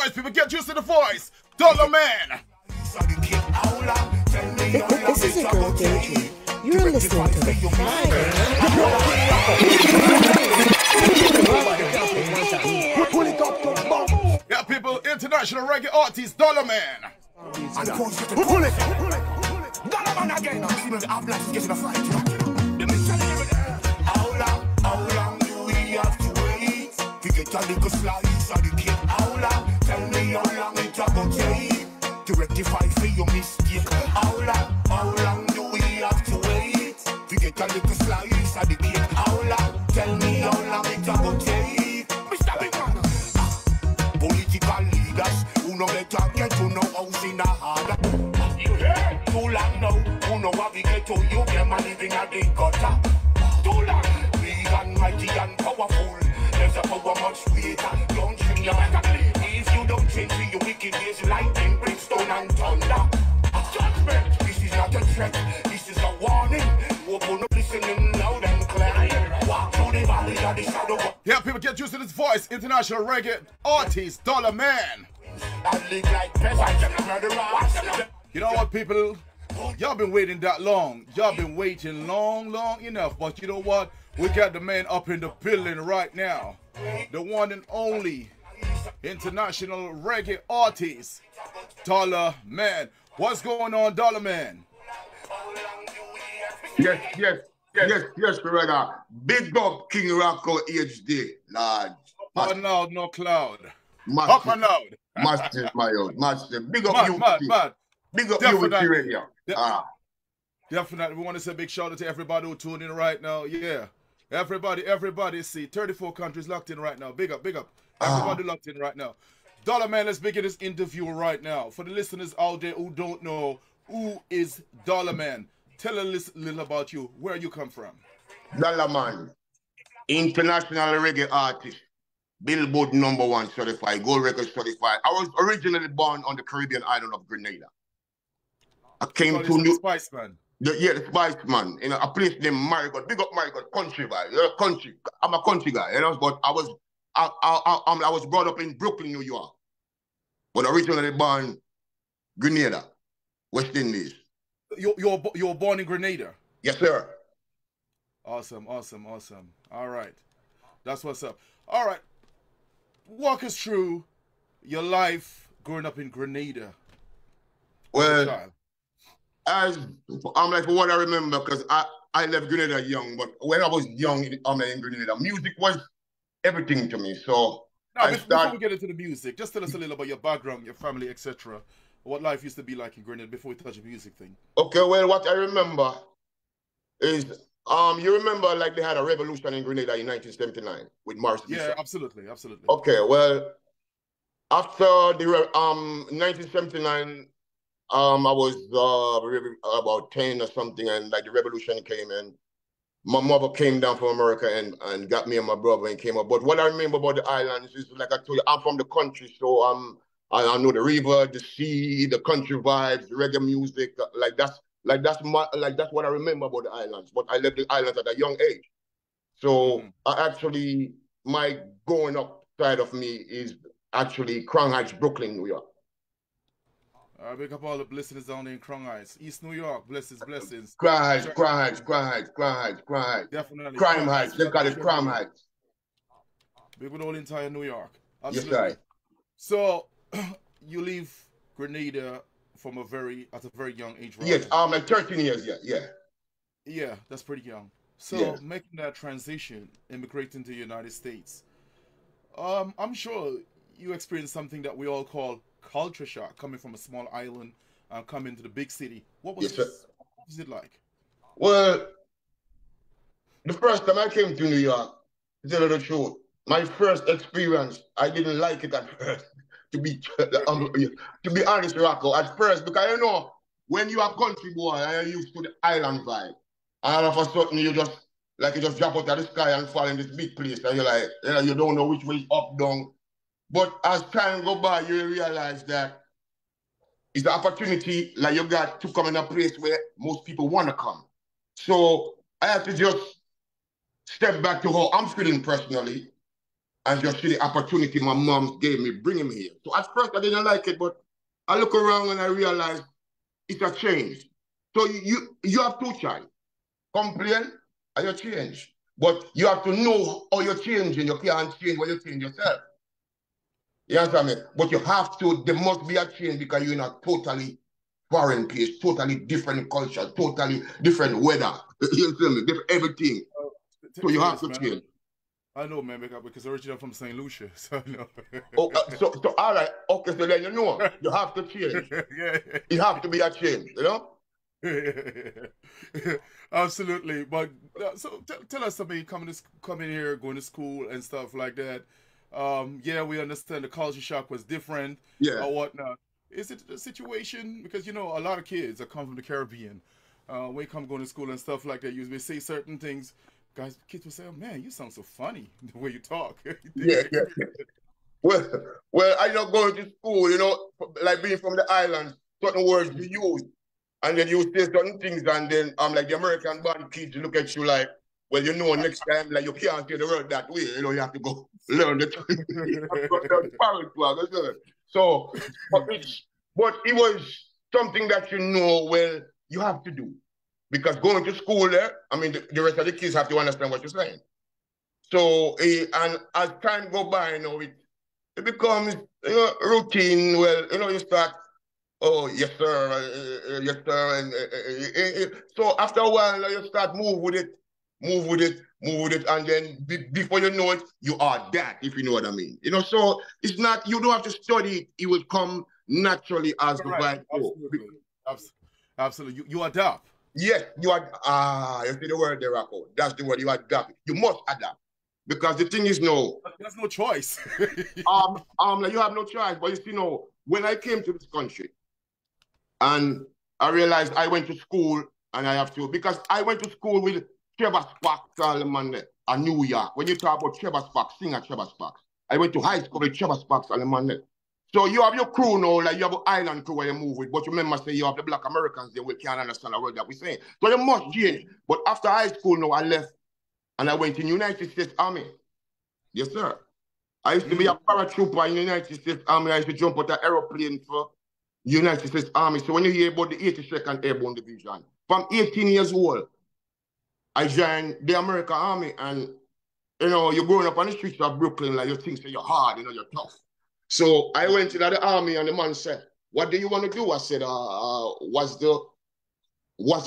voice, people. Get used to the voice. Dollarman. This is a girl daydream. You're listening to the Friday. Yeah, people, international reggae artist, Dollarman. Pull it. Dollarman again. I'm like getting a fight. How long do we have to wait? To get a little slice of the cake. How long? Tell me how long it's gonna take to rectify for your mistake. How long do we have to wait to get a little slice of the cake? How long? Tell me how long it's gonna take. Mr. Big Man. Political leaders who know better get to know house in a hard. Too long now, who know what we get to you, them a living at the gutter. Too long, big and mighty and powerful. There's a power much greater. Don't you better believe? If you don't change for your wicked days, lightning, brimstone and thunder. Judgment, this is not a threat, this is a warning. Open up, listening loud and clear. Walk through the valley of the shadow. Yeah, people, get used to this voice. International reggae artist, Dollarman. You know what, people? Y'all been waiting that long. Y'all been waiting long enough. But you know what? We got the man up in the building right now. The one and only international reggae artist, Dollarman. What's going on, Dollarman? Yes, brother. Big up King Rocco HD, Lord. Up and loud, no cloud. Massive. Up and loud. Massive, my own. Massive. Big up UVC. Big up UVC Radio. Definitely. We want to say a big shout out to everybody who tuned in right now. Yeah. Everybody see 34 countries locked in right now. Big up. Everybody locked in right now. Dollarman, let's begin this interview right now. For the listeners out there who don't know, who is Dollarman? Tell us a little about you. Where you come from? Dollarman, international reggae artist. Billboard #1 certified, gold record certified. I was originally born on the Caribbean island of Grenada. I came to New Spice Man. The Spice Man, in a place named Marigot. Big up Marigot, country guy. Country. I'm a country guy, but I was brought up in Brooklyn, New York, but originally born Grenada, West Indies. You're born in Grenada? Yes, sir. Awesome. All right, that's what's up. All right, walk us through your life growing up in Grenada. Well, as I'm like, for what I remember, because I left Grenada young, but when I was young in Grenada, music was everything to me. So before we get into the music, just tell us a little about your background, your family, etc. What life used to be like in Grenada before we touch the music thing. Okay, well, what I remember is, you remember like they had a revolution in Grenada in 1979 with Morris. Yeah, absolutely. Okay, well, after the 1979, I was about 10 or something, and like the revolution came, and my mother came down from America and got me and my brother and came up. But what I remember about the islands is, like I told you, I'm from the country, so I know the river, the sea, the country vibes, the reggae music. That's what I remember about the islands. But I left the islands at a young age, so my growing up side of me is actually Crown Heights, Brooklyn, New York. I wake up all the listeners down there in Crown Heights, East New York. Blessings. Crown Heights. Definitely. Crime Heights. They call it Crime Heights. Big with all entire New York. Absolutely. Yes, sir. So you leave Grenada at a very young age, right? Yes, like 13 years. Yeah. Yeah, that's pretty young. So making that transition, immigrating to the United States, I'm sure you experienced something that we all call culture shock, coming from a small island and coming to the big city. What was it like? Well, the first time I came to New York, to tell you the truth, my first experience, I didn't like it at first. To be honest, Rocco, at first, because you know, when you are country boy and you're used to the island vibe, and all of a sudden you just drop out of the sky and fall in this big place, and you're like, you don't know which way is up, down. But as time go by, you realize that it's the opportunity like you got to come in a place where most people want to come. So I have to just step back to how I'm feeling personally and just see the opportunity my mom gave me, bring him here. So at first I didn't like it, but I look around and I realize it's a change. So you have two choices. Complain or you change. But you have to know how you're changing. You can't change when you change yourself. You understand me? But you have to, there must be a change because you're in a totally foreign place, totally different culture, totally different weather. You feel me? Different everything. So you have to change. I know, man, because originally I'm from St. Lucia, so I know. Oh, so all right, okay, so then you know, you have to change. Yeah. It have to be a change, you know? Absolutely. But so tell us something, coming here, going to school and stuff like that. Yeah, we understand the culture shock was different or whatnot. Is it a situation, because, you know, a lot of kids that come from the Caribbean, when you come going to school and stuff like that, you may say certain things. Guys, kids will say, "Oh man, you sound so funny the way you talk." Yeah. Well, I know going to school, you know, like being from the islands, certain words you use, and then you say certain things, and then like the American born kids look at you like, well, you know, next time, like you can't say the word that way, you know, you have to go learn the So, but it was something that you know, well, you have to do. Because going to school there, I mean, the rest of the kids have to understand what you're saying. So, and as time go by, you know, it becomes, you know, routine. Well, you know, you start, oh, yes, sir, yes, sir. And so after a while, you start move with it. And then before you know it, you are that, if you know what I mean. You know, so it's not, you don't have to study it. It will come naturally as the vibe goes. Absolutely. You adapt. Yes, you are. You see the word there, Rocco. That's the word. You adapt. You must adapt, because the thing is, no. There's no choice. Like you have no choice. But you see, no. When I came to this country, and I realized I went to school, and I have to, because I went to school with Trevor Sparks, Dollarman, in New York. When you talk about Trevor Sparks, singer Trevor Sparks, I went to high school with Trevor Sparks, Dollarman. So you have your crew now, like you have an island crew where you move with, but you remember say you have the black Americans there, we can't understand the word that we're saying. So you must change. But after high school now, I left and I went in United States Army. Yes, sir. I used to be a paratrooper in the United States Army. I used to jump out an aeroplane for United States Army. So when you hear about the 82nd Airborne Division, from 18 years old, I joined the American Army, and, you know, you're growing up on the streets of Brooklyn, like you think so you're hard, you know, you're tough. So I went to the army, and the man said, "What do you want to do?" I said, what's the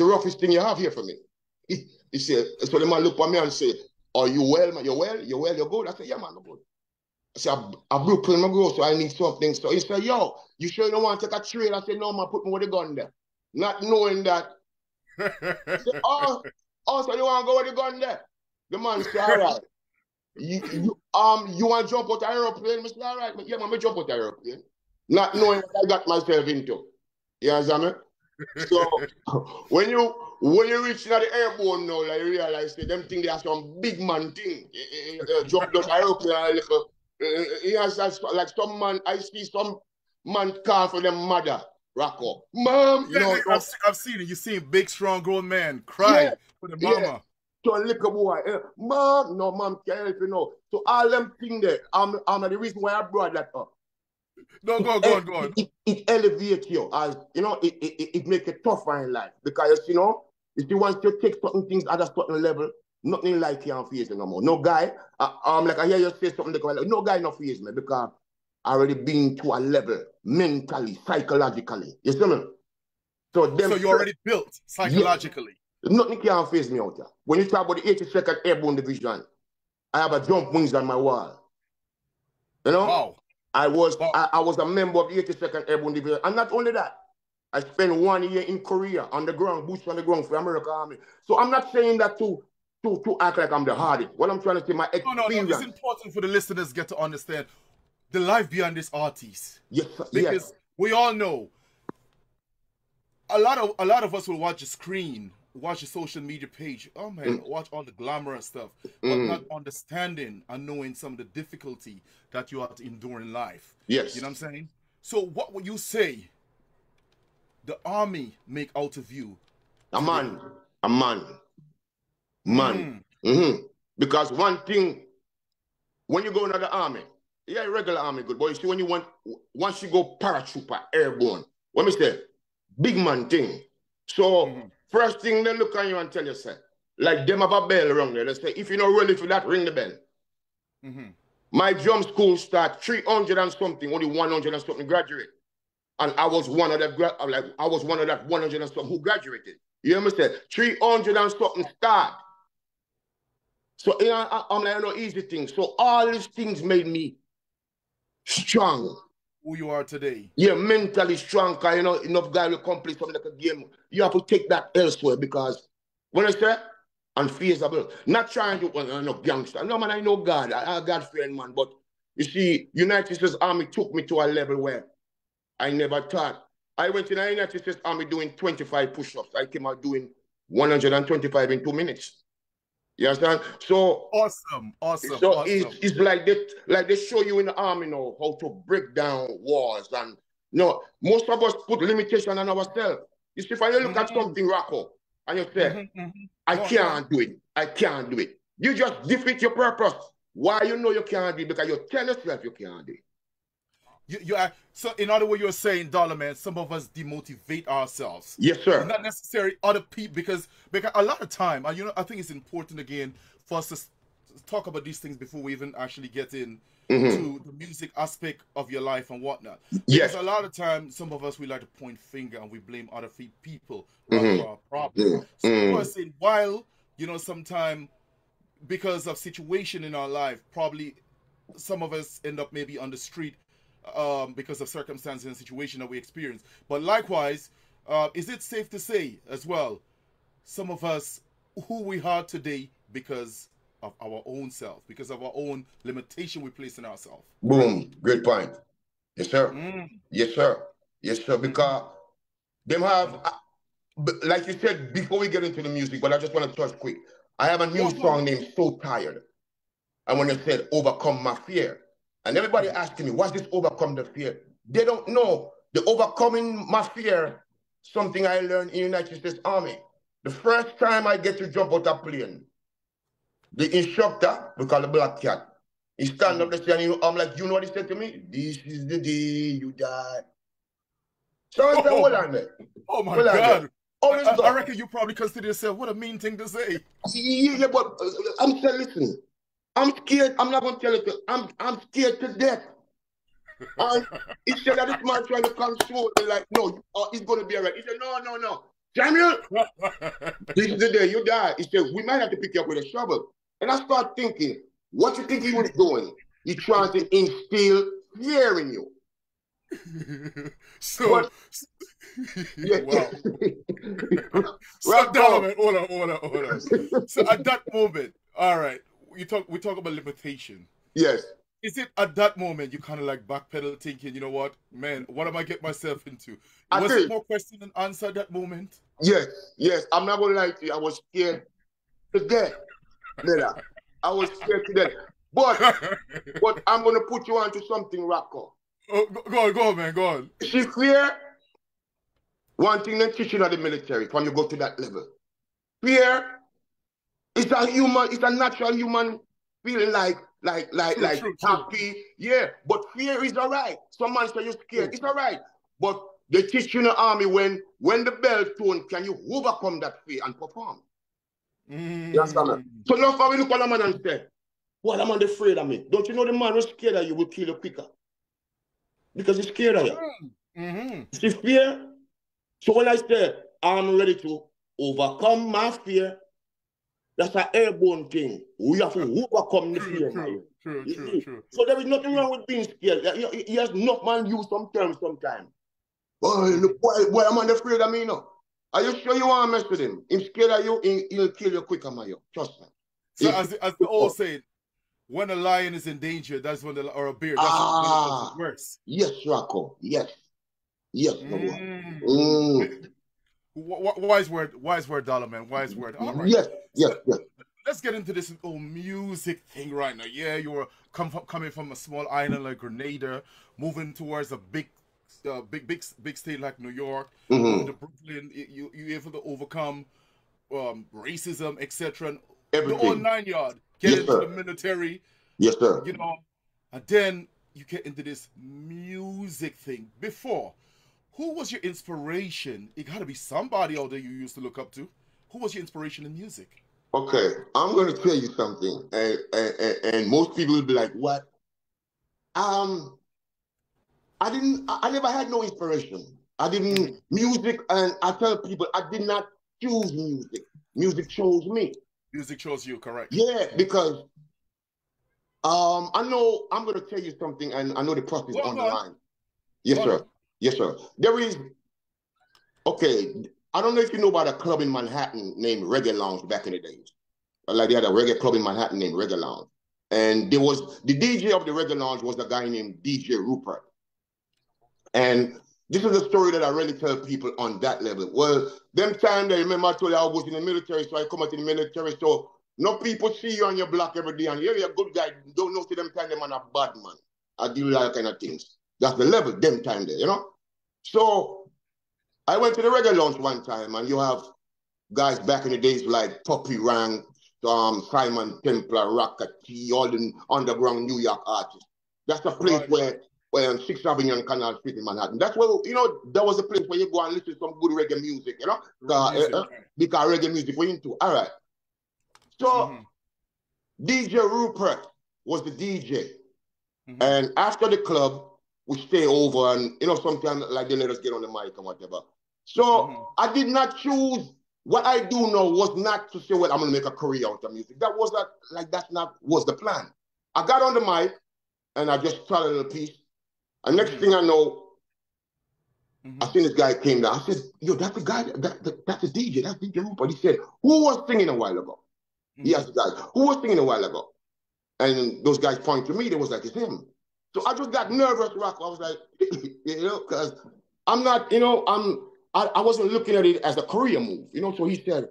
roughest thing you have here for me? He said, so the man looked at me and said, "Are you well, man? You're well? You're well? You're good?" I said, "Yeah, man, I'm good." I said, "I'm Brooklyn, I'm good, so I need something." So he said, "Yo, you sure you don't want to take a trail?" I said, "No, man, put me with the gun there." Not knowing that. He said, oh, so you want to go with the gun there? The man said, "All right. You want to jump out the aeroplane?" I said, "All right, yeah, man, I jump out the aeroplane." Not knowing what I got myself into. You understand me? So when you reach the airborne now, like you realize them thing they have some big man thing. Jump out the aeroplane like some man, I see some man call for them mother, Rocco. Mom, you know. I've seen it. You seen big, strong, grown man cry for the mama. Yeah. So a little boy, mom, no, mom can't help you know. So all them things there, the reason why I brought that up. No, go on. It elevates you, as you know, it makes it tougher in life, because you know, if you want to take certain things at a certain level, nothing like you can't face you no more. No guy, like I hear you say something like, no guy not face me, because I already been to a level mentally, psychologically. You see me? So you already built psychologically. Yeah. Nothing can face me out there. When you talk about the 82nd Airborne Division, I have a jump wings on my wall. You know? Wow. I was a member of the 82nd Airborne Division. And not only that, I spent 1 year in Korea on the ground, boots on the ground for the American Army. So I'm not saying that to act like I'm the hardest. What I'm trying to say, my experience. No. It's important for the listeners to get to understand the life beyond this artist. Yes, because we all know a lot of us will watch a screen, watch a social media page, oh man, watch all the glamorous stuff, but not understanding and knowing some of the difficulty that you have to endure in life. Yes. You know what I'm saying? So what would you say the army make out of you? A man. Because one thing when you go into the army, yeah, regular army good, but you see when you want, once you go paratrooper, airborne, what me say, big man thing. So first thing they look at you and tell you, say, like them have a bell around there. They say, if you're not ready for that, ring the bell. My drum school start 300 and something, only 100 and something graduate. And I was one of that, I was one of that 100 and something who graduated. You hear me say? 300 and something start. So you know, I'm like, no easy thing. So all these things made me strong. Who you are today. Yeah, mentally strong. Because you know, enough guy will complete something like a game. You have to take that elsewhere because when I say unfeasible, not trying to no gangster. No man, I know God. I God friend man. But you see, United States Army took me to a level where I never thought. I went in the United States Army doing 25 push-ups. I came out doing 125 in 2 minutes. You understand? So awesome. So it's like they show you in the army now how to break down walls, and most of us put limitation on ourselves. You see, if I look at something, Rocco, and you say, I can't do it. I can't do it. You just defeat your purpose. Why you know you can't do it? Because you tell yourself you can't do it. So in other words, you're saying, Dollarman, some of us demotivate ourselves. Yes, sir. Not necessarily other people, because a lot of time, and I think it's important again for us to talk about these things before we even actually get in to the music aspect of your life and whatnot. Because a lot of time, some of us, we like to point finger and we blame other people for our problems. So of course, while sometime because of situation in our life, probably some of us end up maybe on the street. Because of circumstances and situation that we experience. But likewise, is it safe to say as well, some of us who we are today because of our own self, because of our own limitation we place in ourselves? Boom. Great point. Yes, sir. Yes, sir. Yes, sir. Because them have, like you said, before we get into the music, but I just want to touch quick. I have a new song named So Tired. And when you said overcome my fear, and everybody asking me, what's this overcome the fear? They don't know. The overcoming my fear, something I learned in the United States Army. The first time I get to jump out of plane, the instructor, we call the black cat, he stand up there and I'm like, you know what he said to me? This is the day you die. So I said, hold on, man. Oh my God. I reckon you probably consider yourself, what a mean thing to say. Yeah, but I'm saying, listen. I'm scared. I'm not going to tell you. I'm scared to death. And he said that this man trying to console me like, no, he's going to be all right. He said, no. Samuel, this is the day you die. He said, we might have to pick you up with a shovel. And I start thinking, what you think he was doing? He trying to instill fear in you. Wow. So, Dollarman, hold on. So at that moment, all right, we talk about limitation. Yes. Is it at that moment you kind of like backpedal thinking, you know what, man, what am I getting myself into? Was it more question and answer at that moment? Yes. I'm not going to lie to you. I was scared to death. I was scared to death. But I'm going to put you onto something, Rocco. Oh, go on, man, go on. See, fear, one thing they teach you in the military when you go to that level. Fear is a natural human feeling like happy. Yeah, but fear is all right. Some man say you're scared. It's all right. But they teach you in the army when the bell tone, can you overcome that fear and perform? You understand? So now if we look at a man and say, what am I afraid of me? Don't you know the man who's scared of you will kill you quicker? Because he's scared of you. See fear? So when I say, I'm ready to overcome my fear, that's an airborne thing. We have to overcome the fear. True. So there is nothing wrong with being scared. He has enough man use some terms sometimes. Boy, I'm not afraid of me now. Are you sure you want to mess with him? He's scared of you, he'll kill you quicker, man. Trust me. So as the old saying, when a lion is in danger, that's when or a bear, that's when it works. Yes, Rocco. Yes. Wise word, Dollarman. Wise word. All right. Yes. Let's get into this old music thing right now. Yeah, you were coming from a small island like Grenada, moving towards a big state like New York, moving to Brooklyn. You able to overcome racism, etc. The whole 9 yards. Get into the military. Yes, sir. You know, and then you get into this music thing. Before, who was your inspiration? It got to be somebody out there you used to look up to. Who was your inspiration in music? Okay, I'm going to tell you something, and most people will be like, "What?" I never had no inspiration. I didn't music, and I tell people I did not choose music. Music chose me. Music chose you, correct? Yeah, because I know I'm going to tell you something, and I know the process on the line. Yes, sir. Yes, sir. There is, okay, I don't know if you know about a club in Manhattan named Reggae Lounge back in the days. Like they had a reggae club in Manhattan named Reggae Lounge. And there was, the DJ of the Reggae Lounge was a guy named DJ Rupert. And this is a story that I really tell people on that level. Well, them time they remember I told you I was in the military, so I come out in the military. So no people see you on your block every day, and you're a good guy. Don't know see them time them man a bad man. I do that kind of things. That's the level them time there, you know. So I went to the Reggae Lounge one time, and you have guys back in the days like Puppy Rank, Simon Templar, Rocket T, all the underground New York artists. That's a place where on 6th Avenue and Canal Street in Manhattan. That's where, you know, that was a place where you go and listen to some good reggae music, you know? Because reggae music we're into. All right. So DJ Rupert was the DJ. And after the club, we stay over and, you know, sometimes like they let us get on the mic and whatever. So I did not choose. What I do know was not to say, well, I'm going to make a career out of music. That was not, like, that's not was the plan. I got on the mic and I just started a little piece. And next thing I know, I seen this guy came down. I said, yo, that's the guy, that's the DJ, that's DJ Rupert. He said, who was singing a while ago? He asked the guy, who was singing a while ago? And those guys pointed to me, they was like, it's him. So I just got nervous, Rocco. I was like, you know, because I'm not, you know, I wasn't looking at it as a career move, you know. So he said,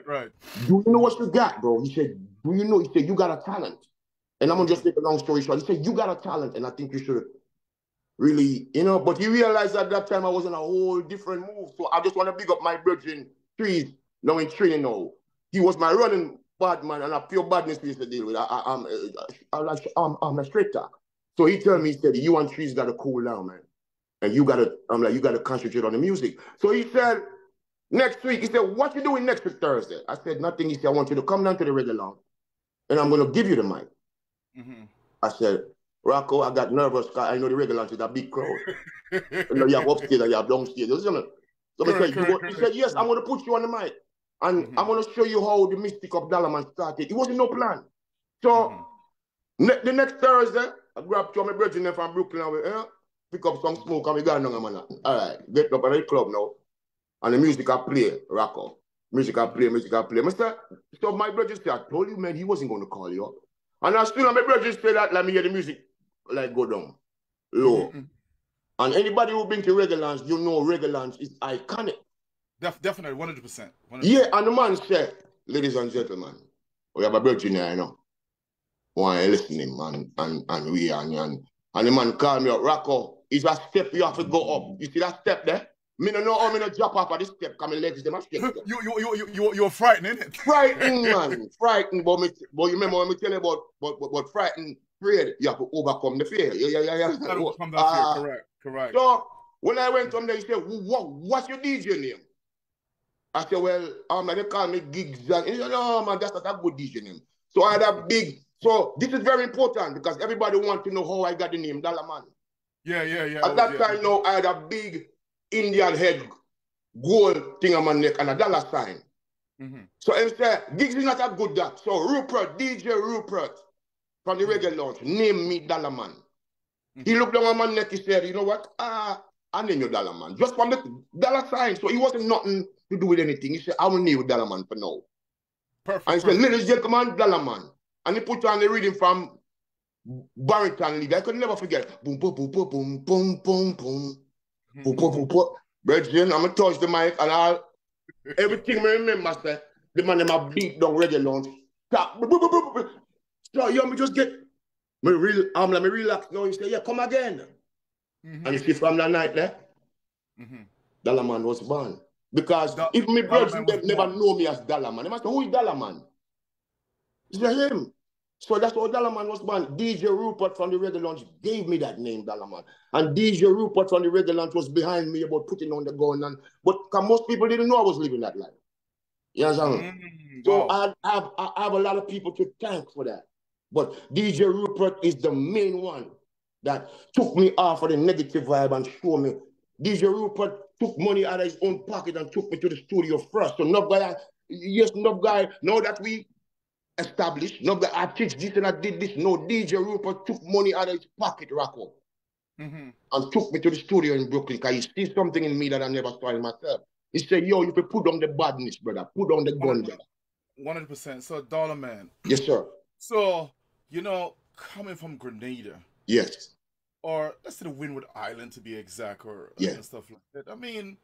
right. Do you know what you got, bro? He said, do you know? He said, you got a talent. And I'm going to just make a long story short. He said, you got a talent, and I think you should really, you know. But he realized at that time I was in a whole different move. So I just want to big up my brother in Trees, now in Trinity now. He was my running bad man, and a pure badness we used to deal with. I'm a straight talk. So he told me, he said, you and Trees got to cool down, man. And you gotta, I'm like, you gotta concentrate on the music. So he said, next week, he said, what you doing next week Thursday? I said, nothing. He said, I want you to come down to the Reggae Lounge and I'm gonna give you the mic. I said, Rocco, I got nervous because I know the Reggae Lounge is a big crowd. You know, you have upstairs and you have downstairs. He said, yes, I'm gonna put you on the mic. And I'm gonna show you how the mystic of Dollarman started. It wasn't no plan. So the next Thursday, I grabbed two of my brethren from Brooklyn and we, pick up some smoke and we got on man. All right, get up at the club now. And the music I play, Rocco. Music I play. So my brother said, I told you, man, he wasn't going to call you up. And I still, my brother said that, let me hear the music, like, go down, low. And anybody who been to Reggae Lounge, you know Reggae Lounge is iconic. Definitely, 100%. Yeah, and the man said, ladies and gentlemen, we have a brother here, you know. Why listening, man, and we and the man called me up, Rocco. It's a step you have to go up. You see that step there? Me no know how me no drop off of this step because my legs them a step. You're frightened, innit? Frightened, man. Frightened, but you remember when me tell you about frightened afraid, you have to overcome the fear. Yeah. Overcome that fear, correct. So when I went on there, he said, what's your DJ name? I said, well, they call me Gigs. And he said, no, man, that's not a good DJ name. So I had a big, so this is very important because everybody wants to know how I got the name Dollarman. Yeah. At that time, now, I had a big Indian head gold thing on my neck and a dollar sign. So instead, Gigs is not a good that. So Rupert, DJ Rupert from the Reggae Lounge, name me Dollarman. He looked down on my neck, he said, you know what? I name you Dollarman. Just from the dollar sign. So he wasn't nothing to do with anything. He said, I will name you Dollarman for now. Perfect. And he said, ladies and gentlemen, Dollarman. And he put on the reading from Barrington League. I could never forget. Boom, boom, boom, boom, boom, boom, boom, boom. Boom, boom, boom, boom. Brethren, I'm going to touch the mic and all. Everything I remember, say, the man them a beat down Reggae Lounge. So you me just get me relax now. He say, yeah, come again. And you see from that night there, Dollarman was born. Because if my brethren never know me as Dollarman, they must say, who is Dollarman? It's him. So that's how Dollarman was born. DJ Rupert from the Reggae Lounge gave me that name, Dollarman. And DJ Rupert from the Reggae Lounge was behind me about putting on the gun. But most people didn't know I was living that life. You understand? So Wow. I have a lot of people to thank for that. But DJ Rupert is the main one that took me off of the negative vibe and showed me. DJ Rupert took money out of his own pocket and took me to the studio first. So no guy, now that we established, no guy, I teach this and I did this. No, DJ Rupert took money out of his pocket, Rocco, and took me to the studio in Brooklyn because he sees something in me that I never saw in myself. He said, yo, you can put down the badness, brother. Put down the gun, brother. 100%. So, Dollarman. Yes, sir. So, coming from Grenada. Yes. Or let's say the Windward Island to be exact, or and stuff like that. I mean,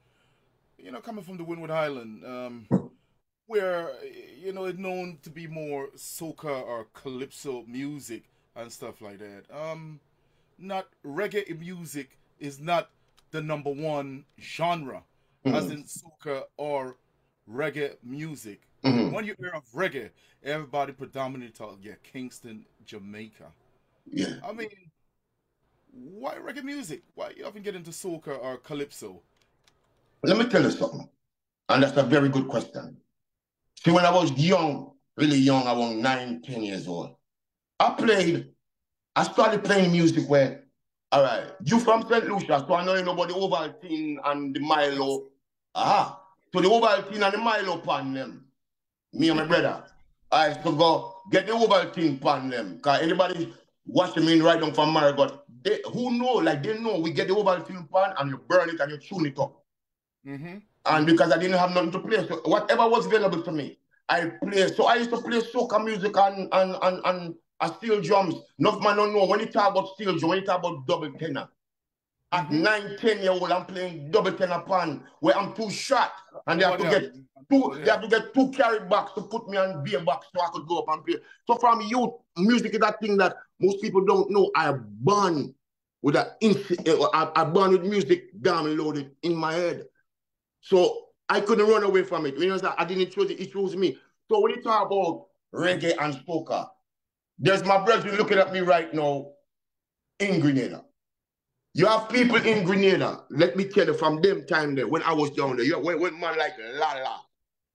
coming from the Windward Island, where it's known to be more soca or calypso music and stuff like that. Not reggae music is not the number one genre, as in soca or reggae music. When you hear of reggae, everybody predominantly talk, Kingston, Jamaica. Yeah. I mean, why reggae music? Why you often get into soca or calypso? Let me tell you something, and that's a very good question. See, when I was young, really young, around 9, 10 years old, I started playing music where, all right, you from St. Lucia, so I know you know about the Ovaltine and the Milo. So the Ovaltine and the Milo pan them. Me and my brother, I used to go get the Ovaltine pan them. Because anybody watching me right down from Marigot, they know we get the Ovaltine pan and you burn it and you tune it up. And because I didn't have nothing to play, so whatever was available to me, I play. So I used to play soca music and steel drums. Enough man don't know when you talk about steel drum, when you talk about double tenor. At 9, 10 years old, I'm playing double tenor pan where I'm too short, and they have to get two carry backs to put me on beer box so I could go up and play. So from youth, music is that thing that most people don't know. I born with music downloaded in my head. So I couldn't run away from it. I didn't choose it, it chose me. So when you talk about reggae and soca, there's my brother looking at me right now in Grenada. You have people in Grenada, let me tell you, from them time there, when I was down there, when man like Lala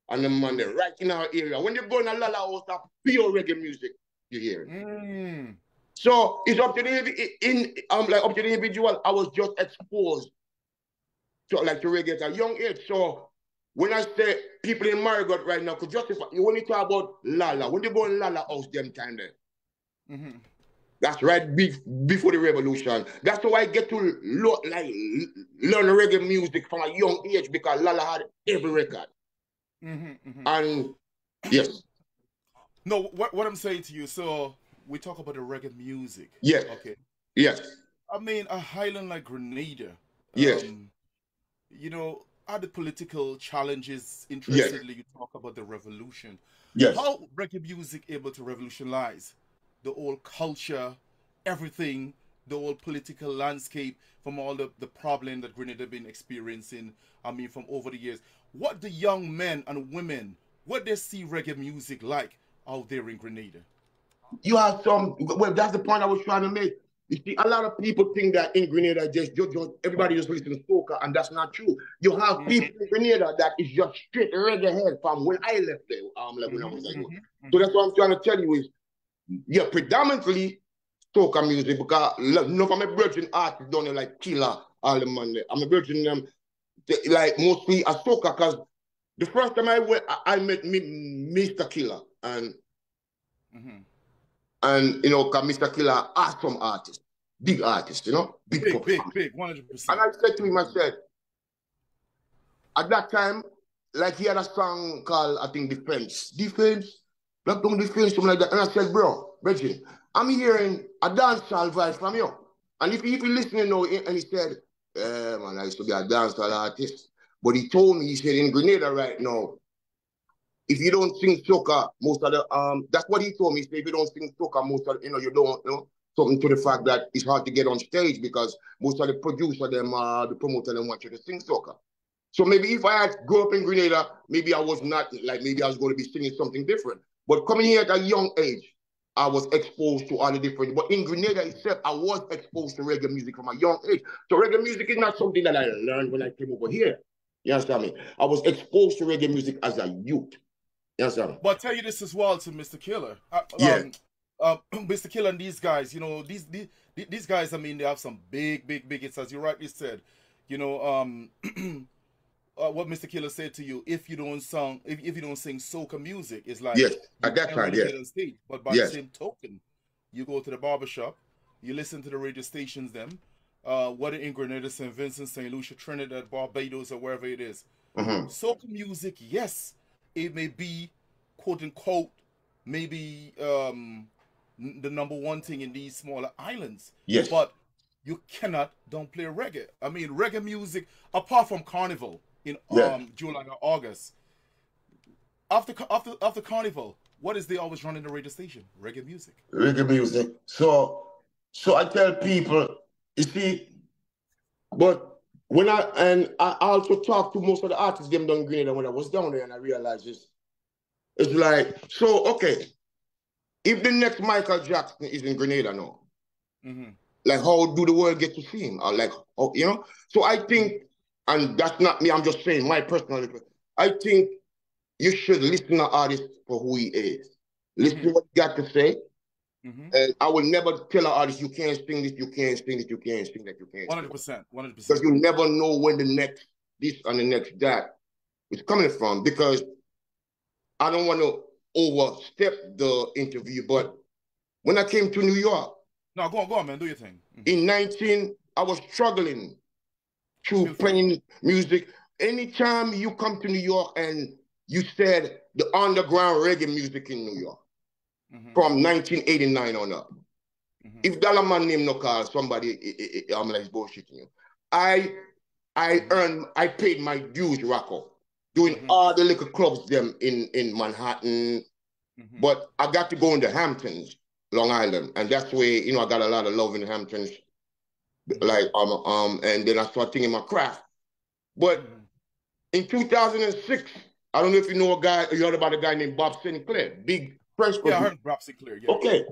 and the man there, right in our area, when you go in a Lala house, that pure reggae music, you hear it. So it's up to the individual. I was just exposed to reggae at a young age. So when I say people in Marigot right now could justify, when you talk about Lala, when you go in Lala house them time there, that's right before the revolution. That's how I get to learn reggae music from a young age, because Lala had every record. And yes. No, what I'm saying to you, so we talk about the reggae music. Yes. Okay. Yes. I mean, a highland like Grenada. Yes. Are the political challenges, interestingly, you talk about the revolution. Yes. How reggae music able to revolutionize the old culture, everything, the old political landscape, from all the problem that Grenada been experiencing, from over the years? What the young men and women, what they see reggae music like out there in Grenada? You have that's the point I was trying to make. You see, a lot of people think that in Grenada, everybody just listens to soca, and that's not true. You have people in Grenada that is just straight reggae head from when I left there, when I was like, So that's what I'm trying to tell you is, predominantly soca music, because none of my virgin artists don't like Killer all the Monday. I'm a virgin them like mostly a soca, because the first time I met Mr. Killer and cause Mr. Killer awesome artist, big artist, big, 100%. And I said to him, I said, at that time, like he had a song called, I think, Defense, Black Don't Defense, something like that. And I said, bro, Reggie, I'm hearing a dancehall vibe from you. And if you listening now, and he said, man, I used to be a dancehall artist. But he told me, he said, in Grenada right now, if you don't sing soca, most of the, that's what he told me. He said, if you don't sing soca, most of the, you don't know, something to the fact that it's hard to get on stage because most of the producer, the promoter, them want you to sing soca. So maybe if I had grew up in Grenada, maybe I was not, maybe I was going to be singing something different. But coming here at a young age, I was exposed to all the different, but in Grenada itself, I was exposed to reggae music from a young age. So reggae music is not something that I learned when I came over here. You understand me? I was exposed to reggae music as a youth. You understand me? But I'll tell you this as well to Mr. Killer. Mr. Killer and these guys, you know, these guys, I mean, they have some big hits, as you rightly said. You know, what Mr. Killer said to you, if you don't sing soca music, it's like yes, at that time, yes. On stage. But by the same token, you go to the barbershop, you listen to the radio stations, whether in Grenada, St. Vincent, St. Lucia, Trinidad, Barbados, or wherever it is. Soca music, yes, it may be, quote unquote, maybe the number one thing in these smaller islands. Yes. But you cannot don't play reggae. I mean, reggae music, apart from Carnival in July or August. After Carnival, what is they always run in the radio station? Reggae music. Reggae music. So I tell people, you see, but when I also talk to most of the artists them down in Grenada when I was down there, and I realized this. It's like, so okay, if the next Michael Jackson is in Grenada now, like how do the world get to see him? Or like, you know? So I think, and that's not me, I'm just saying my personal, I think you should listen to artists for who he is. Listen to what he got to say. And I will never tell an artist, you can't sing this, you can't sing this, you can't sing that, you can't 100%. Because you never know when the next this and the next that is coming from. Because I don't want to overstep the interview, but when I came to New York, no, go on, man, do your thing. In I was struggling to playing music. Anytime you come to New York and you said the underground reggae music in New York, from 1989 on up, if Dollarman name no call somebody, I'm like bullshitting you. I paid my dues, Rocco, doing all the little clubs them in Manhattan, but I got to go in the Hamptons, Long Island, and that's where, you know, I got a lot of love in the Hamptons, like and then I started thinking my craft. But in 2006, I don't know if you know you heard about a guy named Bob Sinclair, big French producer. Yeah, I heard Bob Sinclair. Yeah. Okay,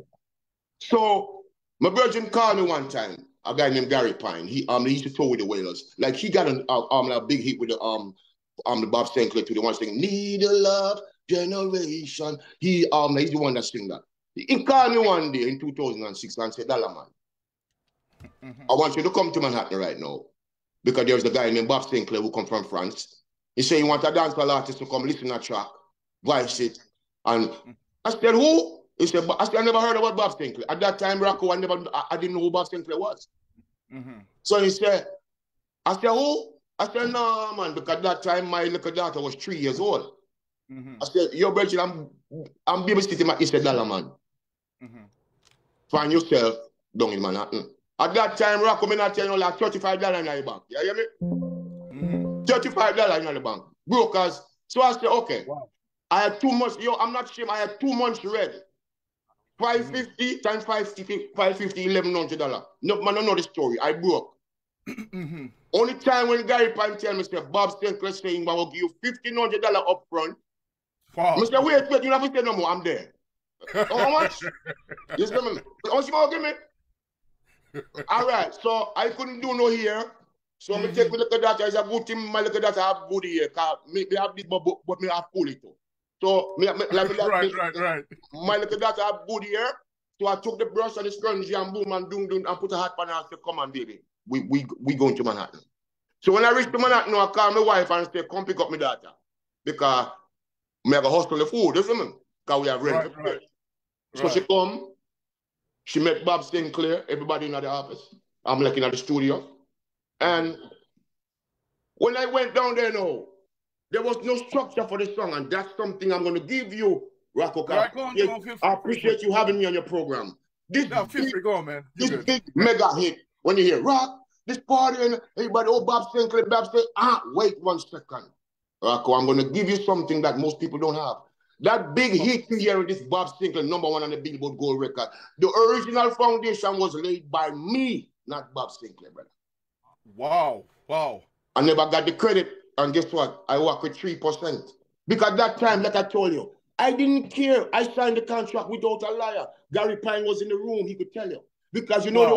so my virgin called me one time, a guy named Gary Pine. He used to tour with the Wailers. Like he got a big hit with the Bob Sinclair to the one saying "Need a Love Generation." He's the one that sing that. He called me one day in 2006 and said, "Dollarman, I want you to come to Manhattan right now because there's a guy named Bob Sinclair who come from France. He said he wants a dancehall artist to come listen to a track, voice it." And I said, "Who?" He said, I never heard about Bob Sinclair. At that time, Rocco, I didn't know who Bob Sinclair was. So he said, I said, "Who?" I said, "No, man," because at that time, my little daughter was 3 years old. I said, "Yo, Bridget, I'm babysitting." He said, "Dollarman, find yourself down in Manhattan." At that time, Rocco, I'm not telling you like $35 in the bank. You hear me? $35 in the bank. Brokers. So I said, okay. Wow. I had 2 months. Yo, I'm not ashamed. I had 2 months ready. $550 times $550, $1,100. No, man, I know the story. I broke. Only time when Gary Pine tell me, Bob Sinclair saying, "I will give you $1,500 up front." Wow. Mr. Wait, you don't have to say no more. I'm there. How much? Yes, how much you going to give me? All right, so I couldn't do no here. So I take my little daughter. It's a good thing my little daughter have good here. Because me have this, but me have pull it too. So right. My little daughter have good here. So I took the brush and the sponge and boom and doom and put a hat on her and said, "Come on, baby. We going to Manhattan." So when I reached to Manhattan, I called my wife and said, "Come pick up my daughter." Because I have a hustle the food, you see me? Because we have rent. Right. So she come. She met Bob Sinclair, everybody in the office. I'm like in the studio. And when I went down there now, there was no structure for the song. And that's something I'm going to give you, Rocco. I appreciate you having me on your program. This big mega hit, when you hear rock, this party, and everybody, Bob Sinclair, wait 1 second. Rocco, I'm going to give you something that most people don't have. That big hit here with this Bob Sinclair, #1 on the Billboard Gold record. The original foundation was laid by me, not Bob Sinclair, brother. Wow. I never got the credit, and guess what? I work with 3%. Because at that time, like I told you, I didn't care. I signed the contract without a liar. Gary Pine was in the room. He could tell you. Because you know the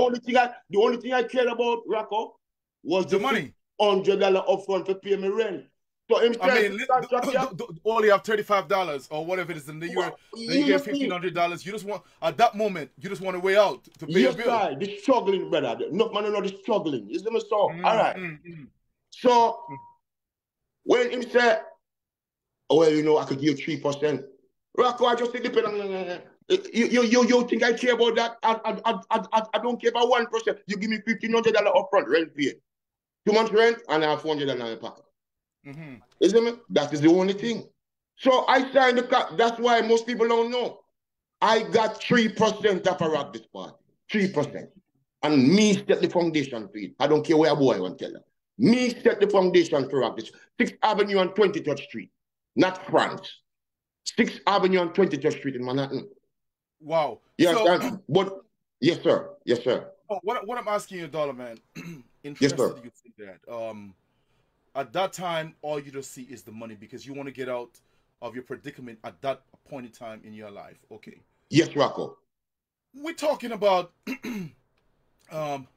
only thing I cared about, Rocco, was the money. $100 upfront to pay me rent. So him only have $35 or whatever it is in the year. Then you get $1,500. You just want at that moment. You just want a way out to pay your bill. Yes, right. The struggling, brother. No man, no the struggling. You see me so? All right. So when him said, "Oh, well, you know, I could give 3%," Rocco, I just depend on. You think I care about that? I don't care about 1%. You give me $1,500 upfront rent paid, 2 months rent, and I have $400 in my pocket. Isn't it? That is the only thing. So I signed the contract. That's why most people don't know. I got 3% of a rock this party. 3%. And me set the foundation for it. I don't care where a boy want to tell you. Me set the foundation for rock this. 6th Avenue and 23rd Street. Not France. 6th Avenue and 23rd Street in Manhattan. Wow. Yes, so, but yes, sir. Yes, sir. What I'm asking you, Dollarman, yes, sir. You see that. At that time, all you just see is the money because you want to get out of your predicament at that point in time in your life. Okay. Yes, Rocco. We're talking about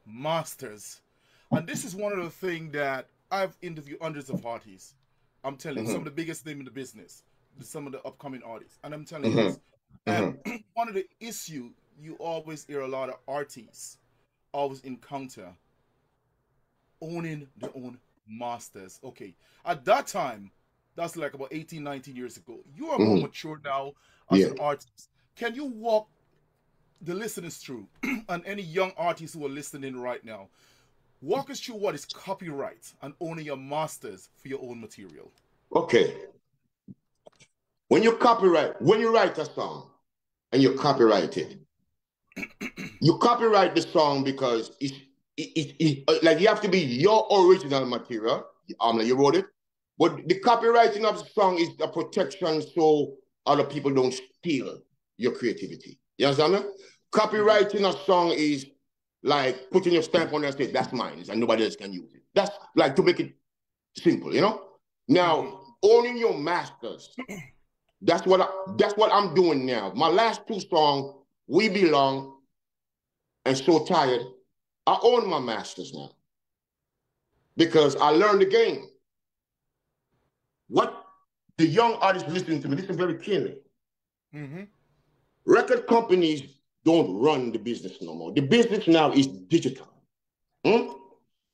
masters. And this is one of the things that I've interviewed hundreds of artists. I'm telling you, some of the biggest names in the business, some of the upcoming artists. And I'm telling you this. And one of the issues you always hear a lot of artists always encounter owning their own masters. Okay, at that time, that's like about 18, 19 years ago. You are more mature now as an artist. Can you walk the listeners through and any young artists who are listening right now, walk us through what is copyright and owning your masters for your own material? Okay. When you write a song and you copyright it, you copyright the song because it's like you have to be your original material. Like you wrote it, but the copywriting of the song is a protection so other people don't steal your creativity. You understand me? Copywriting a song is like putting your stamp on it and say that's mine and nobody else can use it. That's like to make it simple, you know. Now owning your masters, that's what I'm doing now. My last 2 songs, We Belong and So Tired, I own my masters now because I learned the game. What the young artists listening to me, listen very keenly. Record companies don't run the business no more. The business now is digital.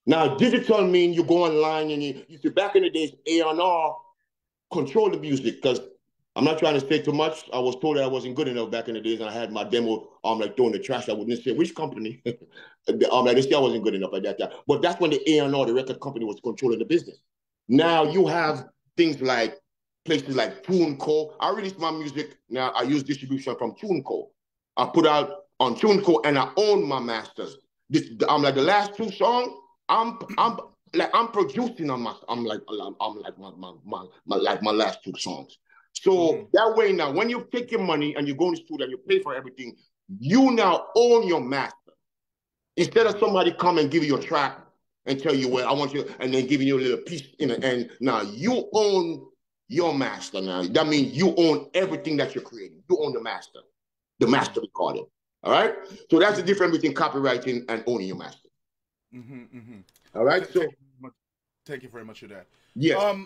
Now, digital means you go online and you see back in the days, A&R control the music because I'm not trying to say too much. I was told that I wasn't good enough back in the days and I had my demo like throwing the trash. I wouldn't say which company. Like they say I wasn't good enough at that time. But that's when the A&R, the record company, was controlling the business. Now you have things like places like TuneCo. I release my music now. I use distribution from TuneCo. I put out on TuneCo and I own my masters. Like the last 2 songs, I'm producing on my my last 2 songs. So that way now, when you take your money and you go in the studio and you pay for everything, you now own your master. Instead of somebody come and give you a track and tell you, well, I want you, and then giving you a little piece in the end. Now you own your master now. That means you own everything that you're creating. You own the master recording. All right? So that's the difference between copywriting and owning your master. All right? So thank you very much for that. Yes.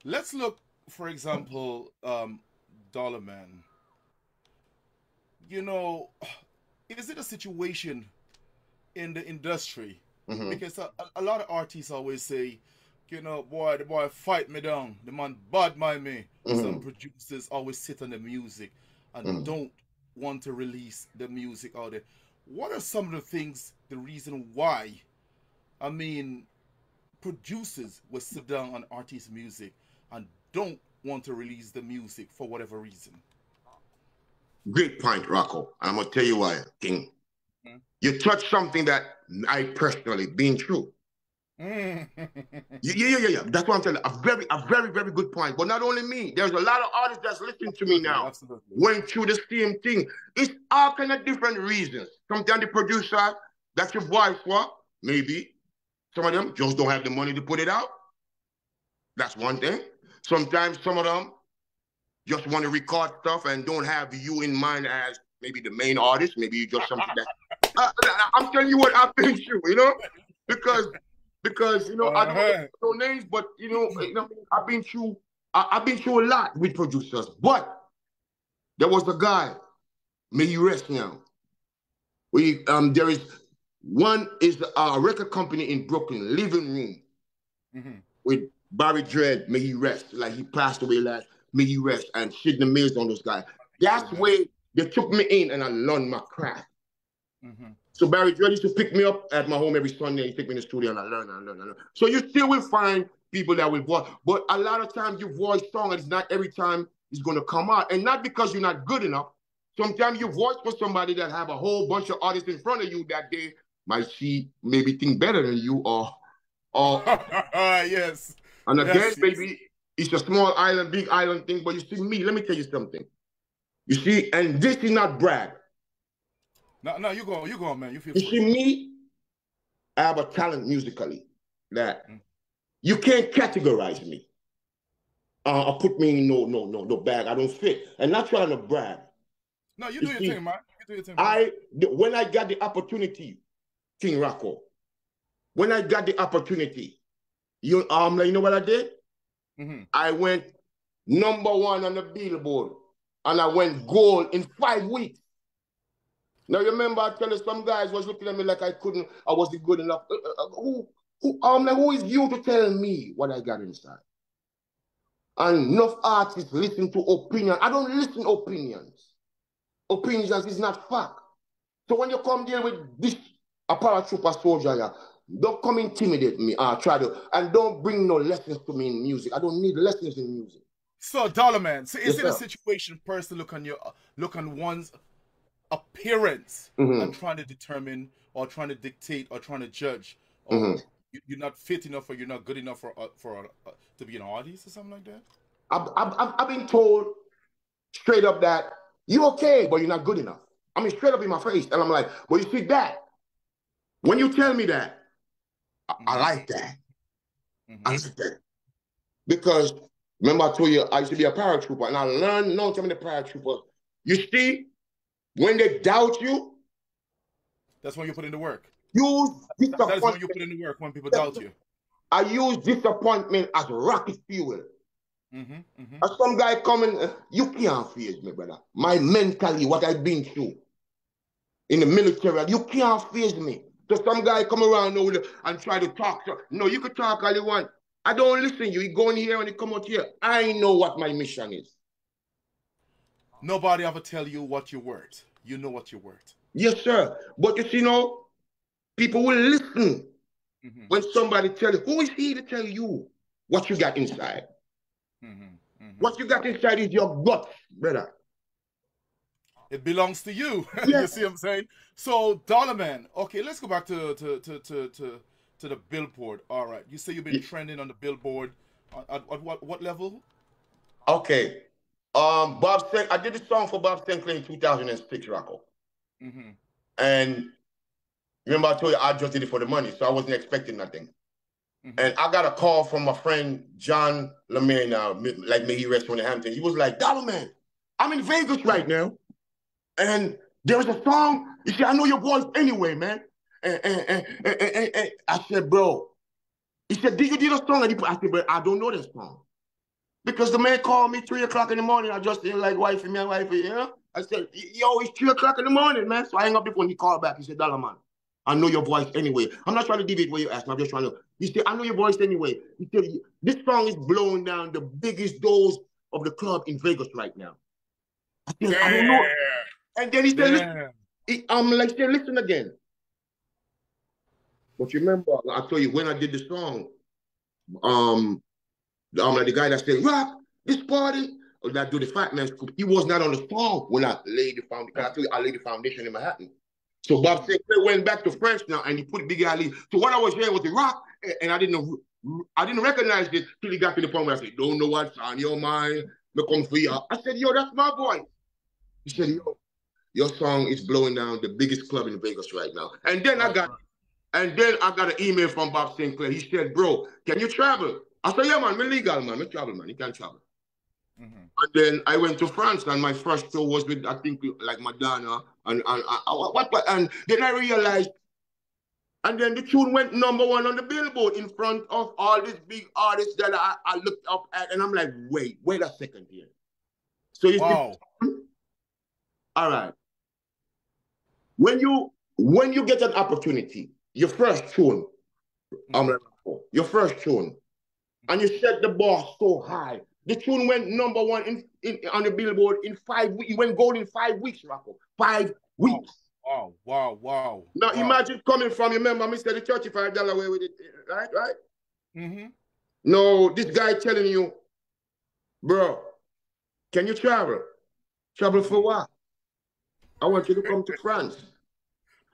Let's look, for example, Dollarman. You know, is it a situation in the industry? Because a lot of artists always say, you know, the boy fight me down. The man bad mind me. Some producers always sit on the music and don't want to release the music out there. What are some of the things, the reason why, I mean, producers will sit down on artists' music and don't want to release the music for whatever reason? Great point, Rocco. I'm going to tell you why, King. You touched something that I personally, being true. Yeah. That's what I'm telling you. A very, very good point. But not only me, there's a lot of artists that's listening to me now. Absolutely. Went through the same thing. It's all kind of different reasons. Sometimes the producer, that's your voice for, maybe. Some of them just don't have the money to put it out. That's one thing. Sometimes some of them just want to record stuff and don't have you in mind as maybe the main artist. Maybe you just something that I'm telling you what I've been through, you know, because you know I don't know names, but you know I've been through a lot with producers. But there was a guy, may he rest now. There is one is a record company in Brooklyn, Living Room, with Barry Dredd, may he rest. Like he passed away last, may he rest, and Sidney Mills on those guys. That's where they took me in and I learned my craft. So Barry Dredd used to pick me up at my home every Sunday. He take me in the studio and I learn. So you still will find people that will voice, but a lot of times you voice song and it's not every time it's going to come out. And not because you're not good enough. Sometimes you voice for somebody that have a whole bunch of artists in front of you that they might see maybe think better than you or yes. And again, baby, it's a small island, big island thing, but you see me, let me tell you something. You see, and this is not brag. No, you go, man. You see me, I have a talent musically that you can't categorize me. Or put me in no bag. I don't fit. And not trying to brag. No, you do your thing, man. You do your thing. When I got the opportunity, King Rocco, when I got the opportunity, you know what I did? I went #1 on the Billboard, and I went gold in 5 weeks. Now remember, I tell you, some guys was looking at me like I wasn't good enough. Who is you to tell me what I got inside? And enough artists listen to opinion. I don't listen to opinions. Opinions is not fact. So when you come there with this a paratrooper soldier here, don't come intimidate me and don't bring no lessons to me in music. I don't need lessons in music. So Dollarman, so is it a situation person look on one's appearance and trying to determine or trying to dictate or trying to judge you're not fit enough or you're not good enough for to be an artist or something like that? I've been told straight up that you're okay, but you're not good enough. I mean, straight up in my face. And I'm like, well, you see that? When you tell me that, I like that. I like that. Because, remember I told you, I used to be a paratrooper, and I learned, no, tell me the paratrooper. You see, when they doubt you, that's when you put in the work. Use disappointment. That is when you put in the work, when people doubt you. I use disappointment as rocket fuel. As some guy coming, you can't face me, brother. My mentally, what I've been through in the military, you can't face me. So some guy come around and try to talk. No, you could talk all you want. I don't listen to you. You go in here and you come out here. I know what my mission is. Nobody ever tell you what you're worth. You know what you're worth. Yes, sir. But you see, people will listen when somebody tell you. Who is he to tell you what you got inside? What you got inside is your guts, brother. It belongs to you. Yes. You see what I'm saying? So, Dollarman, okay, let's go back to the Billboard. All right. You say you've been trending on the Billboard. At what level? Okay. I did a song for Bob Sinclair in 2006, Rocco. And remember I told you I just did it for the money, so I wasn't expecting nothing. And I got a call from my friend John Lemire now, like may he rest in the Hampton. He was like, Dollarman, I'm in Vegas right now, and there's a song. You see, I know your voice anyway, man. And I said, bro. He said, did you do the song? I said, but I don't know this song. Because the man called me 3 o'clock in the morning. I just didn't like wifey, you know? I said, yo, it's 3 o'clock in the morning, man. So I hang up before he called back. He said, Dollarman, I know your voice anyway. I'm not trying to debate what you asked me. I'm just trying to. He said, I know your voice anyway. He said, this song is blowing down the biggest doors of the club in Vegas right now. I said, I don't know. And then he said, listen, listen again. But remember, I told you when I did the song, the guy that said, Rock, this party, or that do the Fat Man Scoop, he was not on the song when I laid the foundation. I told you I laid the foundation in Manhattan. So Bob Sinclair went back to French now and he put Big Ali. So what I was hearing was the Rock, and I didn't recognize it till he got to the point where I said, don't know what's on your mind, me come for you. I said, yo, that's my voice. He said, yo, your song is blowing down the biggest club in Vegas right now. And then I got an email from Bob Sinclair. He said, bro, can you travel? I said, yeah, man, me legal, man. Me travel, man. You can travel. And then I went to France, and my first show was with, I think, like Madonna, and then I realized, and then the tune went #1 on the Billboard in front of all these big artists that I looked up at, and I'm like, wait a second here. So you see, all right. When you get an opportunity, your first tune, your first tune, and you set the bar so high. The tune went #1 on the Billboard in 5 weeks. It went gold in 5 weeks, Rocco. 5 weeks. Wow. Now imagine coming from, you remember, Mr. the $35 away with it, right? No, this guy telling you, bro, can you travel? Travel for what? I want you to come to France.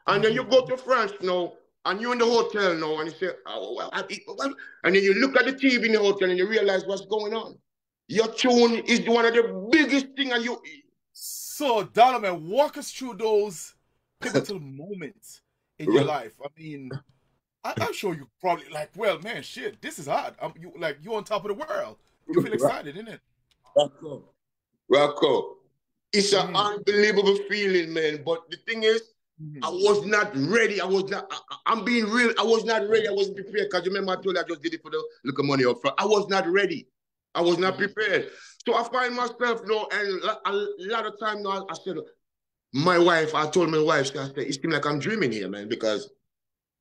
And then you go to France now, and you're in the hotel now, and you say, and then you look at the TV in the hotel and you realize what's going on. Your tune is one of the biggest things, and you. So, Dollarman, walk us through those pivotal moments in your life. I mean, I'm sure you probably like, well, man, shit, this is hot. You're on top of the world. You feel excited, isn't it? Rocco, it's an unbelievable feeling, man. But the thing is, I was not ready. I'm being real. I was not ready. I wasn't prepared. Because remember, I told you I just did it for the little money up front. I was not ready. I was not prepared. So I find myself, and a lot of time now, I said, I told my wife, I said, it seems like I'm dreaming here, man, because,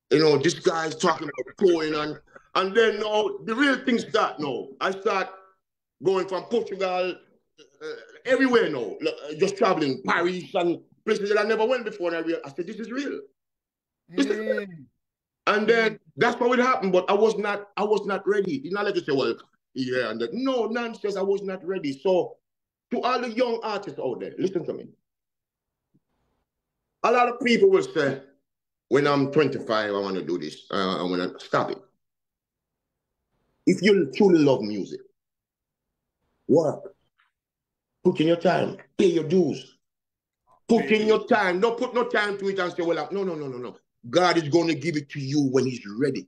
this guy's talking about going on. And then, the real thing start now. I start going from Portugal, everywhere now, just traveling, Paris and places that I never went before. And I said, this is real. This is real. And then that's what would happen. But I was not ready. It's not like you say, well, yeah, and that. No, nonsense. I was not ready. So to all the young artists out there, listen to me. A lot of people will say, when I'm 25, I want to do this. I want to stop it. If you truly love music, work. Put in your time. Pay your dues. Put in your time. Don't put no time to it and say, well, no. God is going to give it to you when he's ready.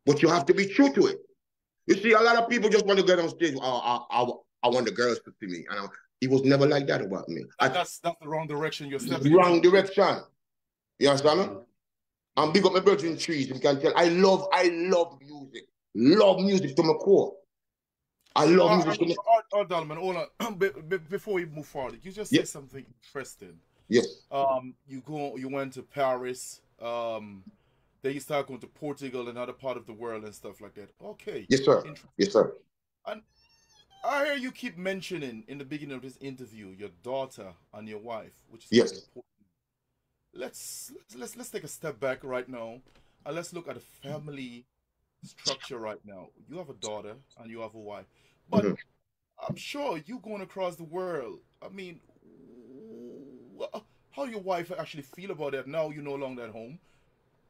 But you have to be true to it. You see, a lot of people just want to get on stage. I want the girls to see me. And it was never like that about me. That's the wrong direction you're stepping wrong direction. You understand me? I'm big up my birds in trees. You can tell. I love music. Love music to my core. I love music. Dollarman, hold on. Before we move forward, you just said something interesting. Yes. You went to Paris. Then you start going to Portugal, another part of the world, and stuff like that. Okay. Yes, sir. Yes, sir. And I hear you keep mentioning in the beginning of this interview your daughter and your wife, which is very important. Let's take a step back right now, and let's look at the family structure right now. You have a daughter and you have a wife, but I'm sure you going across the world. I mean, how your wife actually feel about that now? You're no longer at home.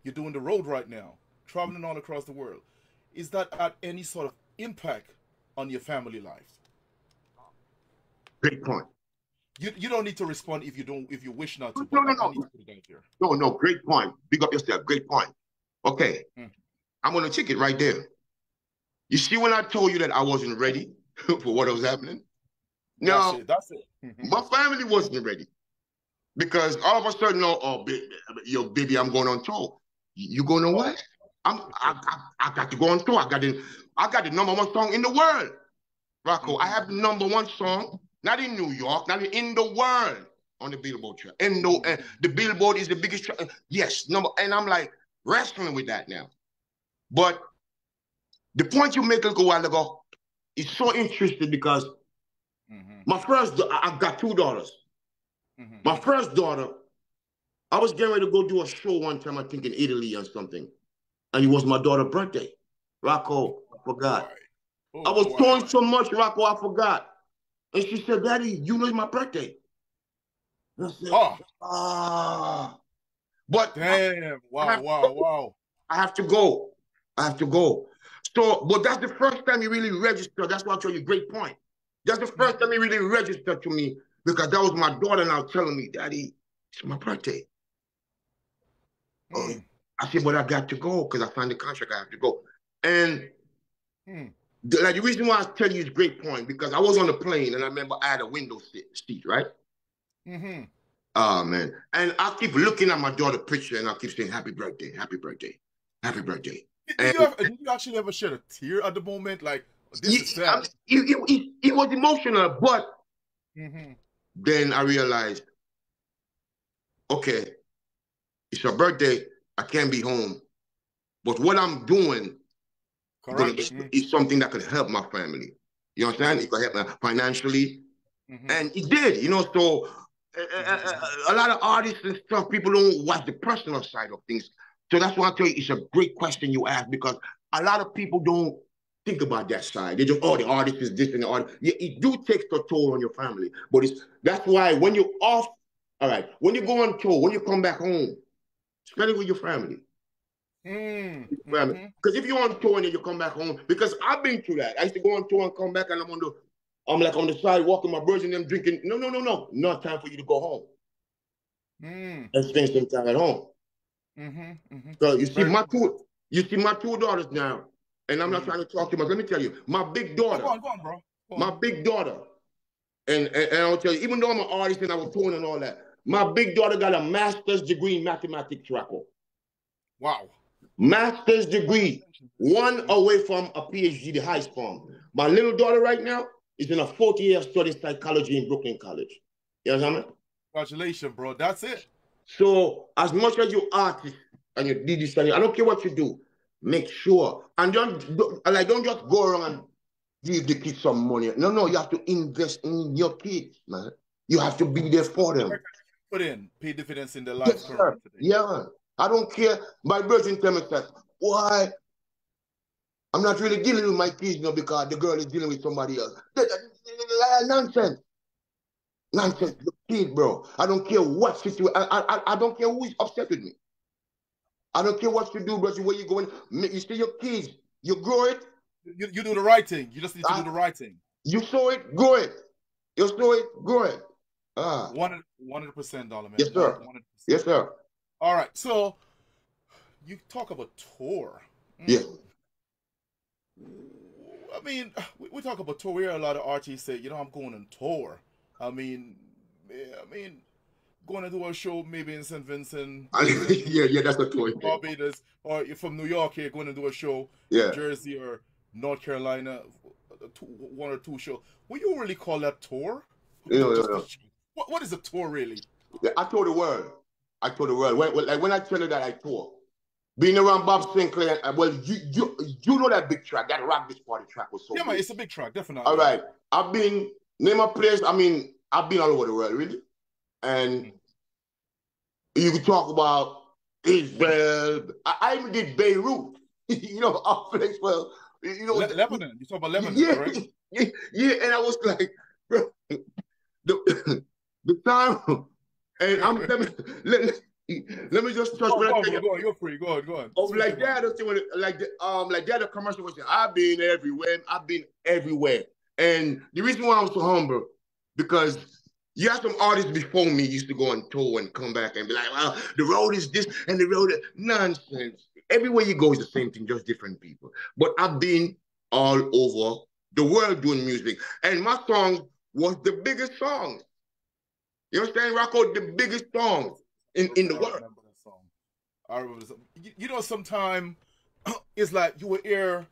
You're doing the road right now, traveling all across the world. Is that at any sort of impact on your family life? Great point. You don't need to respond if you wish not to. No. Great point. Big up yourself. Great point. Okay, I'm gonna check it right there. You see, when I told you that I wasn't ready for what was happening, now that's it. My family wasn't ready because all of a sudden, baby, I'm going on tour. You going on what? I got to go on tour. I got the #1 song in the world, Rocco. I have the #1 song, not in New York, not in the world, on the Billboard chart. And the Billboard is the biggest chart. Yes, and I'm like wrestling with that now. But the point you made a little while ago is so interesting because my first, I've got 2 daughters. My first daughter, I was getting ready to go do a show one time, I think in Italy or something. And it was my daughter's birthday. Rocco, I forgot. I was doing so much, Rocco, I forgot. And she said, Daddy, you know it's my birthday. And I said, But damn, wow. I have to go. So, but that's the first time he really registered. That's why I told you, great point. That's the first time he really registered to me because that was my daughter now telling me, Daddy, it's my birthday. I said, but I got to go because I signed the contract. I have to go. And Like the reason why I tell you is great point because I was on the plane and I remember I had a window seat, right? Mm-hmm. Oh man, and I keep looking at my daughter's picture and I keep saying happy birthday, happy birthday, happy birthday. Did you actually ever shed a tear at the moment? Like this is sad. It was emotional, but Mm-hmm. then I realized, okay, it's her birthday. I can't be home, but what I'm doing is something that could help my family. You understand? It could help me financially, and it did. You know, so a lot of artists and stuff, people don't watch the personal side of things. So that's why I tell you, it's a great question you ask because a lot of people don't think about that side. They just, oh, the artist is this and the artist. Yeah, it do take a toll on your family, but that's why when you're off, all right, when you go on tour, when you come back home, spend it with your family. Because if you're on tour and then you come back home, because I've been through that. I used to go on tour and come back and I'm like on the side walking my brothers and them drinking. No. Not time for you to go home. And spend some time at home. So you see my two daughters now, and I'm not trying to talk too much. Let me tell you, my big daughter. Go on, bro. My big daughter, and I'll tell you, even though I'm an artist and I was touring and all that, my big daughter got a master's degree in mathematics, Rocco. Wow. Master's degree, one away from a PhD, the highest form. My little daughter right now is in a 4th-year studying psychology in Brooklyn College. You know what I mean? Congratulations, bro. That's it. So as much as you artist and you did this, I don't care what you do, make sure. And don't just go around and give the kids some money. No, you have to invest in your kids, man. You have to be there for them. Pay dividends in their lives. Yes, yeah. I don't care. My virgin tell me that, why? I'm not really dealing with my kids now because the girl is dealing with somebody else. Nonsense. Nonsense. The kid, bro. I don't care what situation. I don't care who is upset with me. I don't care what you do, bro. Where you going? You see your kids. You grow it. You do the right thing. You just need to do the right thing. You sow it, grow it. You sow it, grow it. 100%, Dollarman. Yes, sir. 100%. Yes, sir. All right. So you talk about tour. Yes. I mean, we talk about tour. We hear a lot of artists say, I'm going on tour. I mean, going to do a show maybe in St. Vincent. yeah, that's a tour. Barbados, or you're from New York here, going to do a show in Jersey or North Carolina, 1 or 2 shows. Will you really call that tour? What is a tour really? I tour the world. When I tell you that I tour, being around Bob Sinclair, you know that big track, that Rock This Party track was so big. Man, it's a big track, definitely. All right. Name a place, I've been all over the world, really. And you can talk about Israel. I even did Beirut. Our place, well, Lebanon. You talk about Lebanon, right? Yeah, and I was like, bro, the time, and let me just touch. Go on, you're free. Go on. Like the commercial was saying, I've been everywhere. And the reason why I'm so humble, because you have some artists before me used to go on tour and come back and be like, well, the road is this and the road is nonsense. Everywhere you go is the same thing, just different people. But I've been all over the world doing music. And my song was the biggest song. You understand, Rocco? The biggest song in the world. I remember that song. Sometimes it's like you will hear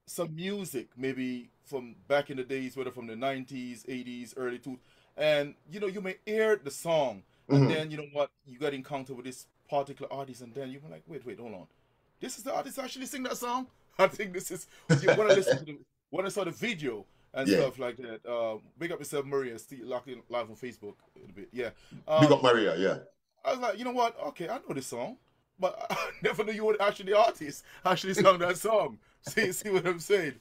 some music, maybe from back in the days, whether from the 90s, 80s, early 2000s, and you may hear the song, and then you know what, you got encounter with this particular artist, and then you're like, wait, hold on, this is the artist actually sing that song? I think this is when I saw the video and stuff like that. Big up yourself, Maria, still locked in live on Facebook a bit. Yeah. Big up Maria, yeah. I was like, you know what? Okay, I know this song, but I never knew you were actually the artist actually sung that song. See what I'm saying?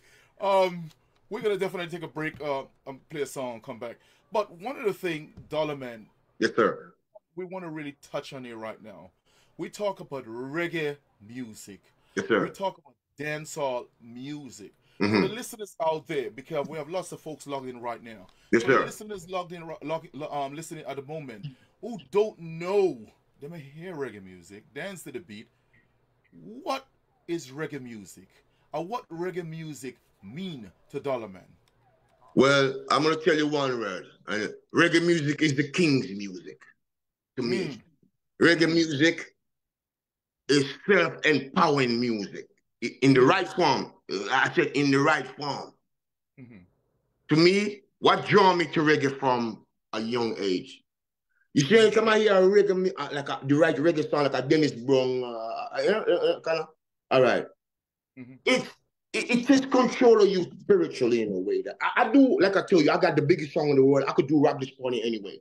We're gonna definitely take a break and play a song, come back. But one of the things, Dollarman, yes, sir, we want to really touch on here right now. We talk about reggae music. Yes, sir. We talk about dancehall music. For the listeners out there, because we have lots of folks logged in right now. Yes, For sir. the listeners listening at the moment who don't know, they may hear reggae music, dance to the beat. What is reggae music? And what reggae music mean to Dollarman? Well, I'm gonna tell you one word. And reggae music is the king's music to me. Reggae music is self-empowering music in the right form. I said in the right form. To me, what drew me to reggae from a young age? You see, come out here, reggae, the right reggae song, like a Dennis Brown, kind of. All right. It takes control of you spiritually in a way that I do. Like I tell you, I got the biggest song in the world. I could do Rock This Party anyway.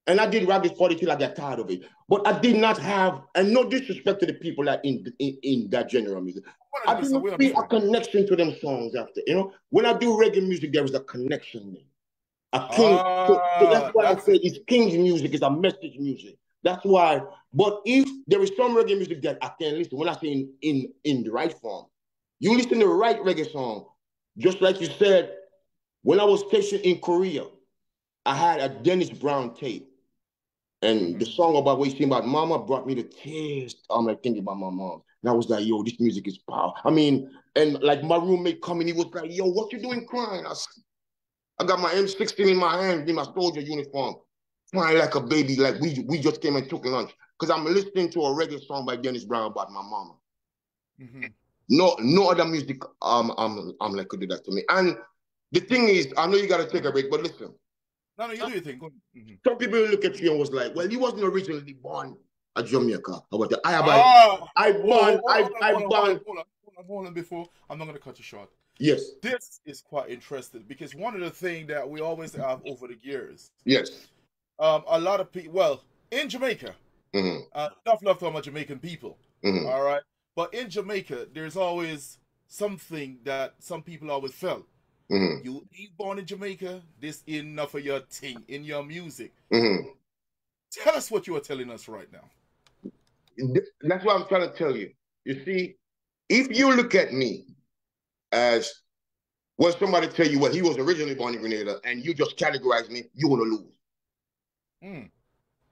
And I did Rock This Party till I got tired of it. But I did not have, and no disrespect to the people that in that genre of music, I didn't feel a connection to them songs after. You know, when I do reggae music, there is a connection there. A king. So that's why I say it's king's music, it's a message music. That's why. But if there is some reggae music that I can listen, when I say in the right form, you listen to the right reggae song, just like you said, when I was stationed in Korea, I had a Dennis Brown tape. And the song about what you sing about mama brought me to tears. I'm like thinking about my mom. And I was like, yo, this music is power. I mean, and like my roommate coming, he was like, yo, what you doing crying? I got my M16 in my hand in my soldier uniform, crying like a baby, like we just came and took lunch. Because I'm listening to a reggae song by Dennis Brown about my mama. No other music I'm like could do that to me. And the thing is, I know you gotta take a break, but listen. No, you do your thing. Some people look at you and was like, well, he wasn't originally born at Jamaica. Hold on before. I'm not gonna cut you short. Yes. This is quite interesting because one of the things that we always have over the years. Yes. A lot of people, well, in Jamaica, enough love to my Jamaican people. All right. But in Jamaica, there's always something that some people always felt. You born in Jamaica, this enough of your thing, in your music. Tell us what you are telling us right now. That's what I'm trying to tell you. You see, if you look at me as when somebody tell you, well, he was originally born in Grenada, and you just categorize me, you're going to lose.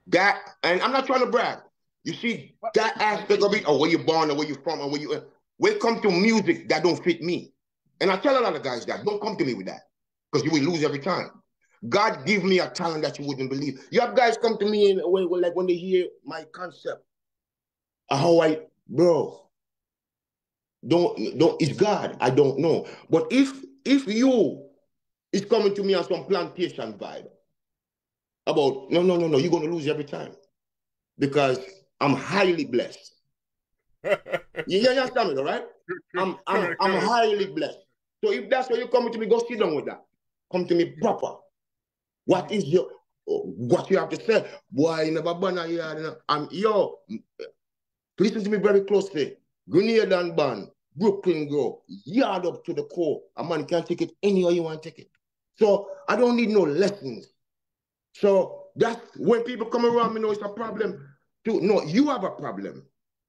That, and I'm not trying to brag. You see, that aspect of it, or where you're born, or where you're from, or where you, when it comes to music, that don't fit me. And I tell a lot of guys that, don't come to me with that, because you will lose every time. God give me a talent that you wouldn't believe. You have guys come to me and like when they hear my concept, bro, don't, it's God, I don't know. But if you is coming to me on some plantation vibe, about, no, you're going to lose every time. Because I'm highly blessed. You understand me, all right? I'm highly blessed. So if that's where you're coming to me, go sit down with that. Come to me proper. What you have to say? Boy, you never ban a yard. Listen to me very closely. Grenada and ban, Brooklyn girl, yard up to the core. A man can take it anywhere you want to take it. So I don't need no lessons. So that's when people come around me, know it's a problem. No, you have a problem.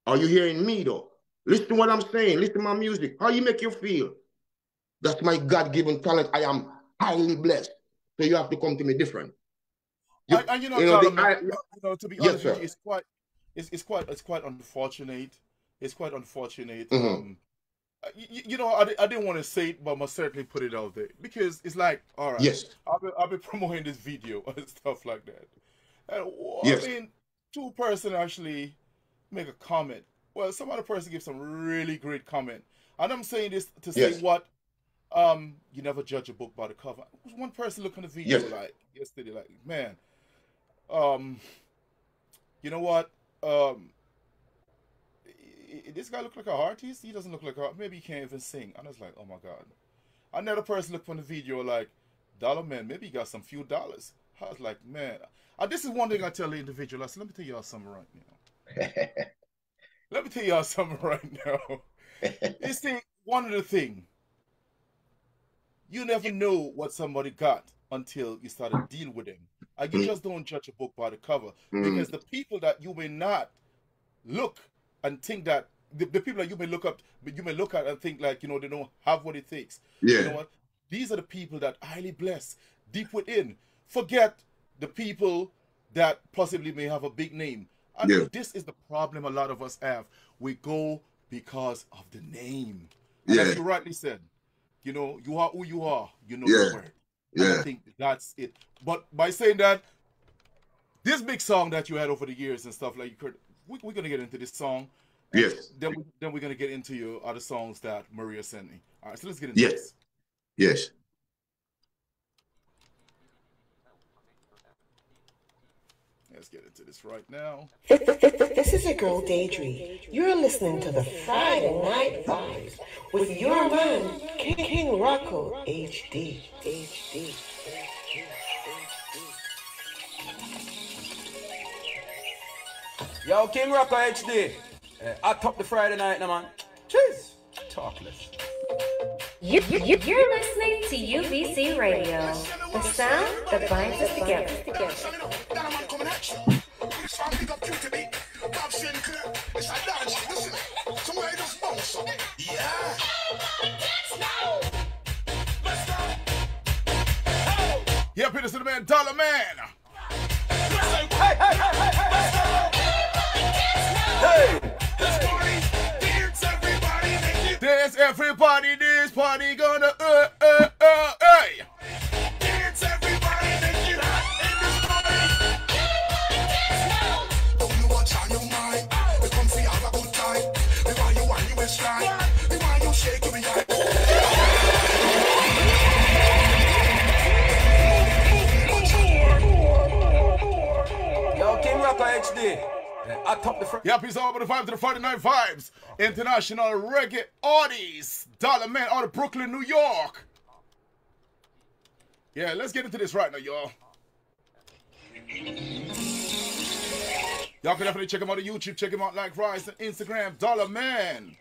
Are you hearing me though? Listen to what I'm saying. Listen to my music. How you make you feel? That's my God-given talent. I am highly blessed. So you have to come to me different. To be honest with you, it's quite unfortunate. It's quite unfortunate. I didn't want to say it, but I must certainly put it out there because it's like, all right, yes, I'll be promoting this video and stuff like that. And yes. I mean, two person actually make a comment. Well, some other person gives some really great comment, and I'm saying this to say what you never judge a book by the cover. One person looked on the video like yesterday, like, man, you know what? This guy look like an artist. He doesn't look like a, maybe he can't even sing. And I was like, oh my God. Another person looked on the video like, Dollarman, maybe he got some few dollars. I was like, man. This is one thing I tell the individual. I said, let me tell y'all something right now. Let me tell y'all something right now. You see, one of the things, you never know what somebody got until you start to deal with them. And you just don't judge a book by the cover. Because the people that you may not look and think that, the people that you may look at and think like, they don't have what it takes. Yeah. You know what? These are the people that highly blessed, deep within. Forget the people that possibly may have a big name. And this is the problem a lot of us have. We go because of the name. And as you rightly said, you know, you are who you are. You know Yeah. the word. And I think that's it. But by saying that, this big song that you had over the years and stuff like you could, we're gonna get into this song. Yes. Then we're gonna get into your other songs that Maria sent me. All right, so let's get into this. Yes. Let's get into this right now. This is a girl Daydream. You're listening to the Friday Night Vibes with your man, King Rocco, HD. Yo, King Rocco HD. I top the Friday night, man. Cheers. Talkless. You're listening to UVC Radio, the sound that binds us together. Yeah, Peter to the man, Dollarman. Hey! Dance, everybody, this party gonna, hey! Dance, everybody, make it hot in this party. Don't know what's on your mind. We come for have a good time. We want you waist line. We want you shake your behind. Yo, King Rocco HD. I top the Friday. Yep, he's all about the vibe to the Friday Night Vibes. International reggae artists. Dollarman out of Brooklyn, New York. Yeah, let's get into this right now, y'all. Y'all can definitely check him out on YouTube. Check him out like Rise on Instagram. Dollarman.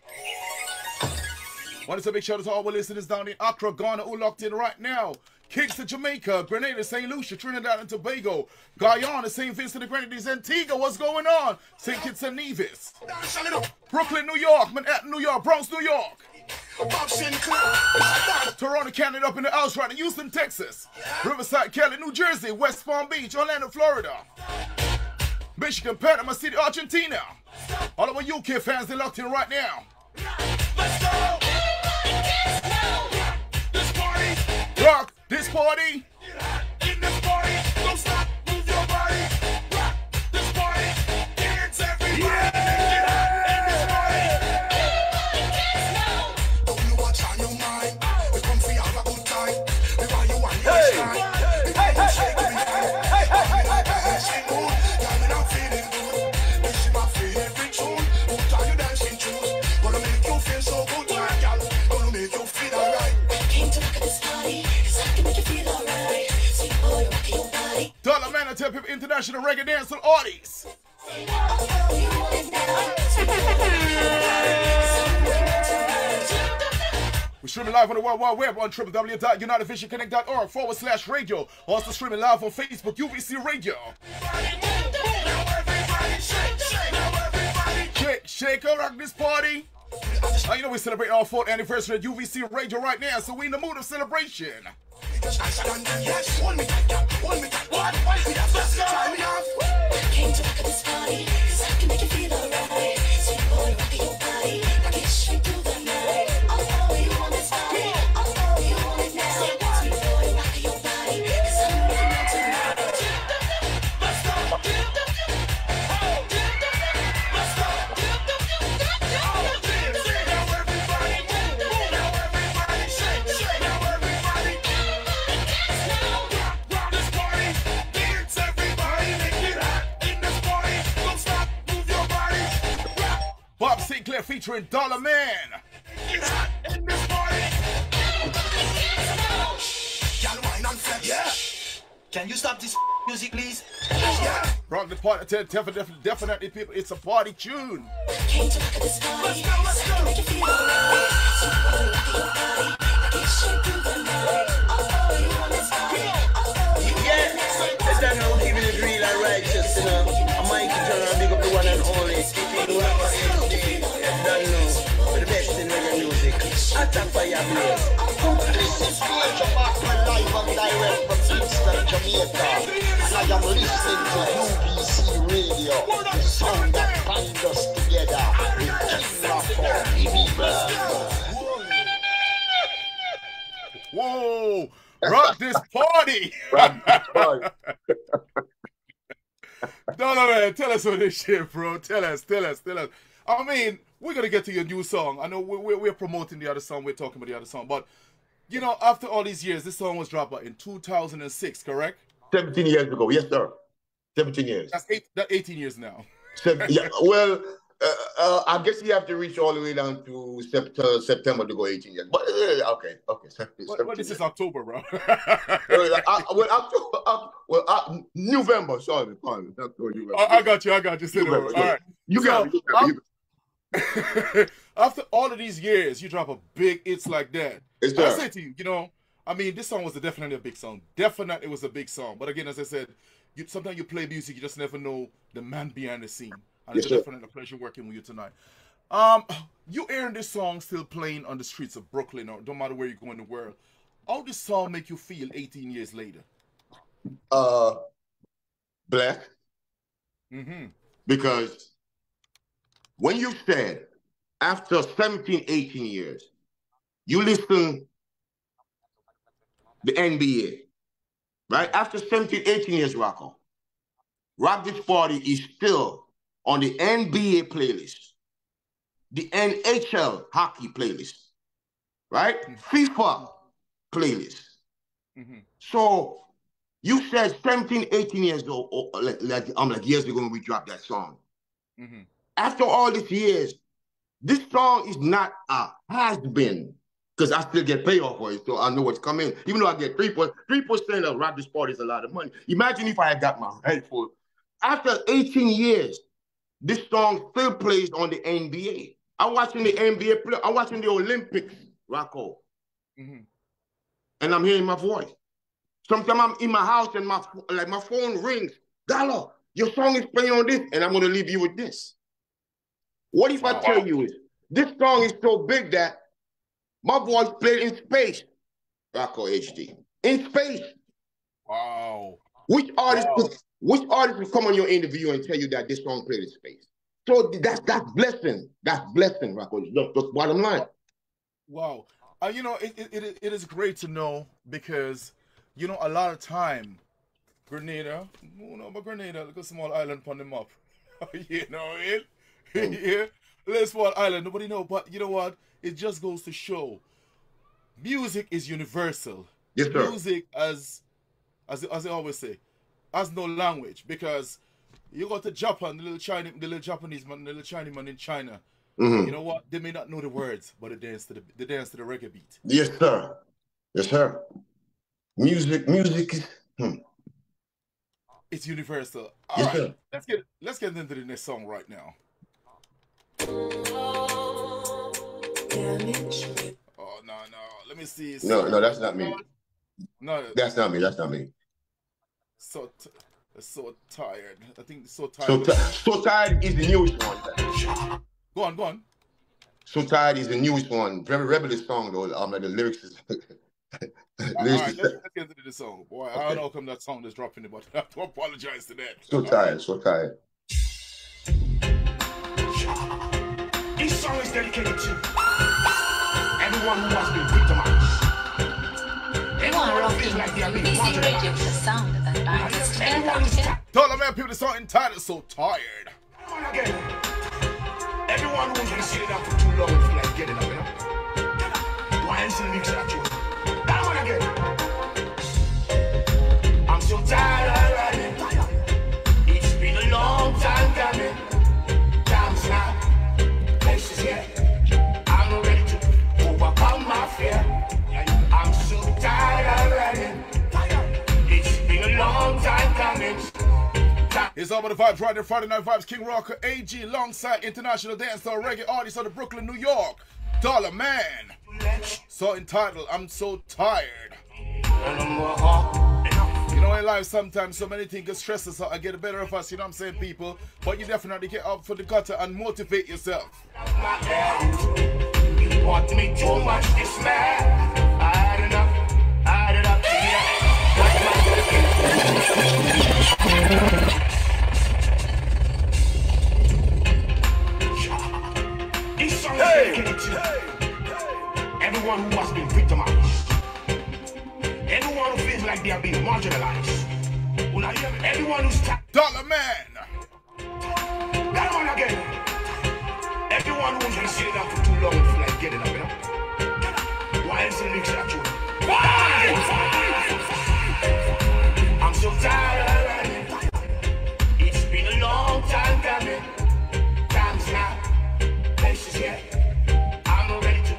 Want to say a big shout out to all our listeners down in Accra, Ghana, who locked in right now. Kingston, Jamaica, Grenada, St. Lucia, Trinidad and Tobago, Guyana, St. Vincent and Grenadines, Antigua, what's going on? St. Kitts and Nevis, Brooklyn, New York, Manhattan, New York, Bronx, New York, Toronto, Canada, up in the house right now, Houston, Texas, Riverside, Cali, New Jersey, West Palm Beach, Orlando, Florida, Michigan, Panama City, Argentina. All of my UK fans, they're locked in right now. Let's go! Rock this party. In this party, don't stop, move your body. Rock this party, dance everybody. Get hot in this party. Don't know what's on your mind. We come for have a good time. We want you on your side. We want you shaking behind. Dancing good, darling, I'm feeling good. This is my favorite tune. What are you dancing to? Gonna make you feel so good, my girl. Gonna make you feel alright. Came to rock at this party, 'cause I can make you feel alright. Sweet boy, rock your body. Dollarman, I tell people, international reggae dancehall artists. We're streaming live on the World Wide Web on www.unitedvisionconnect.org/radio. Also streaming live on Facebook, UVC Radio. Shake, rock this party. You know we celebrate our 4th anniversary at UVC Radio right now, so we in the mood of celebration. Yes, one minute, what? Try me off. Came to rock at this party, 'cause I can make you feel alright. Sweet boy, rock your body. Rock it straight through the night. Oh, you want this body. Oh, you want it now. Sweet boy, rock your body, 'cause I'm moving on tonight. Let's go. Bob Sinclair featuring Dollarman. It's hot in this party. Y'all wine and flex. Yeah. Can you stop this music, please? Yeah. Rock the party, definitely people, it's a party tune. Came to rock at this party, 'cause I can make you feel alright. Sweet boy, rock your body. Rock it straight through the night. Oh, you want this body. Oh, you want it now. Let's not know keeping it real and righteous, you know. I might turn around, big up the one and only. King Rocco HD. Don't know. For the best in reggae music. Attack fire, please. This is Major Bachman live and direct from Kingston, Jamaica. And I am listening to UVC Radio, the sound that binds us together with King Rocco. Rock this party. Rock this party. Dollarman, tell us on this shit, bro. Tell us. I mean, we're gonna get to your new song. I know we're promoting the other song. We're talking about the other song, but you know, after all these years, this song was dropped in 2006, correct? 17 years ago, yes, sir. 17 years. That's 18 years now. Yeah, well, I guess you have to reach all the way down to September to go 18 years. But okay. Well, this is October, bro. November. Sorry, I got you. All right. You got it. After all of these years, you drop a big hits like that. Yes, I say to you, you know, I mean, this song was definitely a big song. Definitely, it was a big song. But again, as I said, sometimes you play music, you just never know the man behind the scene. And it's definitely a pleasure working with you tonight. You hearing this song still playing on the streets of Brooklyn, or don't matter where you go in the world. How does this song make you feel 18 years later? Blessed. Because when you said after 17, 18 years, you listen the NBA, right? After 17, 18 years, Rocco, Rock This Party is still on the NBA playlist, the NHL hockey playlist, right? FIFA playlist. So you said 17, 18 years old, like years ago when we dropped that song. After all these years, this song is not a has-been, because I still get paid off for it, so I know what's coming. Even though I get 3% of Rock This Party is a lot of money. Imagine if I had got my head full. After 18 years, this song still plays on the NBA. I'm watching the NBA play. I'm watching the Olympics, Rocco. And I'm hearing my voice. Sometimes I'm in my house and my phone rings. Dollar, your song is playing on this, and I'm going to leave you with this. What if I tell you this song is so big that my voice played in space, Rocco HD. In space. Wow. Which artist would come on your interview and tell you that this song played in space? So that's blessing. That's blessing, Rocco. That's bottom line. Wow. You know, it is great to know because, you know, a lot of time, Grenada, look at small island on the map. You know it? Yeah. Little small island, nobody know. But you know what? It just goes to show music is universal. Yes, sir. Music, as I always say, has no language, because you go to Japan, the little Japanese man, the little Chinese man in China. You know what? They may not know the words, but they dance to the reggae beat. Yes, sir. Yes, sir. Music is it's universal. Yes, All right, sir. Let's get into the next song right now. Oh no. Let me see. No, that's not me. No, that's not me. So tired. I think so tired. So tired is the newest one. Go on. So tired is the newest one. Very rebellious song though. Like the lyrics is. All right, let's get into the song. Boy, okay. I don't know how come that song is dropping it, but I have to apologize to that. So tired. This song is dedicated to everyone who has been victimized. You are rocking UVC Radio, the sound that binds us together. Dollarman, people, the song entitled So Tired. Come on again. Everyone who's been sitting down for too long feel like getting up, you know? Why is the mix at you? Come on again. I'm so tired of running. It's been a long time coming. Time's now. Places here. I'm ready to overcome my fear. I'm so tired of running. It's been a long time coming. It's all about the vibes right there. Friday Night Vibes, King Rocco, AG, alongside international dancehall reggae artist out of Brooklyn, New York, Dollarman. So entitled, I'm So Tired. You know, in life sometimes so many things get stress us out and get the better of us, you know what I'm saying, people? But you definitely get up for the gutter and motivate yourself. You want me too much, this man. I had enough. This song is dedicated to everyone who has been victimized. Everyone Anyone who feels like they are being marginalized. Everyone who's Dollarman. That one again. Everyone who's been sitting down for too long and feel like getting up, you know? Why is the lyrics that you? I'm so tired. It's been a long time coming. Time's now. Places here. I'm ready to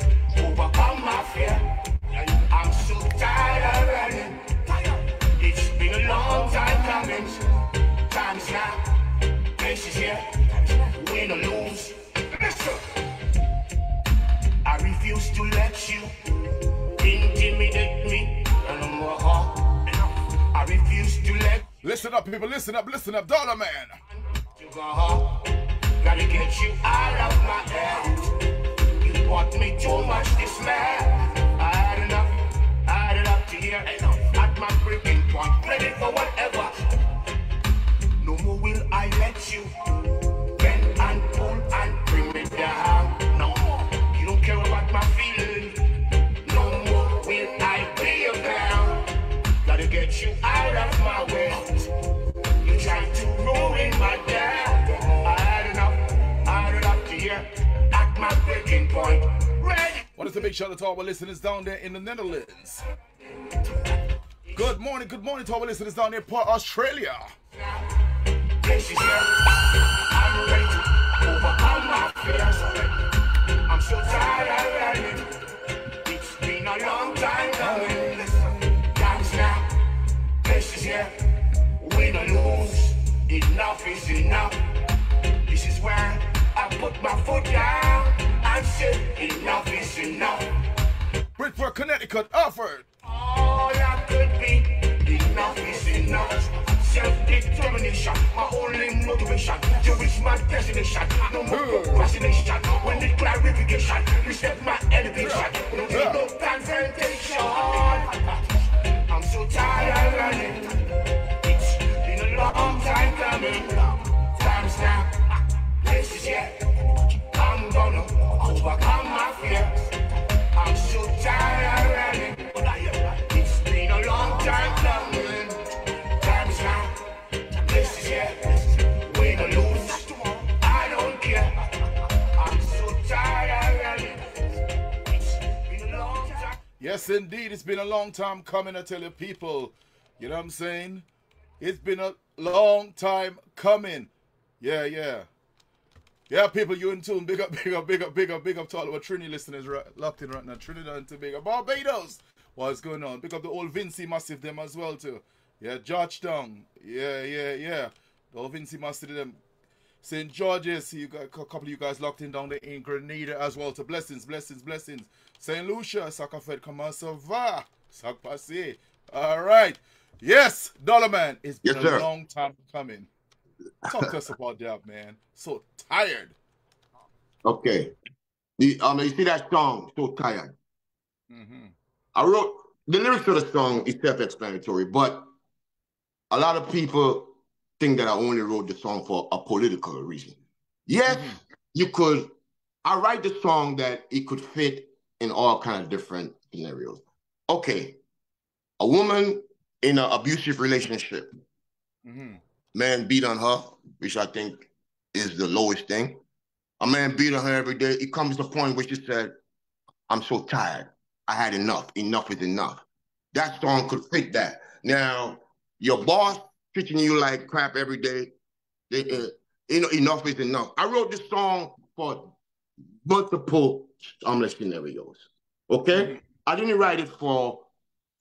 overcome my fear. I'm so tired of running. It's been a long time coming. Time's now. Places here. Win or lose. Listen. I refuse to let you intimidate me no more. I refuse to let. Listen up, people. Listen up. Dollarman. Gotta get you out of my head. You brought me too much dismay. I had enough to hear. At my breaking point, ready for whatever. No more will I let you bend and pull and bring me down. No more. You don't care about my feelings. No more will I be around. Gotta get you out of my way. You tried to ruin my day. I had enough to hear. At my breaking point, ready. What is the big shout out to all our listeners down there in the Netherlands? Good morning to all our listeners down there in Australia. Places here. I'm ready to overcome my fears. I'm so tired of running. It's been a long time coming. Time's now. Places here. Win or lose. Enough is enough. This is where I put my foot down and said enough is enough. Bridgeport, Connecticut, offered. All I could be, enough is enough. Self-determination, my only motivation to reach my destination. No more procrastination. When the clarification, respect my elevation. No need no confrontation. I'm so tired of running. It's been a long time coming. Time's now. Places yet. I'm gonna overcome my fears. I'm so tired of running. It's been a long time coming. Time's now. Places yet. Win or lose. I don't care. I'm so tired of running. It's been a long time. Yes, indeed. It's been a long time coming, I tell you, people. You know what I'm saying? It's been a long time coming. Yeah. Yeah, people, you in tune. Big up to all our Trinity listeners locked in right now. Trinidad and Tobago. Barbados. What's going on? Big up the old Vincy Massive them as well too. Yeah, Georgetown. Yeah. The old Vincy Massive them. St. George's. You got a couple of you guys locked in down there in Grenada as well. To blessings. St. Lucia. Sakafed. Comment ça va? Sac passé. All right. Yes, Dollarman. It's been a long time coming. Talk to us about that, man. So tired. Okay. You see that song, So Tired? I wrote, the lyrics of the song is self-explanatory, but a lot of people think that I only wrote the song for a political reason. Yes, you could. I write the song that it could fit in all kinds of different scenarios. Okay. A woman in an abusive relationship. Man beat on her, which I think is the lowest thing. A man beat on her every day. It comes to a point where she said, I'm so tired. I had enough. Enough is enough. That song could fit that. Now, your boss treating you like crap every day, enough is enough. I wrote this song for multiple scenarios, okay? I didn't write it for,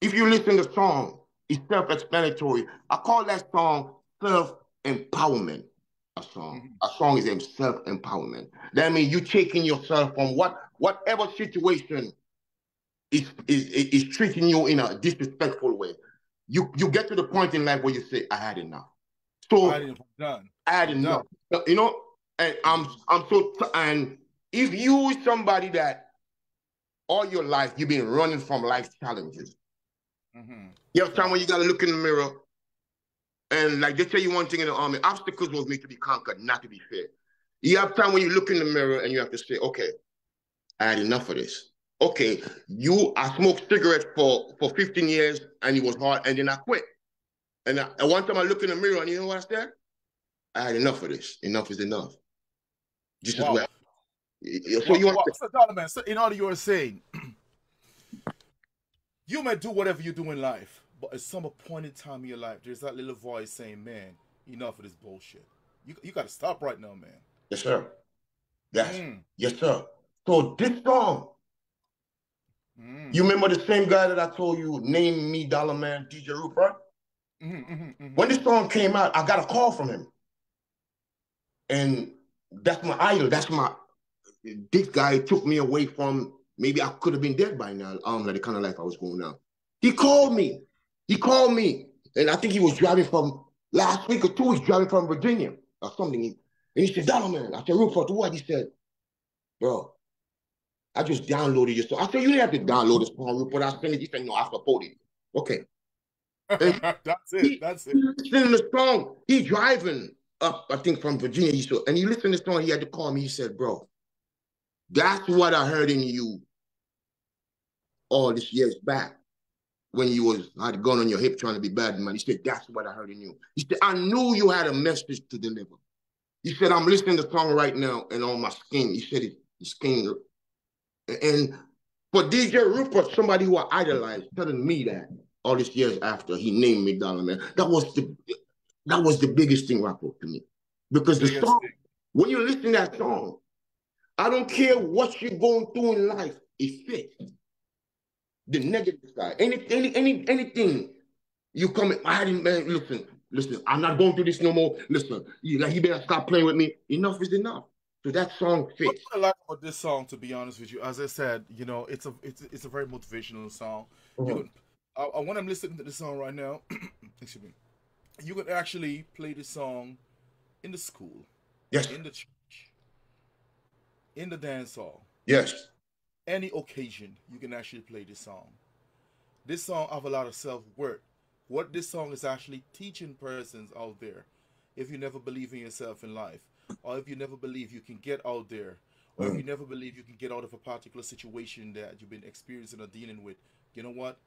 if you listen to the song, it's self-explanatory. I call that song self-empowerment. A song is self-empowerment. That means you taking yourself from whatever situation is treating you in a disrespectful way. You get to the point in life where you say, I had enough. So I had enough. You know, and and if you somebody that all your life you've been running from life challenges, you have time when you gotta look in the mirror. And like they tell you one thing in the army, obstacles was made to be conquered, not to be feared. You have time when you look in the mirror and you have to say, okay, I had enough of this. okay, I smoked cigarettes for 15 years and it was hard, and then I quit. And one time I looked in the mirror and you know what I said? I had enough of this. Enough is enough. Just as well. So you want so Dollarman, so in order you are saying, you may do whatever you do in life, but at some point in time in your life, there's that little voice saying, man, enough of this bullshit. You got to stop right now, man. Yes, sir. Yes, sir. So this song, you remember the same guy that I told you named me Dollarman, DJ Rupert? When this song came out, I got a call from him. And that's my idol. This guy took me away from, maybe I could have been dead by now. Like the kind of life I was going now. He called me. And I think he was driving from, last week or 2 weeks, driving from Virginia or something. And he said, Dollarman. I said, Rupert, what? He said, bro, I just downloaded your song. I said, you didn't have to download this song, Rupert. I sent it. He said, no, I support it. Okay. That's it. He listening to the song. He driving up, I think, from Virginia. And he listened to the song. He had to call me. He said, bro, that's what I heard in you all these years back when you had a gun on your hip trying to be bad, man. He said, that's what I heard in you. He said, I knew you had a message to deliver. He said, I'm listening to the song right now and on my skin. He said, it's skin. And for DJ Rupert, somebody who I idolized, telling me that all these years after he named me Dollarman, that was the biggest thing, Rocco, to me. Because the song, when you listen to that song, I don't care what you're going through in life, it fits. The negative side, anything you come in, man, listen, I'm not going through this no more. Listen, you better stop playing with me. Enough is enough. So that song fits. What I like about this song, to be honest with you, as I said, it's a very motivational song. When I'm listening to the song right now, excuse me, you can actually play the song in the school, in the church, in the dance hall. Yes. Any occasion, you can actually play this song. This song have a lot of self-worth. What this song is actually teaching persons out there, if you never believe in yourself in life, or if you never believe you can get out there, or if you never believe you can get out of a particular situation that you've been experiencing or dealing with, you know what?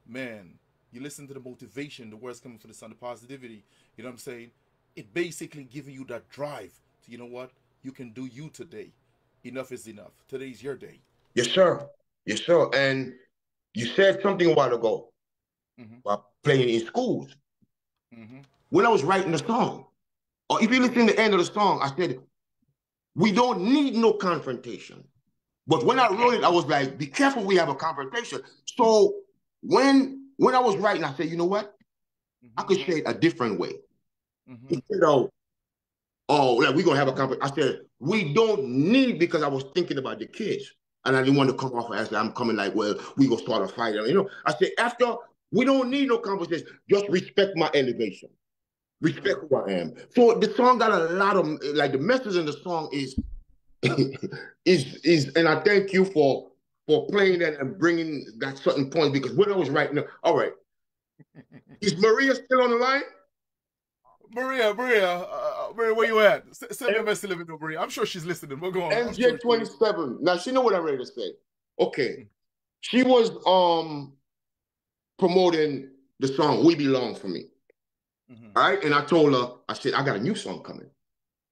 Man, you listen to the motivation, the words coming from the sun, the positivity, you know what I'm saying? It basically giving you that drive to, you know what? You can do you today. Enough is enough. Today's your day. Yes, sir. Yes, sir. And you said something a while ago about playing in schools. When I was writing the song, or if you listen to the end of the song, I said, we don't need no confrontation. But when I wrote it, I was like, be careful, we have a confrontation. So when I was writing, I said, you know what? I could say it a different way. Instead of, like we're going to have a confrontation. I said, we don't need, because I was thinking about the kids. And I didn't want to come off as I'm coming like, well, we gonna start a fight. I said, after, we don't need no conversation. Just respect my elevation. Respect who I am. So the song got a lot of, like the message in the song is, and I thank you for playing that and bringing that certain point, because when I was writing, all right, is Maria still on the line? Maria, where you at? Send me a message, Maria. I'm sure she's listening. We'll go on. MJ27. Now she know what I'm ready to say. Okay, she was promoting the song "We Belong" for me. All right, and I told her, I said, I got a new song coming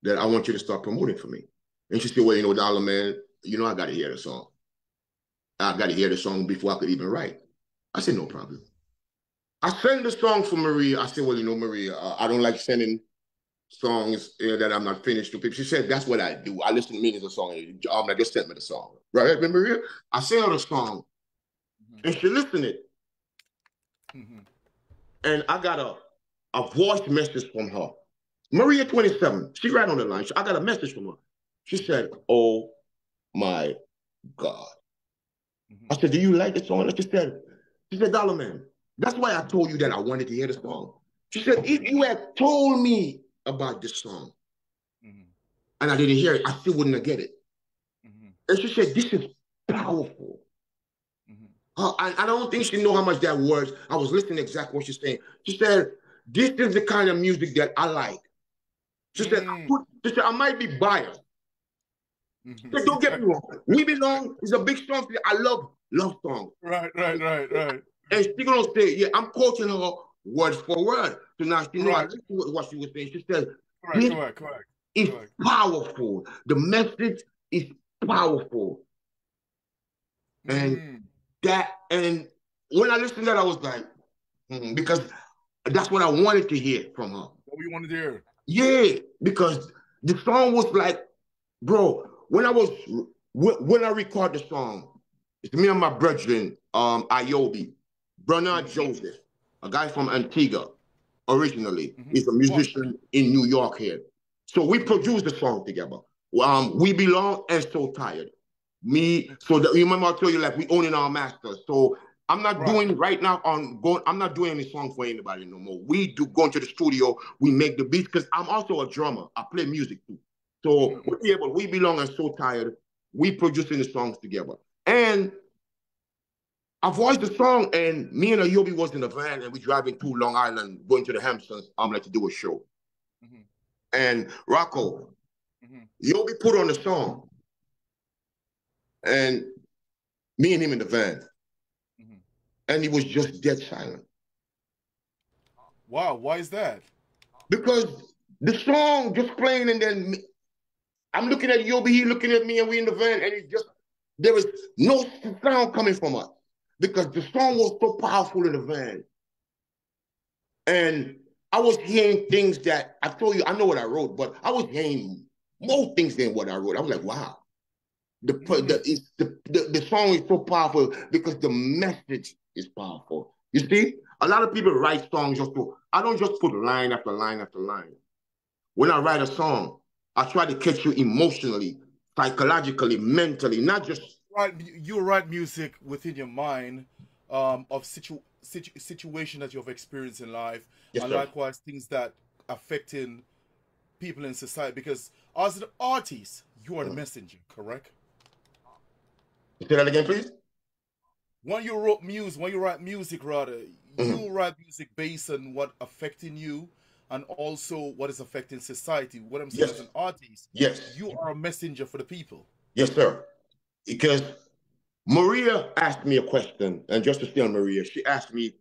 that I want you to start promoting for me. And she said, well, Dollarman, I got to hear the song. I got to hear the song before I could even write. I said, no problem. I sent the song for Maria. I said, well, Maria, I don't like sending songs that I'm not finished to people. She said, that's what I do. I listen to millions of songs. I just sent me the song. Right, Maria? I sent her the song, and she listened to it. And I got a voice message from her. Maria 27, she right on the line. I got a message from her. She said, oh my God. I said, do you like the song? And she said, Dollarman, that's why I told you that I wanted to hear the song. She said, if you had told me about this song and I didn't hear it, I still wouldn't have get it. And she said, this is powerful. I don't think she know how much that was. I was listening to exactly what she's saying. She said, this is the kind of music that I like. She said, I might be biased, So don't get me wrong. We Belong is a big song. I love love songs. Right. And she gonna say, yeah, I'm quoting her word for word. So now she know I Right. listened to what she was saying. She said, Correct. it's powerful. The message is powerful. And and when I listened to that, I was like, because that's what I wanted to hear from her. What you wanted to hear? Yeah, because the song was like, bro, when I record the song, it's me and my brethren, Iobi, Bernard Joseph, a guy from Antigua, originally. He's a musician in New York here. So we produced the song together. We Belong and So Tired. So that, you remember I told you, like, we owning our masters. So I'm not doing right now I'm not doing any song for anybody no more. We do go into the studio, we make the beats, because I'm also a drummer. I play music too. So We Belong and So Tired, we producing the songs together. And I voiced the song, and me and Ayobi was in the van, and we driving to Long Island, going to the Hamptons, like to do a show. And Rocco, Ayobi put on the song, and me and him in the van. And he was just dead silent. Wow, why is that? Because the song just playing, and then I'm looking at Yobi, he looking at me, and we in the van, and there was no sound coming from us because the song was so powerful in the van. And I was hearing things that I told you, I know what I wrote, but I was hearing more things than what I wrote. I was like, wow. The song is so powerful because the message is powerful. You see, a lot of people write songs I don't just put line after line after line. When I write a song, I try to catch you emotionally, psychologically, mentally, not just... You write music within your mind of situation that you've experienced in life, and likewise things that affecting people in society. Because as an artist, you are the messenger, correct? Say that again, please. When you write music, you write music based on what affecting you and also what is affecting society. What I'm saying as an artist, you are a messenger for the people. Yes, sir. Because Maria asked me a question, and just to stay on Maria, she asked me,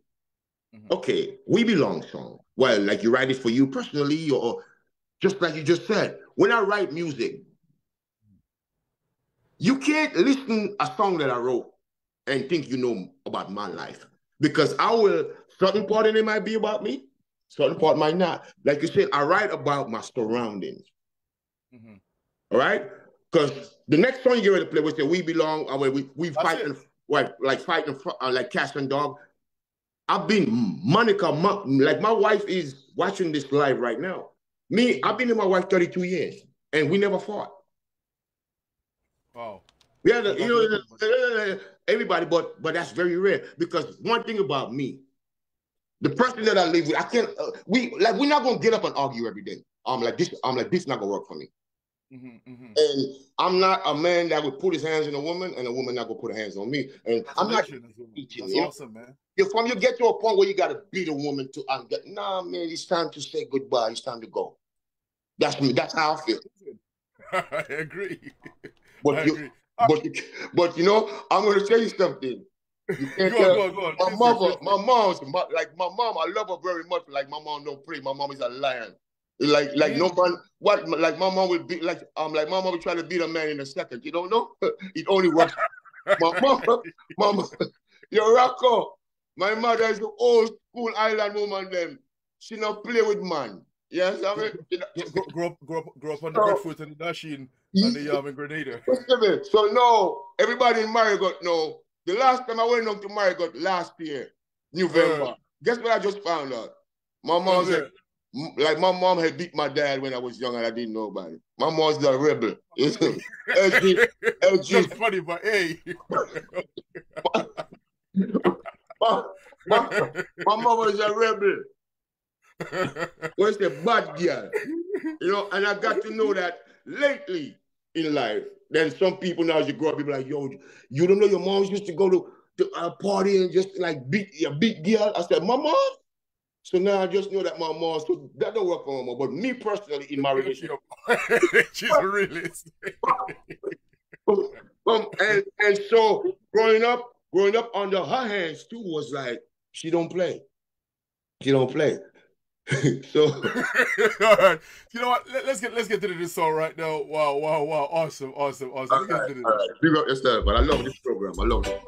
okay, We Belong song. Well, like you write it for you personally, or just like you just said, when I write music, you can't listen a song that I wrote and think you know about my life. Because certain part in it might be about me, certain part might not. Like you said, I write about my surroundings. All right? Because the next song you're going to play, we say We Belong, we fighting, like cats and dog. I've been, Monica, like my wife is watching this live right now. I've been with my wife 32 years, and we never fought. Wow. We had everybody, but that's very rare. Because one thing about me, the person that I live with, I can't. We're not gonna get up and argue every day. This is not gonna work for me. And I'm not a man that would put his hands on a woman, and a woman not gonna put her hands on me. And I'm not teaching. That's awesome, man. You get to a point where you gotta beat a woman to nah, man, it's time to say goodbye. It's time to go. That's me. That's how I feel. I agree. But you know, I'm going to tell you something. You can't go on. My mom, I love her very much. Like my mom don't pray. My mom is a lion. Like no man, like my mom would be like my mom would try to beat a man in a second. You don't know? It only works. my mom, yo Rocco, my mother is the old school island woman. Then she not play with man. Yes, I mean, grow up on the breadfruit and the dashing and the yam and Grenada. So no, everybody in Marigot know. The last time I went down to Marigot last year, November. Guess what I just found out? My mom said, like my mom had beat my dad when I was young and I didn't know about it. My mom's a rebel. LG. That's funny, but hey. my mom was a rebel. Was a bad girl, you know, and I got to know that lately in life. Then some people now, as you grow up, people like, yo, you don't know your mom used to go to a party and just like beat a big girl. I said, my mom? So now I just know that my mom, so that don't work for my mom. But me personally, in my relationship, she's a realist. and so growing up under her hands too was like she don't play. So all right, you know what? Let's get to this song right now. Wow, awesome. All right. Big up yourself, but I love this program. I love it.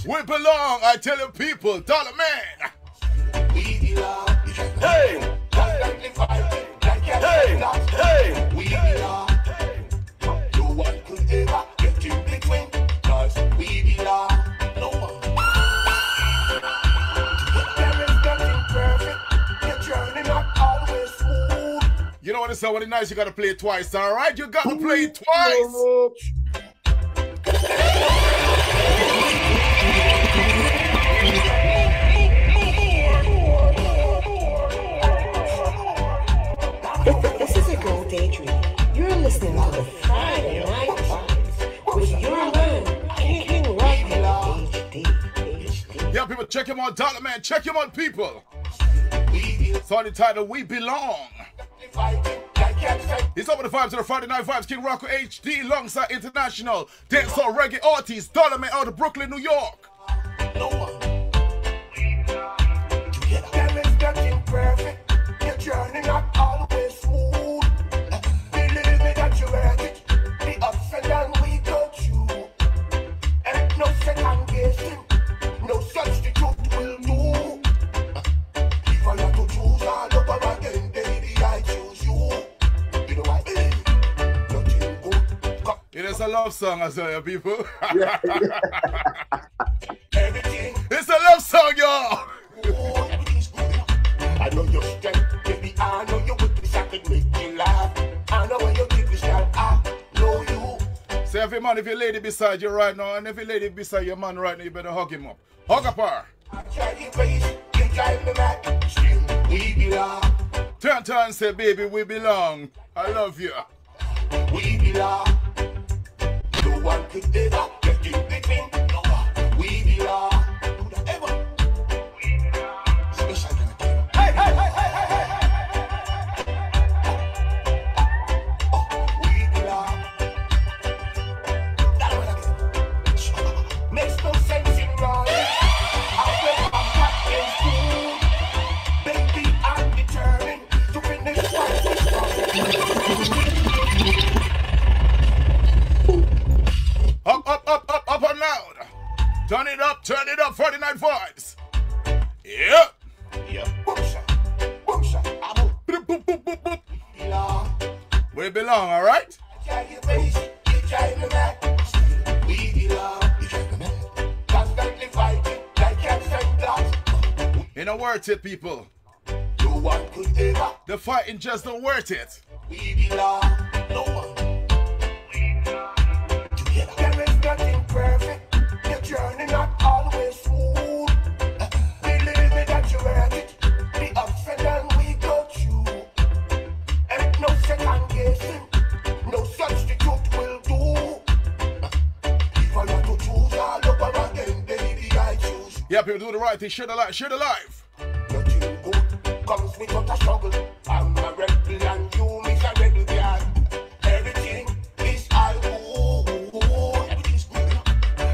We belong, I tell you people, Dollarman. We belong. Hey, we belong. No one could ever get in between, 'cause we belong. No one. There is nothing perfect. Your journey not always smooth. You know what it's so nice, you gotta play it twice, all right? You gotta play it twice. This is a girl daydream. You're listening to the Friday Night Vibes with your man, King Rocco HD. Yeah, people, check him on Dollarman. Check him on, people. It's on the title, We Belong. He's over the vibes of the Friday Night Vibes. King Rocco HD alongside international dancehall reggae artist Dollarman out of Brooklyn, New York. No one. There is nothing perfect. Your journey not always smooth. Believe me that you worth it. The ups and downs we go through. Ain't no second guessing. No substitute will do. If I have to choose all over again, baby, I choose you. You know why? Nothing good. It is a love song, I tell you, people. Everything. It's a love song, y'all. Everything's good. I know your strength, baby. I know your weakness. I can make you laugh. I know where your weakness are. I know you. So every man, if your lady beside you right now, and if your lady beside your man right now, you better hug him up. Hug up her. I try to face, you drive me mad. Still, we belong. Turn to her and say, baby, we belong. I love you. We belong. No one could ever get in between. No one. We belong. Ever. We belong. Special kind of thing. Hey. Oh, we belong. That one again. Makes no sense in running. I'm practicing school. Baby, I'm determined to finish what we Up and loud. Turn it up, Friday Night Vibes. Yep. Boom shot. Boop, boop, boop, boop, boop. We belong, all right? We belong. Constantly fighting like cats and dogs. It don't worth it, people. No one could ever. The fighting just don't worth it. We belong. No one. Together. There is nothing perfect. Your journey not always smooth. Believe me that you worth it. The ups and downs we go through. Ain't no second guessing. No substitute will do. If I have to choose all over again, baby, I choose. Yeah, people do the right thing. Share the life. Nothing good comes without a struggle. I'm a rebel and you miss a rebel girl. Everything is all good. Everything's good.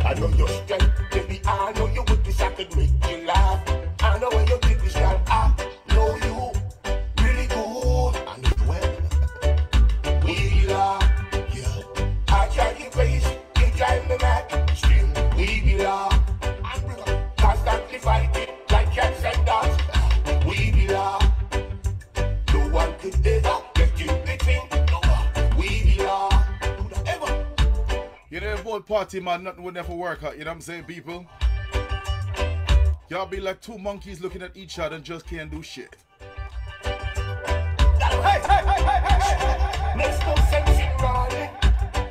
I know your strength, baby. I know your weakness. I can make you laugh. I know where your weakness girl. I know you really good. I know you well. We belong. Yeah. I drive you crazy. You drive me mad. Still, we belong. I'm constantly fighting like cats and dogs. We belong. No one could ever get in between. No one. We belong. Ever. You know, both party, man, nothing would never work out. You know what I'm saying, people? Y'all be like two monkeys looking at each other and just can't do shit. Hey. Makes no sense in running.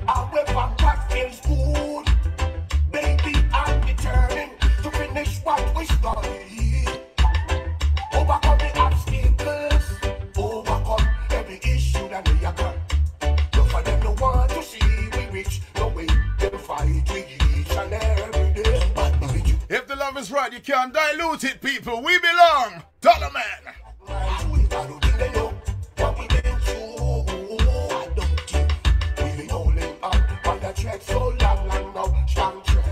Our weapon that feels good. Baby, I'm determined to finish what we started. Overcome the obstacles. Overcome every issue that we occur. can't dilute it, people. We belong. Dollarman. So long now, strong trend.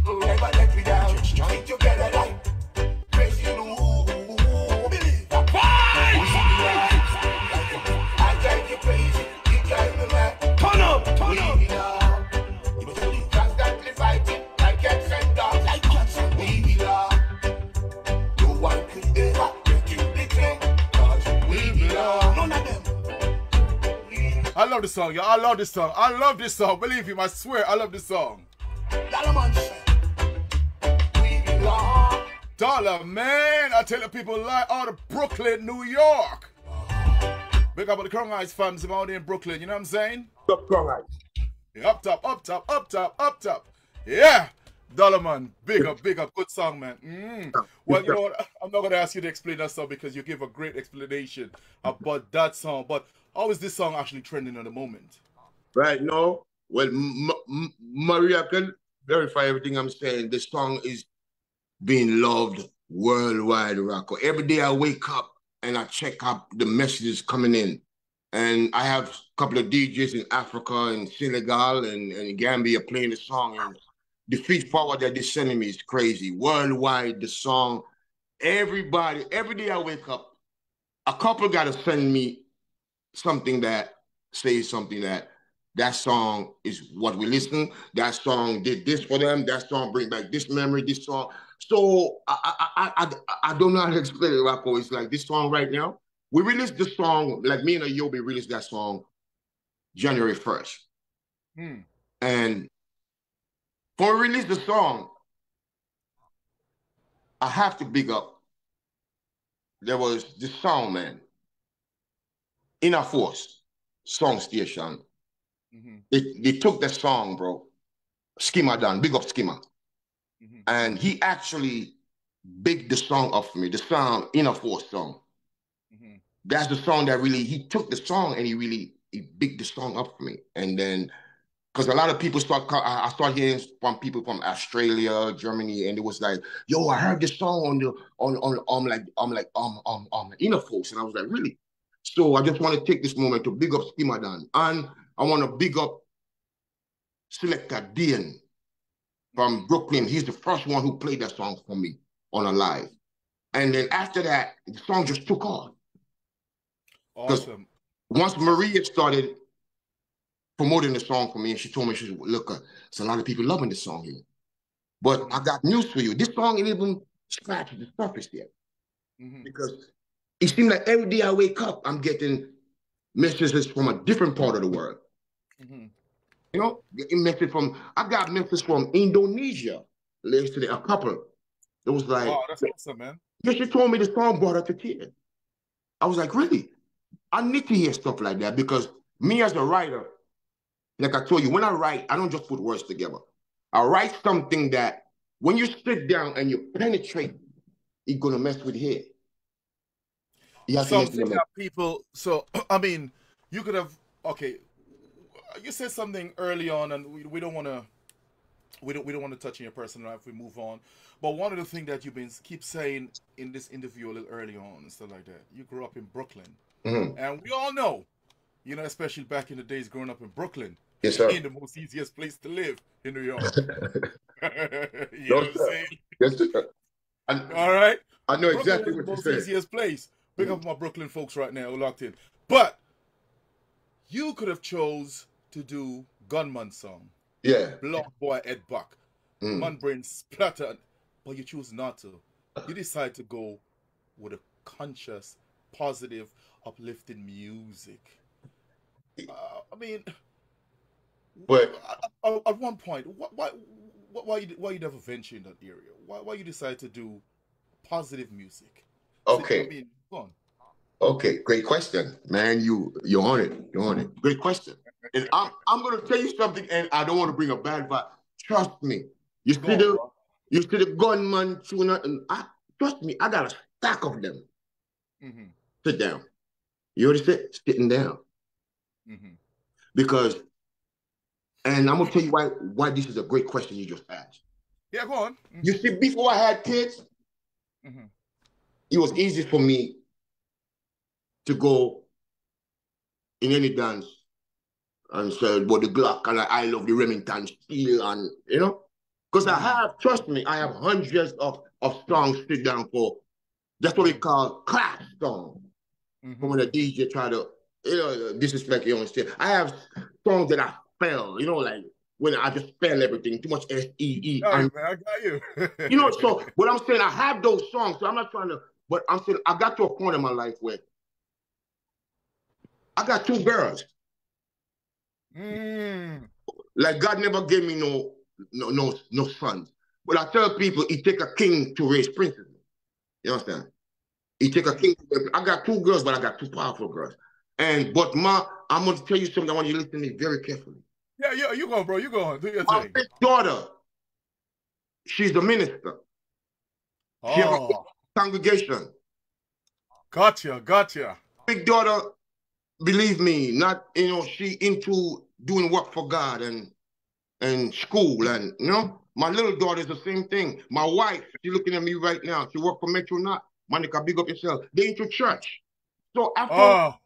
Never let me down. Join together like crazy new. Believe that. I drive you crazy. You drive me mad. Turn up. You must be constantly fighting like cats and dogs. Like cats and we belong. No one could ever make you the king. Cause we belong. None of them. I love this song, yo. I love this song. I love this song. Believe me, I swear, I love this song. Dollarman said, we belong. Dollarman, I tell the people like out of Brooklyn, New York. Big up all the Crown Heights fans out there in Brooklyn, you know what I'm saying? Up, Crown Heights. Yeah, up top. Yeah. Dollarman, big up, good song, man. Well, you know what? I'm not gonna ask you to explain that song because you give a great explanation about that song. But how is this song actually trending at the moment? Right now, well, Maria can verify everything I'm saying. This song is being loved worldwide, Rocco. Every day I wake up and I check out the messages coming in. And I have a couple of DJs in Africa and Senegal and Gambia playing the song. And the feed forward that they're sending me is crazy. Worldwide, the song, everybody, every day I wake up, a couple got to send me something that says something that song is what we listen. That song did this for them. That song bring back this memory, this song. So I don't know how to explain it, Rocco. It's like this song right now. We released the song, like me and Ayobi released that song January 1st. And for we release the song, I have to big up. There was this song, man. Inner Force song station. They took the song, bro. Skimmer done, big up Skimmer. And he actually bigged the song up for me, the song, Inner Force song. That's the song that really, he took the song and he bigged the song up for me. And then, because a lot of people I start hearing from people from Australia, Germany, and it was like, yo, I heard this song on Inner Force. And I was like, really? So I just want to take this moment to big up Skimmer Dan. And I want to big up Selector Dean from Brooklyn. He's the first one who played that song for me on a live. And then after that, the song just took off. Awesome. Once Maria started promoting the song for me, and she told me, she said, look, there's a lot of people loving this song here. But I got news for you. This song ain't even scratched the surface yet. Because it seems like every day I wake up, I'm getting messages from a different part of the world. You know, I got messages from Indonesia, yesterday, a couple. It was like, oh, that's awesome, man. Yeah, she told me the song brought her to tears. I was like, really? I need to hear stuff like that because me as a writer, like I told you, when I write, I don't just put words together. I write something that when you sit down and you penetrate, it's going to mess with your head. Something that people, so, I mean, you could have, okay, you said something early on and we don't want to, we don't want to touch on your personal life, we move on. But one of the things that you've been keep saying in this interview a little early on and stuff like that, you grew up in Brooklyn. And we all know, you know, especially back in the days growing up in Brooklyn, yes, sir. Ain't the most easiest place to live in New York. You know what I'm saying? Yes, sir. All right? I know exactly Brooklyn what you're is the saying. most easiest place. Big up my Brooklyn folks right now who locked in. But you could have chose to do Gunman song. Yeah. Block Boy Ed Buck. Man brain splattered. But you choose not to. You decide to go with a conscious, positive, uplifting music. I mean, but at one point, why you never venture in that area? Why you decide to do positive music? Okay. I mean, go on. Okay, great question, man. You're on it. You're on it. Great question. And I'm gonna tell you something, and I don't want to bring a bad vibe. Trust me. You see the Gunman tuner, and trust me, I got a stack of them. Sit down. You already said sitting down. Because, and I'm gonna tell you why this is a great question you just asked. Yeah, go on. You see, before I had kids, it was easy for me to go in any dance and say, but the Glock and I love the Remington steel and, you know, because I have, trust me, I have hundreds of songs sit down for, that's what we call class songs. From when the DJ try to, you know, disrespect you on stage. I have songs that I spell, you know, like when I just spell everything, too much S-E-E. All right, man, I got you. You know, so what I'm saying, I have those songs, so I'm not trying to, but I'm saying I got to a point in my life where I got 2 girls. Like God never gave me no sons. But I tell people it take a king to raise princes. You understand? It take a king. I got 2 girls, but I got 2 powerful girls. I'm gonna tell you something. I want you to listen to me very carefully. Yeah, you go, bro. You go. Do your My thing. big daughter, she's the minister. She have a congregation. Gotcha. Big daughter, believe me, not, you know, she into doing work for God and school, and, you know, my little daughter is the same thing. My wife, she looking at me right now. She work for Metro Not. Monica, big up yourself. They into church. So after,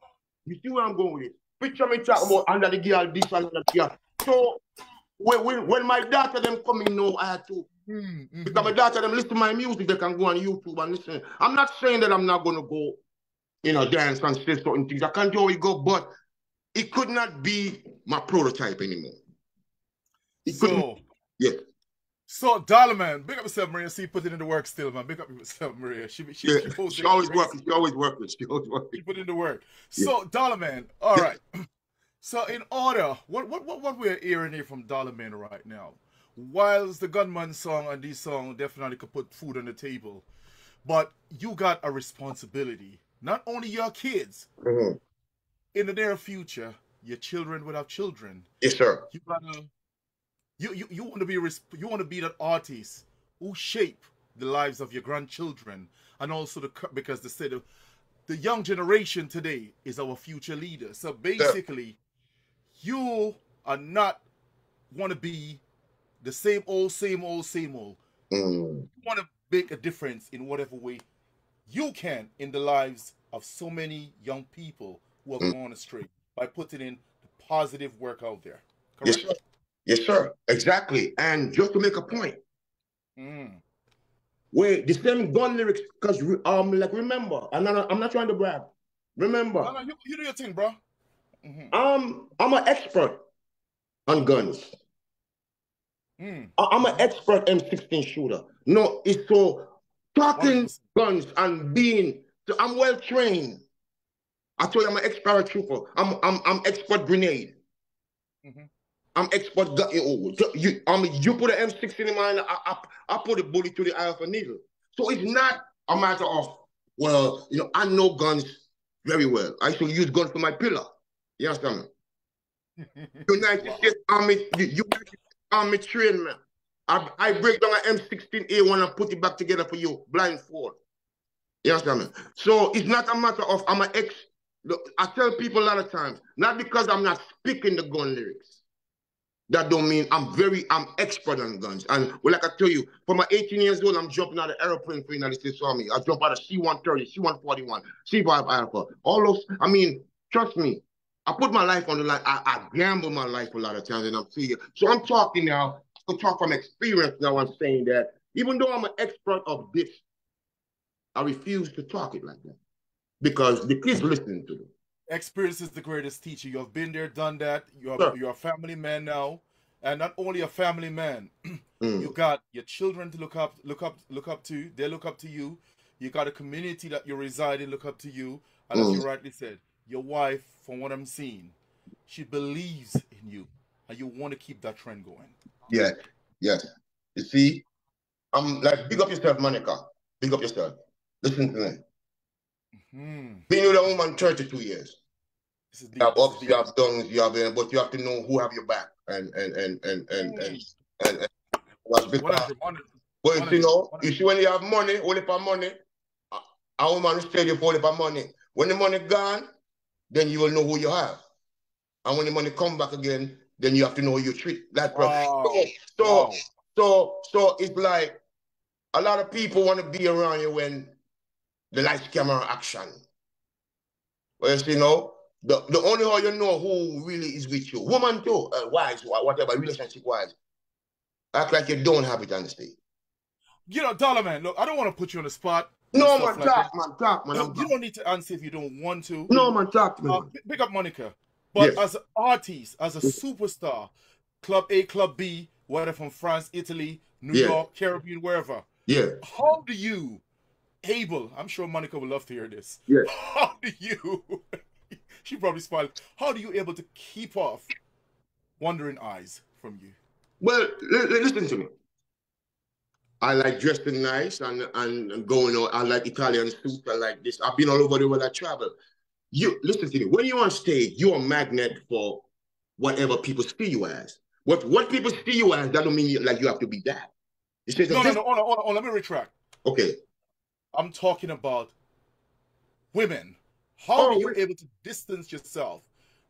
you see where I'm going with it. Picture me talking about under the girl, this and that girl. So when my daughter them coming now, I had to, because my daughter them listen to my music, they can go on YouTube and listen. I'm not saying that I'm not going to go, you know, dance and say certain things. I can't do how it go, but it could not be my prototype anymore. Yes. So, Dollarman, big up yourself, Maria. See, put it in the work still, man. Big up yourself, Maria. She always working. She always working. She put in the work. So, Dollarman, all right. So, in order, what we're hearing here from Dollarman right now, whilst the Gunman song and this song definitely could put food on the table, but you got a responsibility. Not only your kids, in the near future, your children will have children. Yes, sir. You gotta. You want to be that artist who shape the lives of your grandchildren, and also because they said the young generation today is our future leader. So basically, you are not want to be the same old. You want to make a difference in whatever way you can in the lives of so many young people who are going astray by putting in the positive work out there. Correct? Yes, sir. Yes, sir. Exactly. And just to make a point, where the same gun lyrics, because like remember, I'm not trying to brag. Remember, no, you do your thing, bro. I'm an expert on guns. I'm an expert M16 shooter. No, it's so talking guns and being. So I'm well trained. I told you I'm an expert trooper. I'm expert grenade. I'm expert. You put an M16 in mine, I put a bullet to the eye of a needle. So it's not a matter of, well, you know, I know guns very well. I used to use guns for my pillar. You understand me? United States Army trained me. I break down an M16A1 and put it back together for you, blindfold. You understand me? So it's not a matter of I tell people a lot of times, not because I'm not speaking the gun lyrics. That don't mean I'm expert on guns. And well, like I tell you, from my 18 years old, I'm jumping out of airplane for the United States Army. I jump out of C-130, C-141, C-5 Alpha. All those, I mean, trust me, I put my life on the line. I gamble my life a lot of times, and I'm seeing. So I'm talking now, I talk from experience now. I'm saying that even though I'm an expert of this, I refuse to talk it like that because the kids listening to them. Experience is the greatest teacher. You have been there, done that. You're a family man now, and not only a family man. You got your children to look up to. They look up to you. You got a community that you reside in look up to you. And as you rightly said, your wife, from what I'm seeing, she believes in you, and you want to keep that trend going. Yes. You see, I'm like, big up yourself, Monica. Big up yourself. Listen to me. Being with a woman 32 years. You have ups, you have downs, but you have to know who have your back and that's because. But you know, you see when you have money, only for money, a woman will stay for only for money. When the money gone, then you will know who you have. And when the money come back again, then you have to know who you treat that person. So it's like a lot of people want to be around you when the lights, camera, action. Well, you know, the only how you know who really is with you, woman too, wives, whatever, relationship-wise, act like you don't have it on the stage. You know, Dollarman, look, I don't want to put you on the spot. No, man, talk, man. You don't need to answer if you don't want to. No, man, talk to me, man. Pick up Monica. But Yes. as an artist, as a superstar, Club A, Club B, whether from France, Italy, New Yeah. York, Caribbean, wherever, Yeah. how do you I'm sure Monica would love to hear this. Yeah. How do you, she probably smiled, how do you able to keep off wandering eyes from you? Well, listen to me. I like dressing nice and going out. I like Italian suits. I like this. I've been all over the world. I travel. You listen to me. When you're on stage, you're a magnet for whatever people see you as. What people see you as, that don't mean like you have to be that. No, hold on, let me retract. Okay. I'm talking about women. How are you able to distance yourself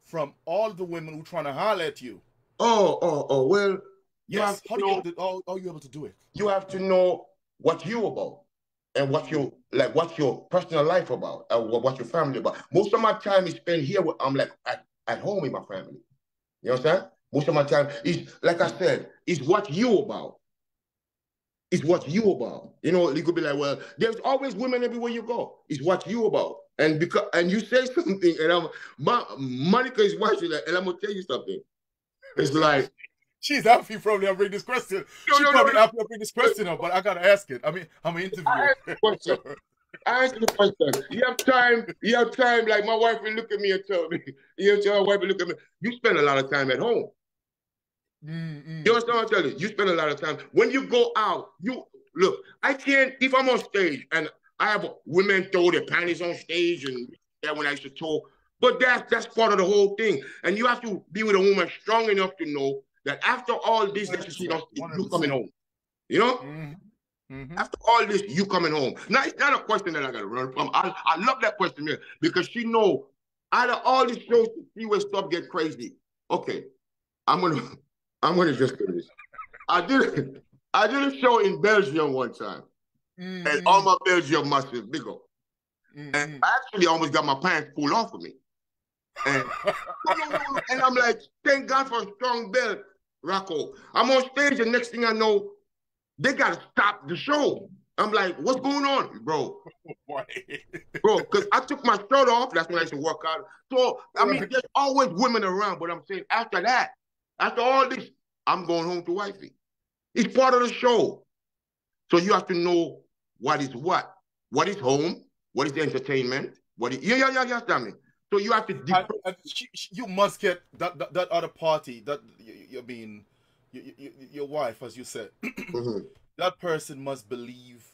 from all the women who are trying to holler at you? Well, yes. How are you able to do it? You have to know what you about and what your personal life about and what your family about. Most of my time is spent here. I'm like at home with my family. You understand? Most of my time is, like I said, is what you about. It's what you about. You know, you could be like, well, there's always women everywhere you go. It's what you about. And you say something, and Monica is watching that, and I'm gonna tell you something. It's like she's happy probably I bring this question. She's probably happy I bring this question up, but I gotta ask it. I mean, I'm an interview. I ask the question. You have time, like my wife will look at me and tell me, her wife will look at me, you spend a lot of time at home. You understand what I'm telling you? You spend a lot of time. When you go out, look, I can't, if I'm on stage and I have women throw their panties on stage and that when I used to talk, but that's part of the whole thing. And you have to be with a woman strong enough to know that after all this, that you see on stage, you coming home. You know? After all this, you coming home. Now, it's not a question that I got to run from. I love that question here because she know out of all these shows, she will stuff get crazy. Okay, I'm gonna just do this. I did a show in Belgium one time, and all my Belgium muscles big up. And I actually almost got my pants pulled off of me. And, and I'm like, thank God for a strong belt, Rocco. I'm on stage, and next thing I know, they gotta stop the show. I'm like, what's going on, bro? Bro, because I took my shirt off. That's when I used to work out. So, I mean, there's always women around, but I'm saying after that, after all this, I'm going home to wifey. It's part of the show. So you have to know what is what. What is home? What is entertainment? What is, yeah, damn it. So you have to... you must get that other party, that, I mean, your wife, as you said, that person must believe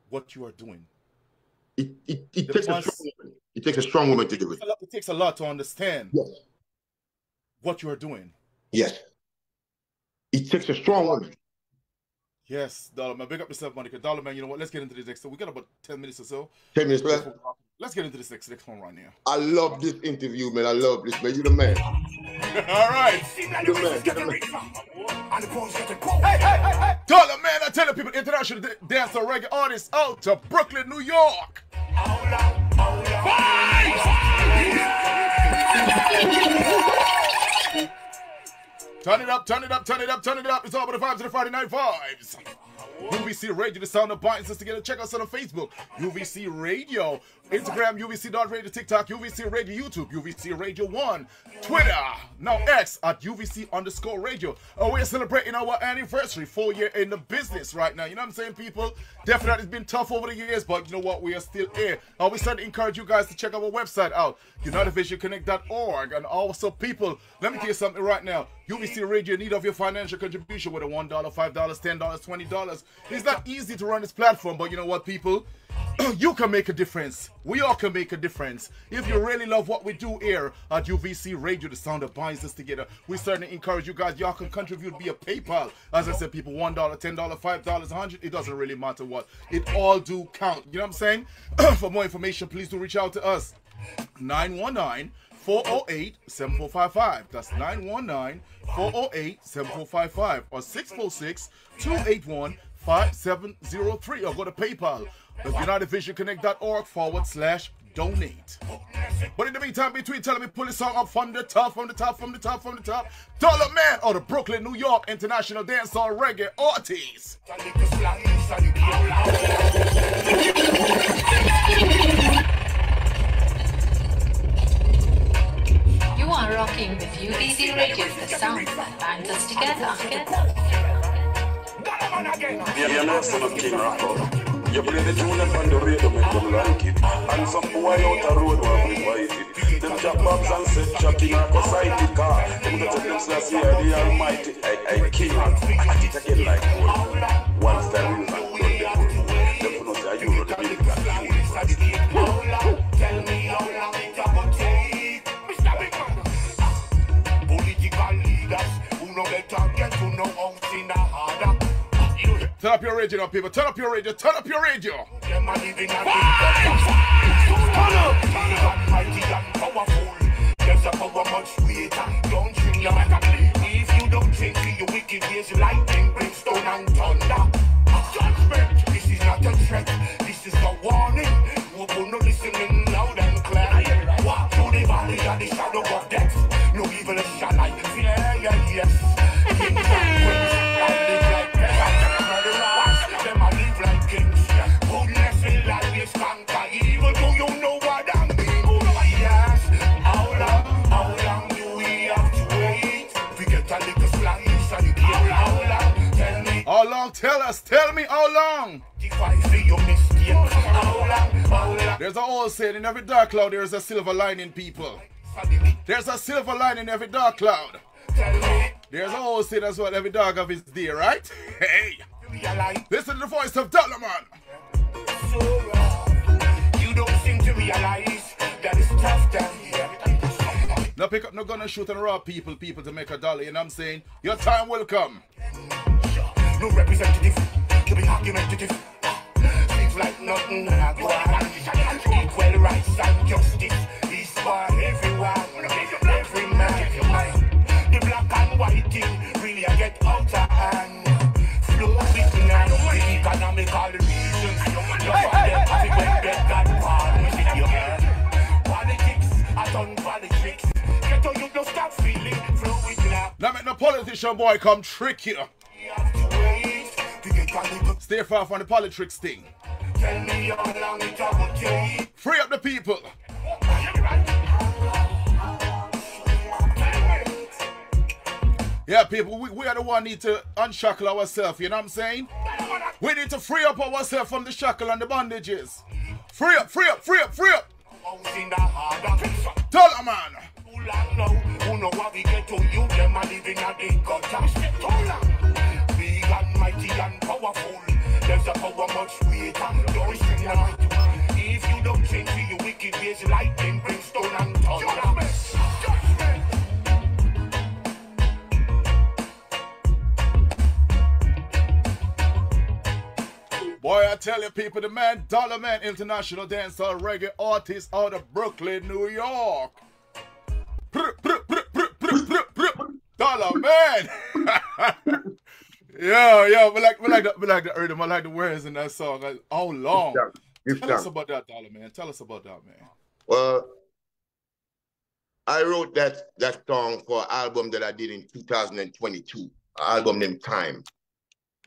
what you are doing. It takes a strong woman. It takes a strong woman to do it. It takes a lot to understand what you are doing. Yes. It takes a strong woman. Yes, Dollarman. Big up yourself, Monica. Dollarman, you know what? Let's get into this next. So we got about 10 minutes or so. 10 minutes left. Let's get into this next one right now. I love this interview, man. I love this, man. You're the man. All right. You're the man. Hey. Dollarman, I tell the people, international dancer reggae artist out to Brooklyn, New York. Turn it up. It's all about the vibes of the Friday Night Vibes. UVC Radio, the sound of biting us together. Check us out on Facebook, UVC Radio, Instagram, UVC.radio, TikTok, UVC Radio, YouTube, UVC Radio 1, Twitter, now X at UVC_radio. We're celebrating our anniversary, 4 year in the business right now. You know what I'm saying, people? Definitely it's been tough over the years, but you know what? We are still here. We started to encourage you guys to check our website out, UnitedVisionConnect.org. And also, people, let me tell you something right now. UVC Radio in need of your financial contribution with a $1, $5, $10, $20. It's not easy to run this platform, but you know what, people? You can make a difference. We all can make a difference. If you really love what we do here at UVC Radio, the sound that binds us together, we certainly encourage you guys. Y'all can contribute via PayPal. As I said, people, $1, $10, $5, $100. It doesn't really matter what. It all do count. You know what I'm saying? For more information, please do reach out to us. 919-408-7455. That's 919-408-7455 or 646-281-5655. 5703 or go to PayPal at UnitedVisionConnect.org/donate. But in the meantime, between telling me pull the song up from the top, Dollarman out of Brooklyn, New York, international dancehall reggae artist. You are rocking with UVC Radio, the sound that binds us together. Yeah, you're not son of King Rocco. You play the tune on the radio, make them like it. And some boy out the road will invite it. Them jack bobs and set Jack King Rocco sight it car. Them go to them slash here, the almighty. Hey, King Rocco, I did again like gold. Once the rules and good, they put us there, you know the big cat. Tell me how long it will take. Mr. Big Man. Political leaders who know better get to know how to harder. Turn up your radio now, people. Turn up your radio. Turn up your radio. Them are living a big mighty and powerful. There's a power much greater. Don't you know? If you don't change your wicked ways, lightning, brimstone, and thunder. Judgment. This is not a threat. This is a warning. We're gonna listening loud and clear. Walk through the valley of the shadow of death. No evil shall I fear. Yes. Kings and queens, I live like murderers. Them I live like kings. Goodness in life is conquer evil. Do you know what I mean? Yes. How long do we have to wait? We get a little slice and you keep how long? Tell me. How long? Tell us. Tell me how long. If I see your mistake, how long? There's a old saying, in every dark cloud there is a silver lining, people. There's a silver lining in every dark cloud. There's a old saying as well, every dog of his day, right? Hey! Listen to the voice of Dollarman. You don't seem to realize that it's tough down here. Now pick up no gun and shoot and rob people to make a dollar, you know what I'm saying? Your time will come. No representative to be argumentative. Seems like nothing I go on. Equal rights and justice is for everyone, every man. The black and white thing really I get out of hand. Flow with now, the economical reasons. No one them have it when they got politics, I done politics. Get on you don't stop feeling, flow with now. Now make no politician boy come trick you. Stay far from the politics thing. Tell me how long it will take. Free up the people. Yeah, people, we are the one need to unshackle ourselves, you know what I'm saying? We need to free up ourselves from the shackle and the bandages. Free up, free up, free up, free up. Dollarman. Who know what we get to you, them are living at the gutter. Big and mighty and powerful. There's a power much greater. Don't now. If you don't change to your wicked ways, lightning, brimstone, and thunder. Boy, I tell you people, the man Dollarman, international dancehall reggae artist out of Brooklyn, New York. Dollarman. Yeah, we like the rhythm. I like the words in that song. How long? Tell us about that, Dollarman. Tell us about that, man. Well, I wrote that song for an album that I did in 2022, an album named Time.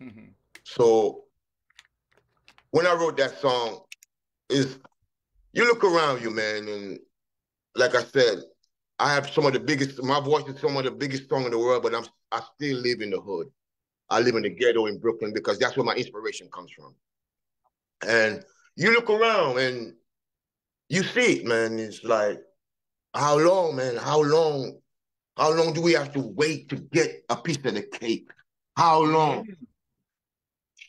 Mm-hmm. So when I wrote that song, you look around you, man, and like I said, I have my voice is some of the biggest song in the world, but I still live in the hood. I live in the ghetto in Brooklyn because that's where my inspiration comes from. And you look around and you see it, man. It's like, how long, man? How long do we have to wait to get a piece of the cake? How long?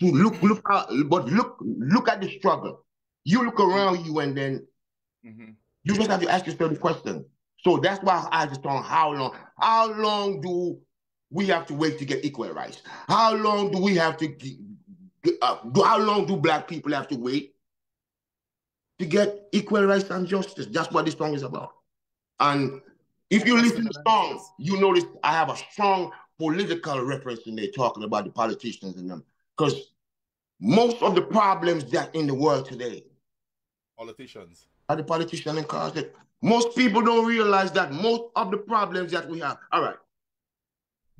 Look at the struggle. You look around you and then you just have to ask yourself the question. So that's why I just thought, how long? How long do we have to wait to get equal rights? How long do we have to how long do black people have to wait to get equal rights and justice? That's what this song is about. And if you listen to the song, you notice I have a strong political reference in there talking about the politicians and them. Because most of the problems that in the world today Politicians. are the politicians and cause it. Most people don't realize that most of the problems that we have. All right.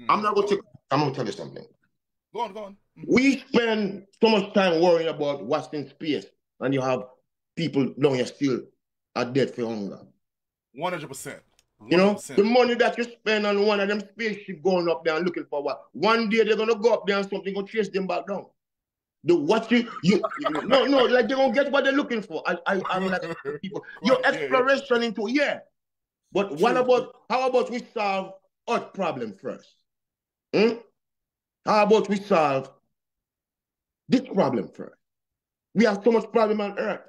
I'm going to tell you something. Go on. We spend so much time worrying about what's in space, and you have people down here still are dead for hunger. 100%. You know, the money that you spend on one of them spaceship going up there and looking for what? One day they're gonna go up there and something gonna chase them back down. No, like they're gonna get what they're looking for. I'm like people. Your exploration into But how about we solve Earth problem first? How about we solve this problem first? We have so much problem on Earth,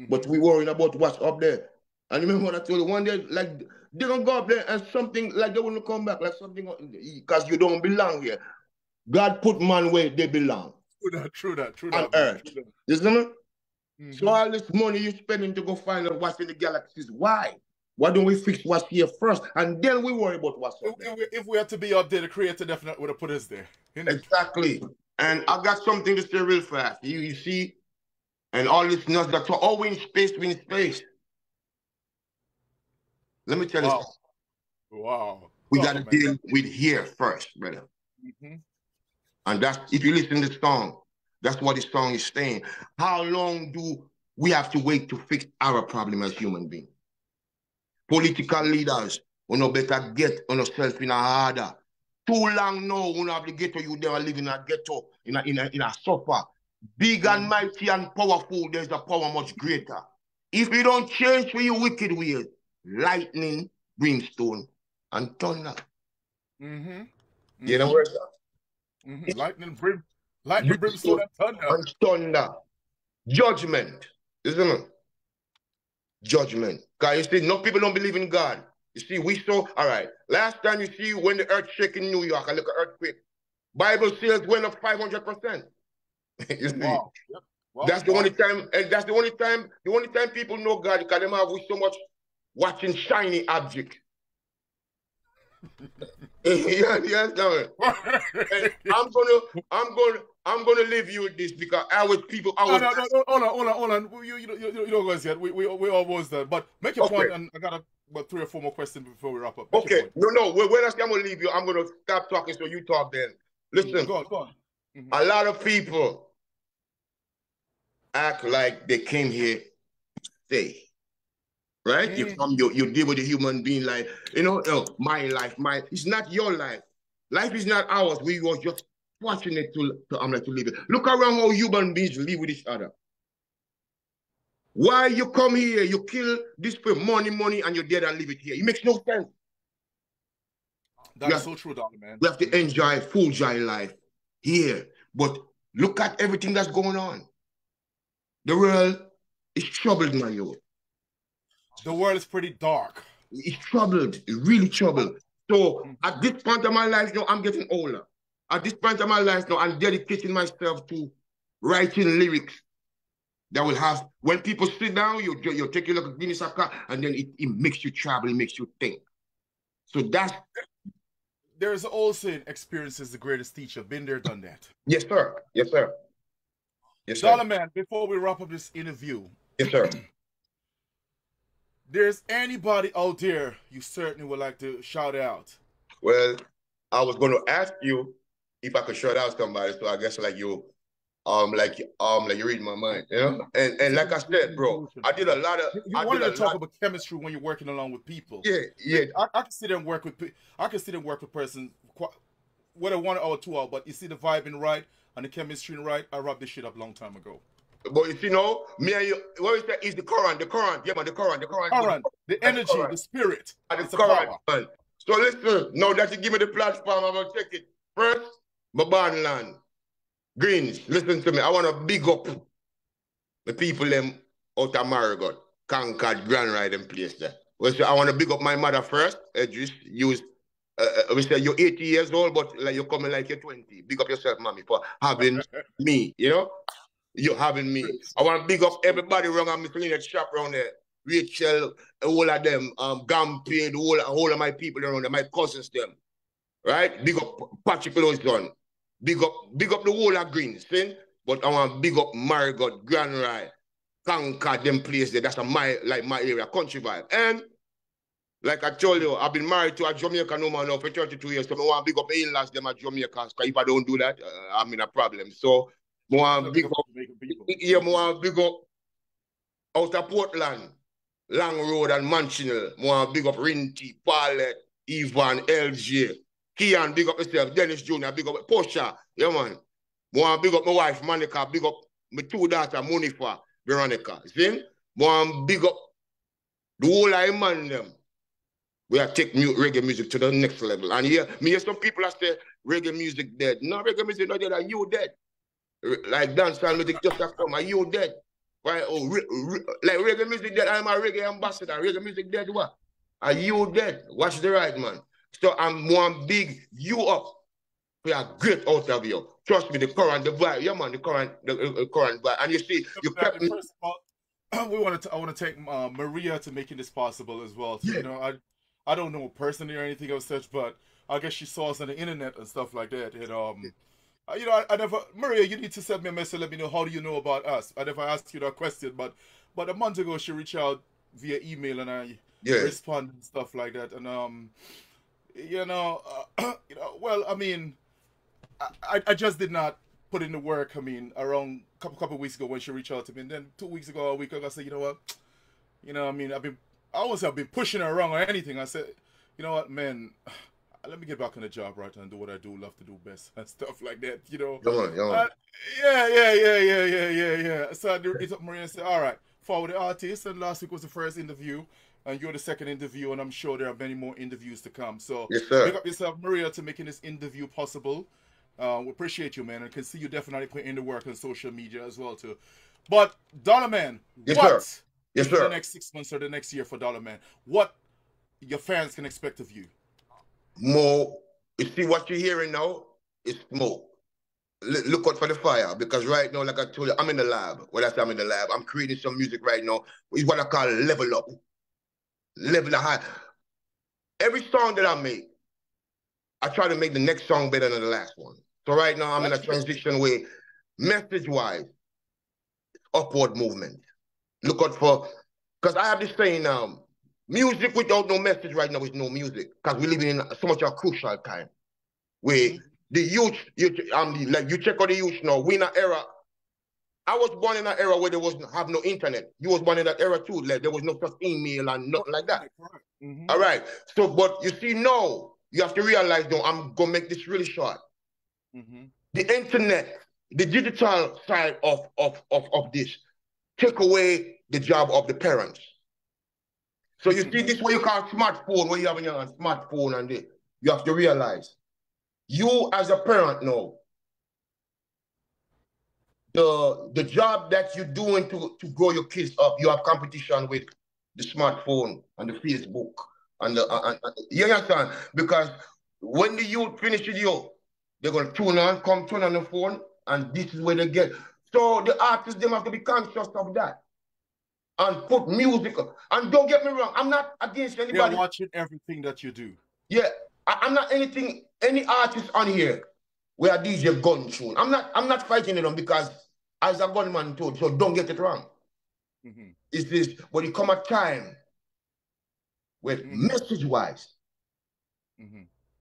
but we worrying about what's up there. And remember what I told you, one day, like, they're going to go up there and something, like, they wouldn't come back, like something, because you don't belong here. God put man where they belong. True that. On Earth. You see me? So all this money you're spending to go find out what's in the galaxies, why? Why don't we fix what's here first, and then we worry about what's up there? If we had to be up there, the creator definitely would have put us there. Exactly. And I got something to say real fast. You see, and all this nuts, that's all we in space. Let me tell you something. Wow. We got to deal with here first, brother. And that's, if you listen to the song, that's what the song is saying. How long do we have to wait to fix our problem as human beings? Political leaders, we no better get on yourself in a harder. Too long now, we have the ghetto, you there live in a ghetto, in a suffer. Big and mighty and powerful, there's a power much greater. If you don't change for your wicked ways, lightning, brimstone, and thunder. You know where's that? Lightning, brimstone, and thunder. And thunder. Judgment. Isn't it? Judgment. Because you see, no people don't believe in God. You see, all right. Last time you see when the earth shook in New York, I look at earthquake. Bible sales went up 500%. You see? Wow. Yep. Wow. That's the only time, and that's the only time people know God, because they have so much watching shiny objects. Yes, I'm gonna leave you with this, because hold on. You don't go yet. We almost done. But make your point, and I got about 3 or 4 more questions before we wrap up. Okay. No. When I say I'm gonna leave you, I'm gonna stop talking so you talk then. Listen. Go on. A lot of people act like they came here to stay. Right? You deal with a human being like, my life, it's not your life. Life is not ours. We were just fortunate to live it. Look around how human beings live with each other. Why you come here, you kill this for money, and you're dead and leave it here. It makes no sense. That's so true, Dollarman. We have to enjoy full joy life here. But look at everything that's going on. The world is troubled, my youth. The world is pretty dark. It's troubled. It's really troubled. So at this point of my life now, I'm getting older. At this point of my life now, I'm dedicating myself to writing lyrics that will have, when people sit down, you take a look at Guinness account, and then it makes you travel, it makes you think. So that's... There's also experience is the greatest teacher. Been there, done that. Yes, sir. Yes, sir. Yes, sir. Dollarman, before we wrap up this interview. Yes, sir. There's anybody out there you certainly would like to shout out? Well, I was going to ask you if I could shout out somebody, so I guess like you read my mind, And like I said, bro, I did a lot of. You wanted to talk about chemistry when you're working along with people. Yeah. I can sit there and work with. I can sit and work with person, whether 1 hour, 2 hours, but you see the vibing right and the chemistry right. I wrapped this shit up a long time ago. But you see, me and you, what is that? Is the Quran. Yeah, man, the Quran. The energy, the spirit. And the Quran, man. So listen, now that you give me the platform, I'm going to take it. First, my land. Greens, listen to me. I want to big up the people them out of Marigot, Concord, Grand Ride and place there. Well, so I want to big up my mother first. Just use, we say you're 80 years old, but like you're coming like you're 20. Big up yourself, mommy, for having me, You're having me. I want to big up everybody around at Mr. shop around there. Rachel, all of them, Gampy, the whole of my people around there, my cousins them. Right? Big up Patrick Lawson. Big up the whole of Greens. See? But I want to big up Marigot, Grand Rye, Concord, them place there. That's my area, country vibe. And like I told you, I've been married to a Jamaican woman now for 32 years. So I want to big up the in-laws them at Jamaica. Because if I don't do that, I'm in a problem. So I want to big up, I want to big up out of Portland, Long Road and Manchinell. I want to big up Rinty, Paulette, Ivan, LJ, Kian, big up yourself, Dennis Jr., big up Posha. Yeah, man. I want to big up my wife, Monica, big up my two daughters, Monifa, Veronica. See? I want to big up the whole of man them. We are take reggae music to the next level. And here, me hear some people that say reggae music dead. No, reggae music not dead, are you dead? Like dancehall music just have come, are you dead? Right? Oh, like reggae music dead, I'm a reggae ambassador. Reggae music dead, what? Are you dead? Watch the right, man. So I'm one big you up. We are great out of you. Trust me, the current, the vibe, yeah, man, the current vibe. And you see, you kept me. First of all, I want to thank Maria to making this possible as well. So, Yeah. you know, I don't know personally or anything of such, but I guess she saw us on the internet and stuff like that. And you know, I never, Maria, you need to send me a message. Let me know how do you know about us. I never asked you that question, but a month ago she reached out via email and I responded and stuff like that. And you know, well, I mean, I just did not put in the work. I mean, around a couple weeks ago when she reached out to me, and then 2 weeks ago, a week ago, I said, you know what, I mean, I always have been pushing her around or anything. I said, you know what, man, let me get back on the job right and do what I do, love to do best and stuff like that, you know. Yeah. So I hit up Maria and said, all right, follow the artist. And last week was the first interview, and you're the second interview, and I'm sure there are many more interviews to come. So pick up yourself, Maria, to making this interview possible. We appreciate you, man, and can see you definitely putting in the work on social media as well too. But Dollarman, Yes, sir. The next 6 months or the next year for Dollarman, what your fans can expect of you? More. You see what you're hearing now is smoke. Look out for the fire, because right now, like I told you, I'm in the lab. When I say I'm in the lab, I'm creating some music right now. It's what I call level up, level high. Every song that I make, I try to make the next song better than the last one. So right now, I'm in a transition way, message-wise, upward movement. Look out for, because I have this saying now, music without no message right now is no music, because we're living in so much a crucial time where the youth, like you check out the youth now, we're in an era. I was born in an era where there have no internet. You was born in that era too, like there was no such email and nothing like that. All right, so but you see now, you have to realize though, I'm gonna make this really short. The internet, the digital side of this, take away the job of the parents. So you see this what you call smartphone, where you have your smartphone and this. You have to realize, you as a parent now, the job that you're doing to grow your kids up, you have competition with the smartphone and the Facebook and you understand? Because when the youth finish with you, they're gonna turn on the phone, and this is where they get. So the artists, them have to be conscious of that and put music. And don't get me wrong, I'm not against anybody. They're watching everything that you do. Yeah, I'm not any artist on here where I DJ gun tune. I'm not fighting them because as a gunman told, so don't get it wrong. It's this, but it come a time where message-wise,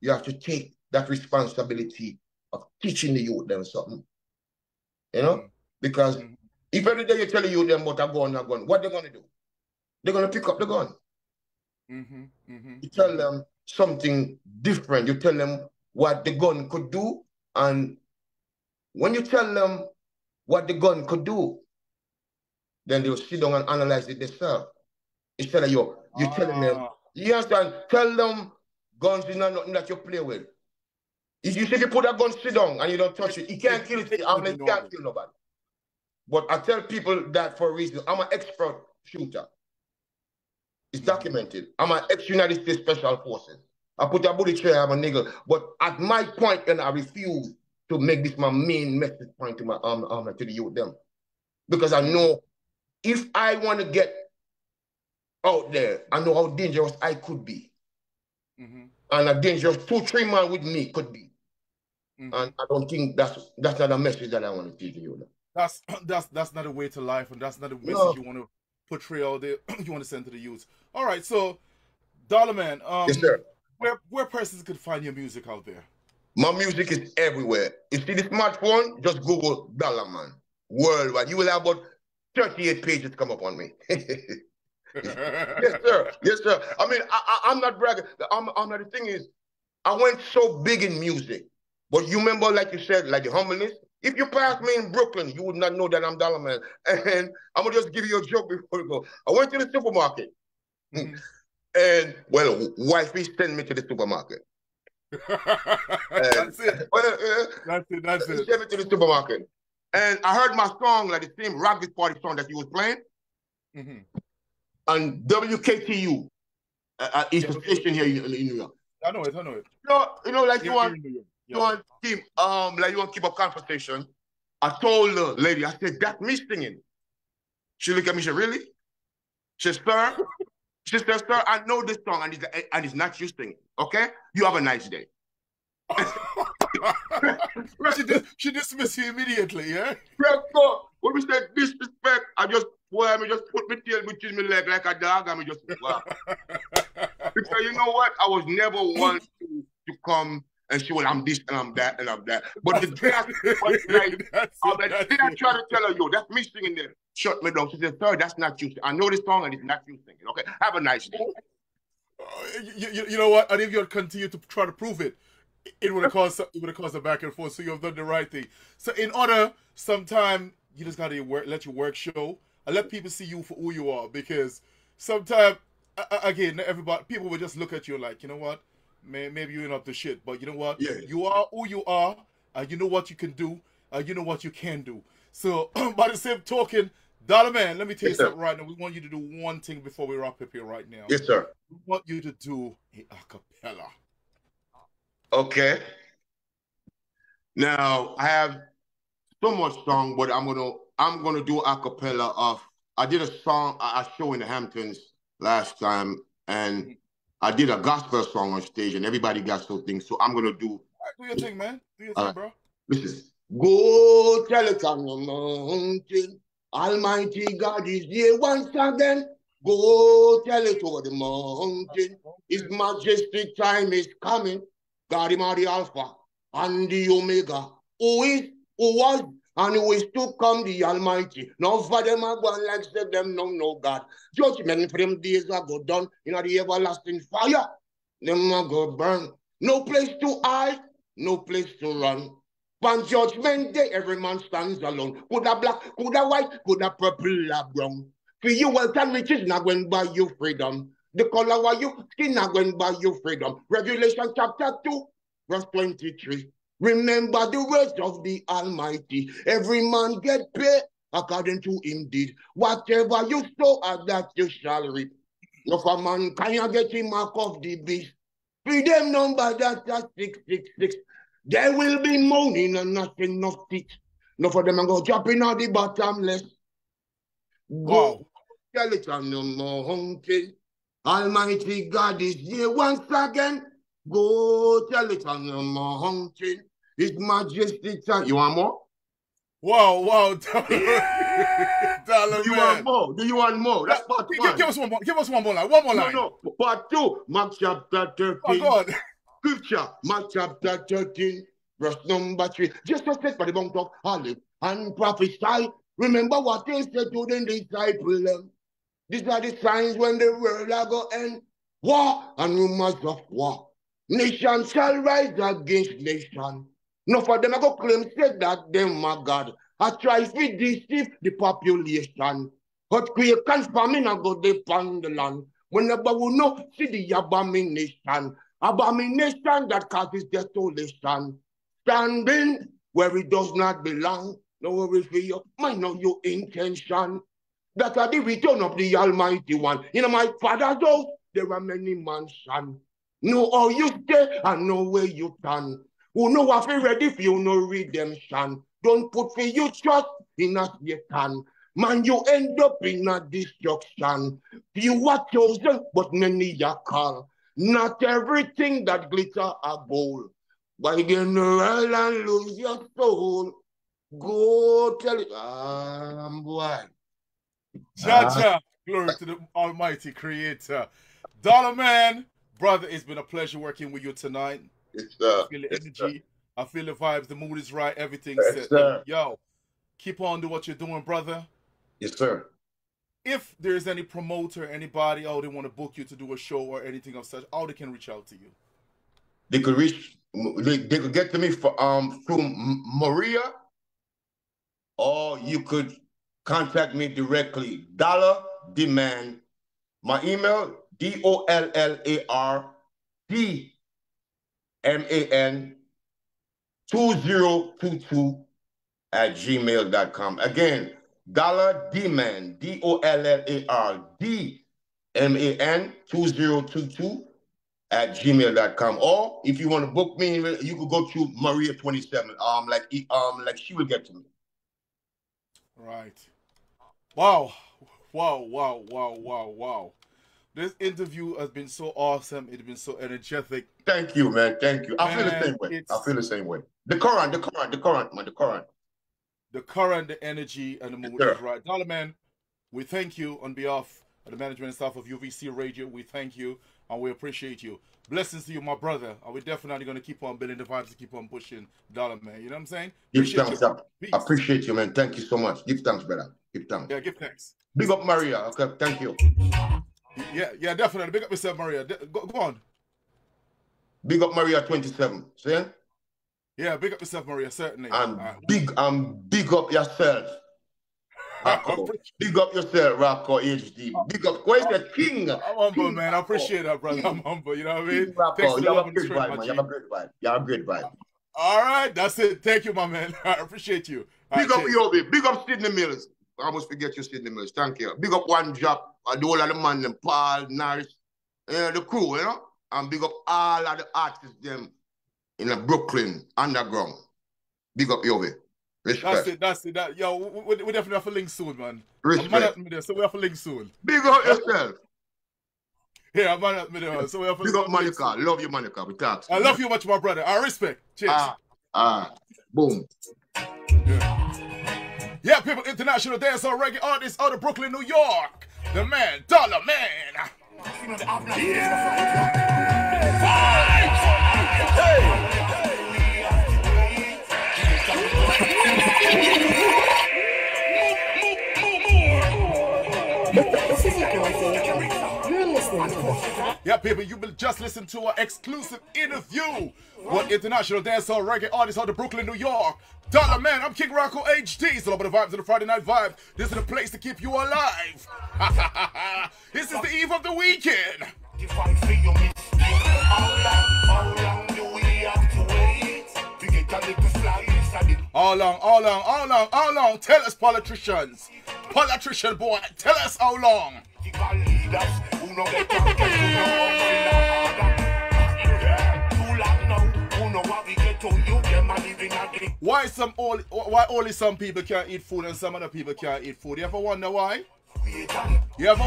you have to take that responsibility of teaching the youth them something. You know? Because if every day you tell the youth them about a gun, what they're gonna do? They're gonna pick up the gun. You tell them something different. You tell them what the gun could do, and when you tell them what the gun could do, then they'll sit down and analyze it themselves. Instead of you telling them, you understand? Tell them guns is not nothing that you play with. If you say you put a gun sit down and you don't touch it, you can't kill it. You can't kill nobody. But I tell people that for a reason. I'm an expert shooter. It's documented. I'm an ex-United States Special Forces. I put a bullet tray, I'm a nigga. But at my point, and I refuse to make this my main message point to my to the youth them. Because I know if I want to get out there, I know how dangerous I could be. And a dangerous 2-3 man with me could be. And I don't think that's not a message that I want to teach you. That's not a way to life, and that's not a message you want to portray out there. You want to send to the youth. All right, so Dollarman, yes, sir. Where persons could find your music out there? My music is everywhere. You see the smartphone? Just Google Dollarman worldwide. You will have about 38 pages come up on me. Yes, sir. Yes, sir. I mean, I'm not bragging. The thing is, I went so big in music. But you remember, like you said, like the humbleness? If you pass me in Brooklyn, you would not know that I'm Dollarman. And I'm going to just give you a joke before we go. I went to the supermarket. And, well, wifey sent me to the supermarket. That's it. That's it. She sent me to the supermarket. And I heard my song, like the same Rock This Party song that he was playing. And WKTU, is a station here in New York. I know it. You know, like you want to keep a conversation. I told the lady, I said, that's me singing. She looked at me, she said, really? She said, sir, I know this song and it's not you singing. Okay? You have a nice day. she dismissed you immediately, yeah? When we said disrespect, I just put my tail between my leg like a dog and we just wow. Because you know what? I was never one to come and say, well, I'm this and I'm that and I'm that. But the day I try to tell her, yo, that's me singing there. Shut me down. She said, sir, that's not you. I know this song and it's not you singing. Okay, have a nice day. You know what? And if you continue to try to prove it, it would have caused a back and forth. So you have done the right thing. So in order, sometime you just gotta let your work show and let people see you for who you are. Because sometimes, again, people will just look at you like, you know what, maybe you're not the shit, but you know what, you are who you are. You know what you can do. You know what you can do. So by the same token, Dollarman, let me tell you something right now. We want you to do one thing before we wrap up here right now. Yes, sir. We want you to do a acapella. Okay. Now I have so much song, but I'm gonna do a cappella of. I did a song, a show in the Hamptons last time, and I did a gospel song on stage, and everybody got so things. So I'm gonna do. Do your thing, man. Do your thing, bro. Listen. Go tell it on the mountain, Almighty God is here once again. Go tell it over the mountain, His majestic time is coming. God him are the Alpha and the Omega, who is, who was, and who is to come, the Almighty. Now for them are going like say them no God. Judgment for them days are go done in the everlasting fire. Them are go burn. No place to hide, no place to run. On judgment day, every man stands alone. Could a black, could a white, could a purple, a brown. For you wealth and riches not going by you freedom. The color of your skin not going by your freedom. Revelation chapter 2, verse 23. Remember the words of the Almighty. Every man get paid according to him deed. Whatever you sow, that you shall reap. No for man can you get him mark of the beast. Feed them number that's 666. There will be moaning and nothing, no teeth. No for them and go jumping on the bottomless. Go tell it on the mountain. Almighty God is here once again. Go tell it on the mountain. His majestic time. You want more? Wow. Do you want more? Do you want more? That's part one. Give us one more. Give us one more line. One more line. No. Part 2, Mark chapter 13. Oh, God. Scripture, Mark chapter 13, verse number 3. Jesus said by the mount of Olive and prophesy. Remember what he said to the disciples. These are the signs when the world will go end. War and rumors of war. Nation shall rise against nation. No for them I go claim said that them are God. I try to deceive the population. But create famine and go upon the land. Whenever we know see the abomination. Abomination that causes desolation. Standing where it does not belong. No worries for you. Mind know your intention. That are the return of the Almighty One. In my Father's house, there are many mansions. Know how you stay and know where you stand. Who know what you ready for you no redemption. Don't put for you trust in a Satan. Man, you end up in a destruction. Few are chosen, but many are called. Not everything that glitter are gold. Why you in the world and lose your soul? Go tell it. Boy. Jaja, glory to the Almighty Creator. Dollarman, brother, it's been a pleasure working with you tonight. Yes, I feel the energy. I feel the vibes. The mood is right. Everything's Yes, set. sir. Yo, keep on doing what you're doing, brother. Yes, sir. If there's any promoter, anybody, they want to book you to do a show or anything of such, how they can reach out to you? They could get to me through Maria, or you could contact me directly. Dollar Demand. My email, DOLLARDMAN2022 @gmail.com. Again, Dollar Demand, DOLLARDMAN2022 @gmail.com. Or if you want to book me, you could go to Maria 27. Like she will get to me. Right. Wow. This interview has been so awesome. It's been so energetic. Thank you, man. Thank you. I feel the same way. I feel the same way. The current, man, the current. The current, the energy, and the mood is right. Dollarman, we thank you on behalf of the management and staff of UVC Radio. We thank you and we appreciate you. Blessings to you, my brother. And we're definitely going to keep on building the vibes to keep on pushing Dollarman. You know what I'm saying? Give thanks, I appreciate you, man. Thank you so much. Give thanks, brother. Give thanks. Yeah, give thanks. Big up Maria. Okay, thank you. Yeah, definitely. Big up yourself, Maria. Go on. Big up Maria 27. See? Yeah, big up yourself, Maria, certainly. And big up yourself. Rocco. Big up yourself, Rocco HD. Big up, where's the king? I'm humble, King man. Rocco. I appreciate that, brother. I'm humble, you know what I mean? Rocco, you have a great vibe, man. You have a great vibe. You have a great vibe. All right, that's it. Thank you, my man. I appreciate you. Big up Yobi. Big up Sydney Mills. I almost forget you, Sydney Mills. Thank you. Big up One Drop. The whole of the man, them Paul, Norris, the crew, you know? And big up all of the artists, them in the Brooklyn underground. Big up Yobi. Respect. That's it. Yo, we definitely have to link soon, man. Respect. I'm mad at me there, so we have to link soon. Big up yourself. Yeah, I'm mad at me there, so we have to big up Monica. Love you, Monica. We talk. I love you much, my brother. I respect. Cheers. Boom. Yeah, people, international dancehall reggae artist out of Brooklyn, New York. The man, Dollarman. This is your girl, you're listening to the... Yeah, people, you will just listen to an exclusive interview with international dancehall reggae artist out of Brooklyn, New York. Dollarman, I'm King Rocco HD. It's all about the vibes of the Friday night vibe. This is the place to keep you alive. This is the eve of the weekend. How long? Tell us, politicians. Politician boy, tell us how long. Why only some people can't eat food and some other people can't eat food? You ever wonder why? Yeah.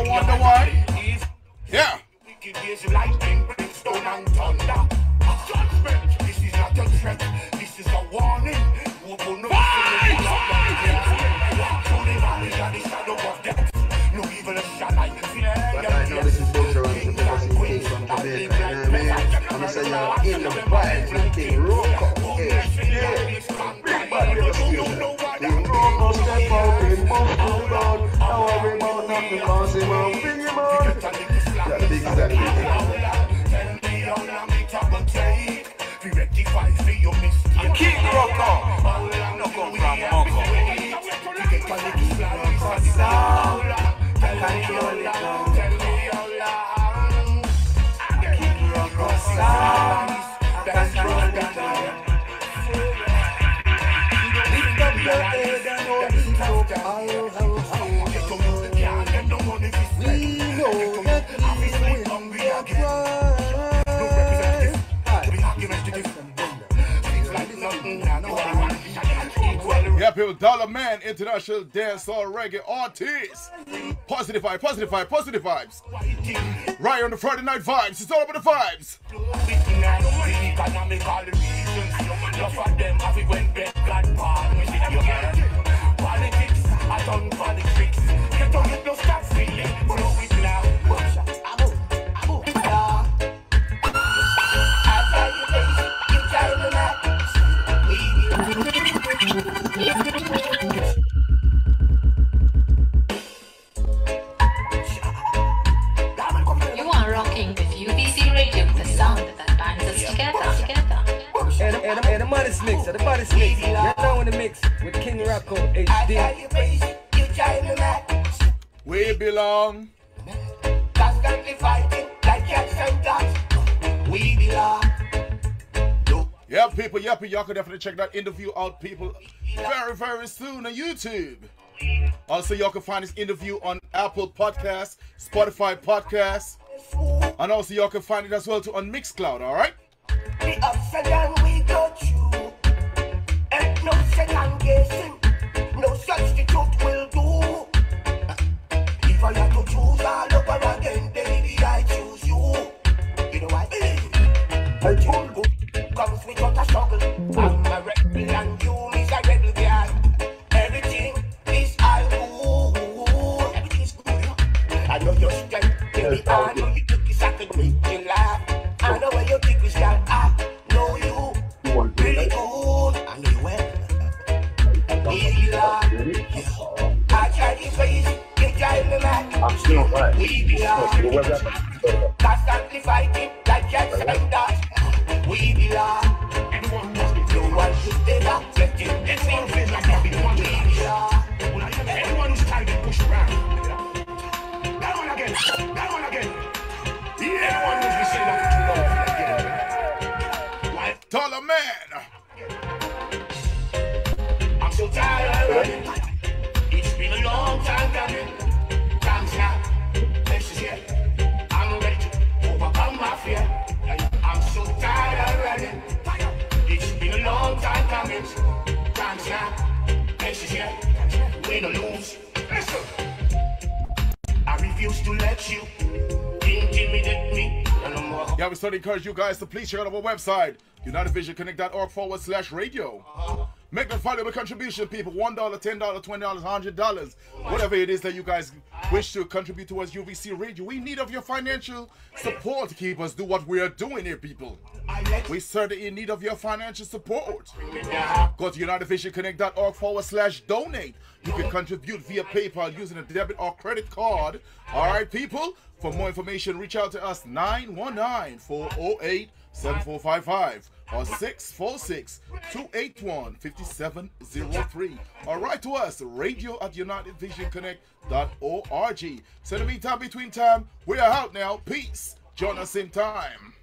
This is not a threat, this is a warning. No evil shall I fear. But I know this is dangerous because he came from Jamaica, you know what I mean? I'm gonna say you're in the vibe with King Rocco. Yeah. Big bad representation. King Rocco step out, big move to down. Don't worry about nothing, cause him out, bring him out. Yeah, big that big. King Rocco. No come from Mongo. Control it now. King Rocco sound. Control it now. Lift up your head and open up. We know that we win the Yeah, people, Dollarman, international dancehall reggae artist. Positive vibes. Right on the Friday night vibes. It's all about the vibes. Enough of them have it when they got pardon. You get politics, I done politics. Get on it, no stop feeling. Blow it now. Abu, yeah. I tell you basic, you tell me that. You are rocking with UVC Radio, the sound that binds us together. And the money mix, the money mix. You're now in the mix with King Rocco HD. We belong. Constantly fighting like cats and dogs. We belong. Yeah, people, y'all can definitely check that interview out, people, very, very soon on YouTube. Also, y'all can find this interview on Apple Podcasts, Spotify Podcasts, and also y'all can find it as well too on Mixcloud, all right? The ups and downs we go through, and no second guessing, no substitute will do. If I had to choose all over again, baby, I choose you. You know why? I told you. Comes without a struggle. I'm a rebel and you is a rebel girl. Everything is all good. Everything is good. I know your strength, baby. I know you took this, I can make you laugh. I know where your kick is down. I know you really good. I know you well. We belong. I try to face it, you drive me mad. I'm still right. We belong. Constantly fighting like cats and dogs. We belong. Everyone must be no one should stay back. Everyone feels like they belong. We belong. Everyone who's tired and push around. That one again. That one again. Everyone must be saying that to love. Dollarman. I'm so tired of running. It's been a long time coming. Time's now. This is it. I'm ready to overcome my fear. I'm so tired of running. It's been a long time coming. Time's now. This is it. Win or lose. Listen. I refuse to let you intimidate me no more. Yeah, we certainly encourage you guys to please check out our website, UnitedVisionConnect.org/radio. Make that valuable contribution, people. $1, $10, $20, $100. Whatever it is that you guys wish to contribute towards UVC Radio. We need of your financial support to keep us do what we are doing here, people. We certainly in need of your financial support. Go to UnitedVisionConnect.org/donate. You can contribute via PayPal using a debit or credit card. All right, people. For more information, reach out to us 919-408-7455 or 646-281-5703. Or write to us, radio@UnitedVisionConnect.org. So in the meantime, between time, we are out now. Peace. Join us same time.